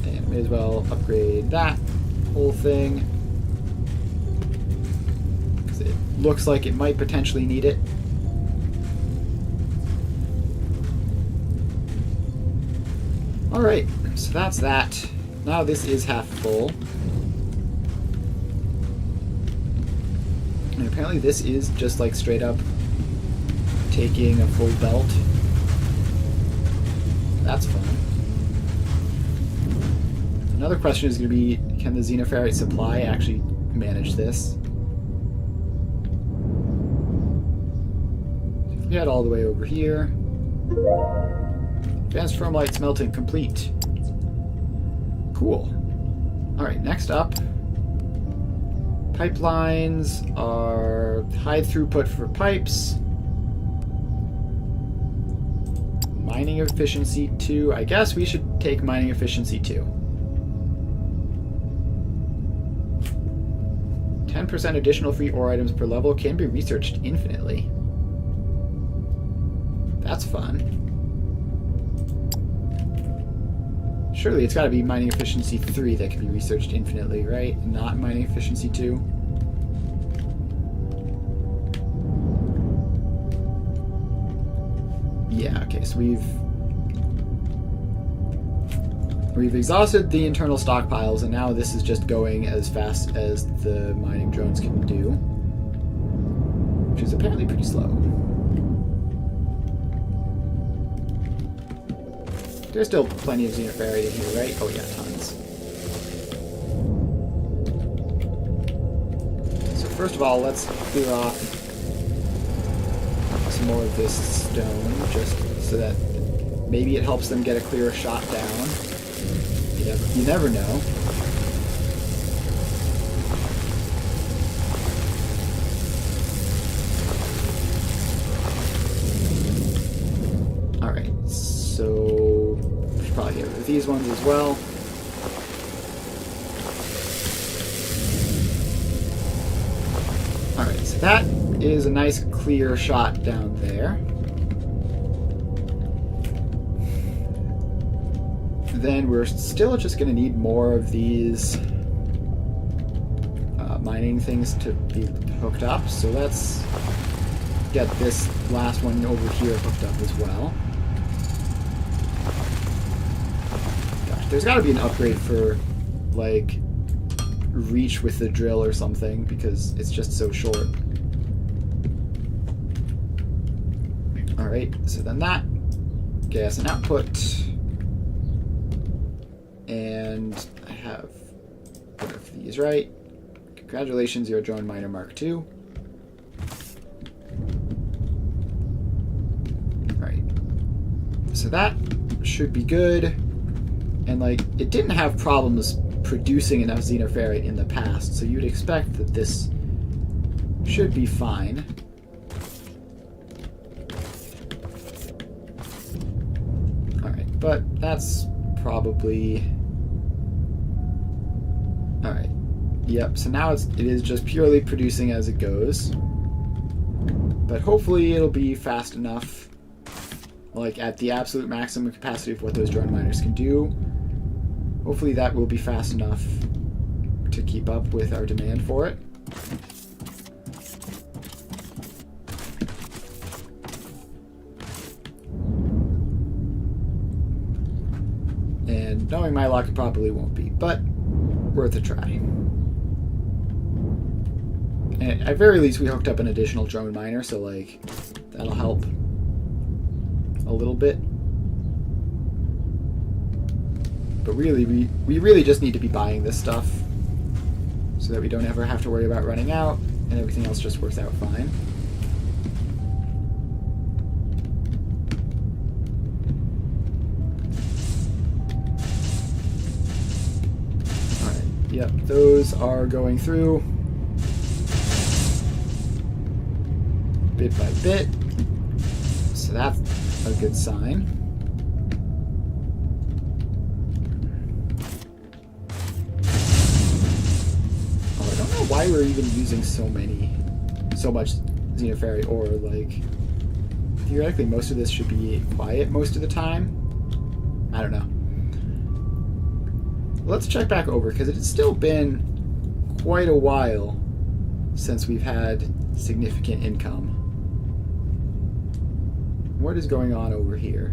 And I may as well upgrade that whole thing, because it looks like it might potentially need it. Alright, so that's that. Now this is half full. And apparently this is just like straight up taking a full belt. That's fun. Another question is going to be, can the xenoferrite supply actually manage this? If we head all the way over here. Advanced firmlight smelting complete. Cool. Alright, next up. Pipelines are high throughput for pipes. Mining efficiency 2. I guess we should take mining efficiency 2. 10% additional free ore items per level can be researched infinitely. That's fun. Surely it's got to be mining efficiency 3 that can be researched infinitely, right? Not mining efficiency 2. Yeah, okay, so we've exhausted the internal stockpiles, and now this is just going as fast as the mining drones can do, which is apparently pretty slow. There's still plenty of xenoferrite in here, right? Oh yeah, tons. So first of all, let's clear off some more of this stone, just so that maybe it helps them get a clearer shot down. You never know. those ones as well. Alright, so that is a nice clear shot down there. Then we're still just going to need more of these mining things to be hooked up. So let's get this last one over here hooked up as well. Gosh, there's got to be an upgrade for, like, reach with the drill or something, because it's just so short. Alright, so then that, gas and output, and I have one of these right. Congratulations, you're a drone miner Mark II. Alright, so that should be good, and like, it didn't have problems producing enough xenoferrite in the past, so you'd expect that this should be fine. Alright, but that's probably... Alright, yep, so now it is just purely producing as it goes. But hopefully it'll be fast enough, like at the absolute maximum capacity of what those drone miners can do. Hopefully that will be fast enough to keep up with our demand for it. And knowing my luck, it probably won't be, but worth a try. And at very least, we hooked up an additional drone miner, so like that'll help a little bit. But really, we really just need to be buying this stuff so that we don't ever have to worry about running out, and everything else just works out fine. Alright, yep, those are going through bit by bit, so that's a good sign. Why we're even using so much xenoferrite ore. Like, theoretically most of this should be quiet most of the time. I don't know. Let's check back over, because it has still been quite a while since we've had significant income. What is going on over here?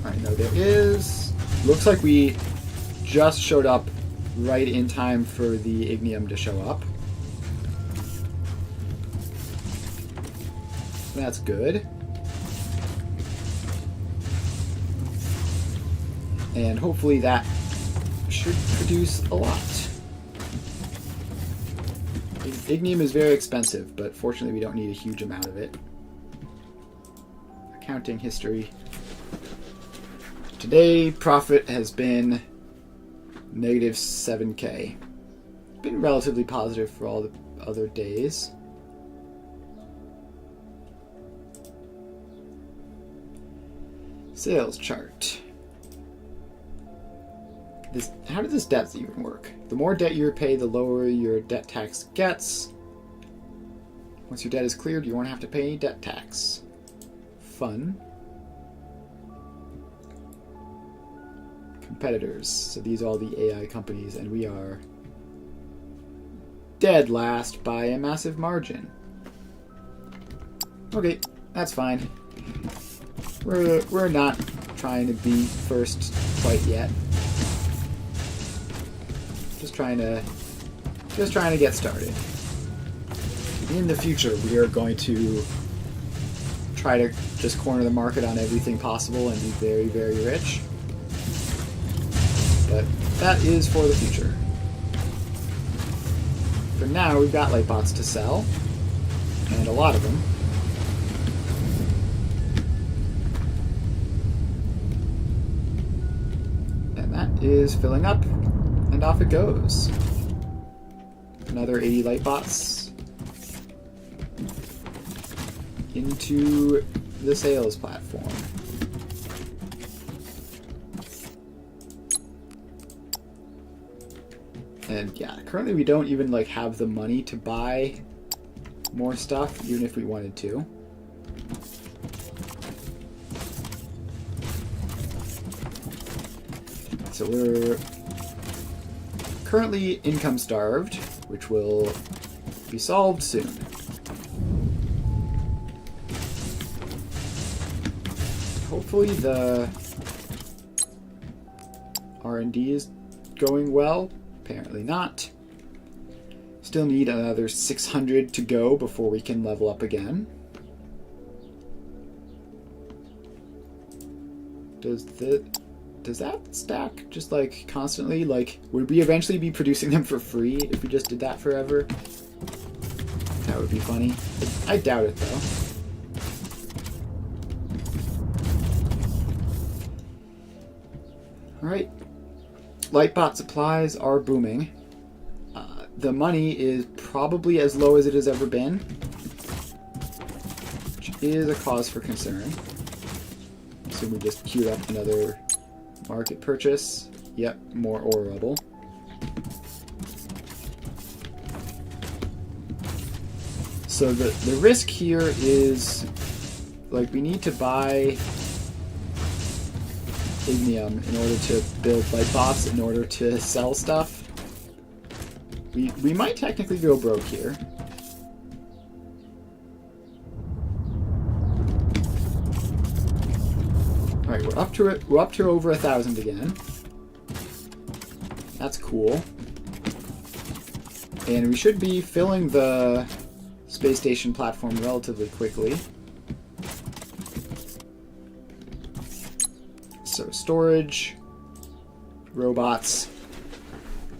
Alright, no, there is... Looks like we just showed up right in time for the ignium to show up. That's good. And hopefully that should produce a lot. Ignium is very expensive, but fortunately we don't need a huge amount of it. Accounting history. Today, profit has been negative 7K. Been relatively positive for all the other days. Sales chart. How did this debt even work? The more debt you repay, the lower your debt tax gets. Once your debt is cleared, you won't have to pay any debt tax. Fun. Competitors. So these are all the AI companies, and we are dead last by a massive margin. Okay, that's fine. We're not trying to be first quite yet. Just trying to get started. In the future, we are going to try to just corner the market on everything possible and be very, very rich. But that is for the future. For now, we've got lightbots to sell, and a lot of them. And that is filling up, and off it goes. Another 80 lightbots into the sales platform. And yeah, currently we don't even like have the money to buy more stuff, even if we wanted to. So we're currently income starved, which will be solved soon. Hopefully the R&D is going well. Apparently not. Still need another 600 to go before we can level up again. Does that stack just like constantly? Like, would we eventually be producing them for free if we just did that forever? That would be funny. I doubt it though. Alright. Lightbot supplies are booming. The money is probably as low as it has ever been, which is a cause for concern. So we just queued up another market purchase. Yep, more ore rubble. So the risk here is, like, we need to buy ignium in order to build lightbots in order to sell stuff. We might technically go broke here. Alright, we're up to it. We're up to over 1,000 again. That's cool. And we should be filling the space station platform relatively quickly. So storage, robots,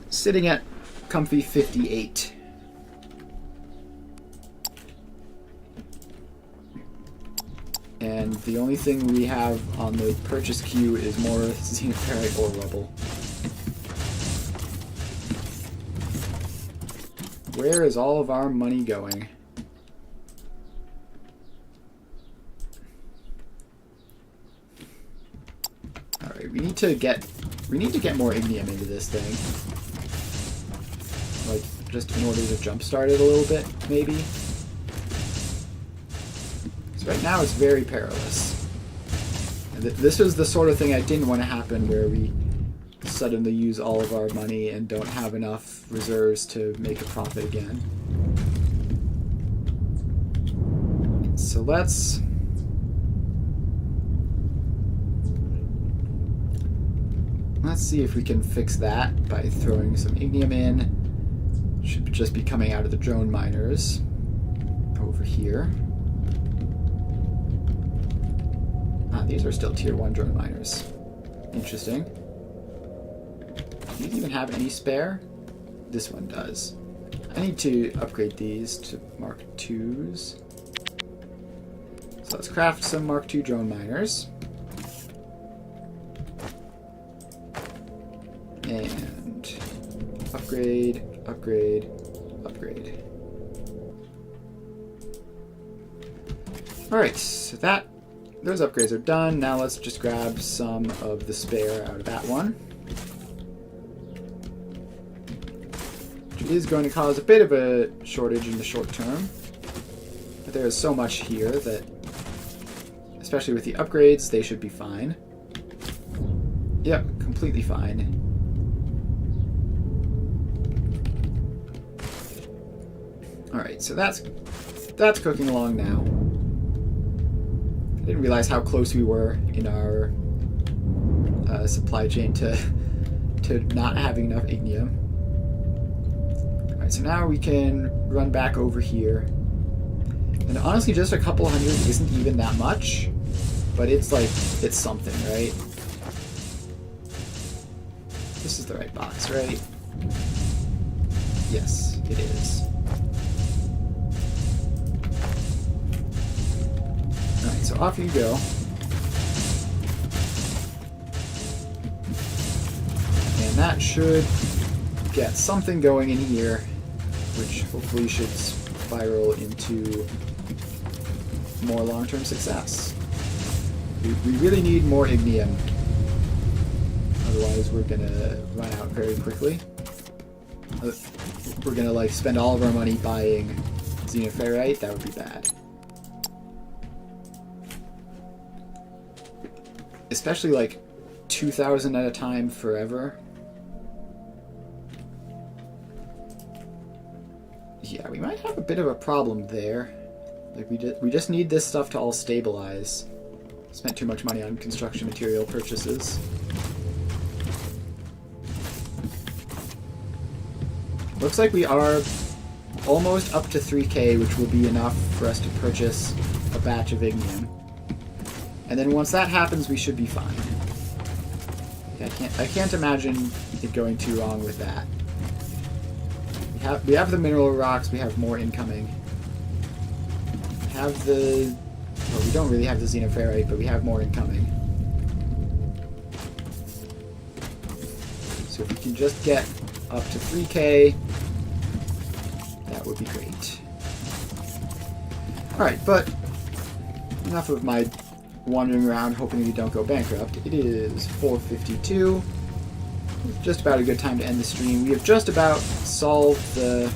sitting at comfy 58. And the only thing we have on the purchase queue is more xenoferrite ore rubble. Where is all of our money going? Alright, we need to get more ignium into this thing. Like, just in order to jumpstart it a little bit, maybe. So right now it's very perilous. And this is the sort of thing I didn't want to happen, where we suddenly use all of our money and don't have enough reserves to make a profit again. So let's see if we can fix that by throwing some ignium in. Should just be coming out of the drone miners over here. Ah, these are still tier 1 drone miners. Interesting. Do these even have any spare? This one does. I need to upgrade these to Mark IIs. So let's craft some Mark II drone miners. And upgrade, upgrade, upgrade. Alright, so those upgrades are done. Now let's just grab some of the spare out of that one. Which is going to cause a bit of a shortage in the short term. But there is so much here that, especially with the upgrades, they should be fine. Yep, completely fine. Alright, so that's cooking along now. I didn't realize how close we were in our supply chain to not having enough ignium. Alright, so now we can run back over here. And honestly, just a couple hundred isn't even that much, but it's like, it's something, right? This is the right box, right? Yes, it is. Alright, so off you go. And that should get something going in here, which hopefully should spiral into more long-term success. We really need more ignium. Otherwise, we're gonna run out very quickly. We're gonna like spend all of our money buying xenoferrite. That would be bad. Especially like 2,000 at a time forever. Yeah, we might have a bit of a problem there. Like we just need this stuff to all stabilize. Spent too much money on construction material purchases. Looks like we are almost up to 3K, which will be enough for us to purchase a batch of ignium. And then once that happens, we should be fine. I can't imagine it going too wrong with that. We have the mineral rocks. We have more incoming. We have the... Well, we don't really have the xenoferrite, but we have more incoming. So if we can just get up to 3K, that would be great. Alright, but enough of my wandering around hoping we don't go bankrupt. It is 4:52. It's just about a good time to end the stream. We have just about solved the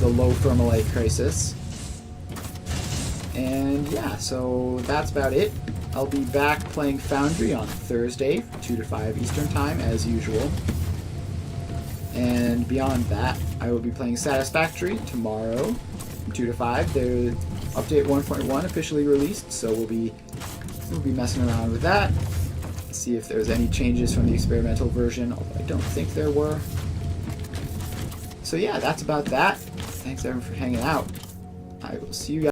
low thermalite crisis. And yeah, so that's about it. I'll be back playing Foundry on Thursday from 2 to 5 Eastern Time as usual. And beyond that, I will be playing Satisfactory tomorrow from 2 to 5. The update 1.1 officially released, so we'll be messing around with that. See if there's any changes from the experimental version, although I don't think there were. So yeah, that's about that. Thanks everyone for hanging out. I will see you guys.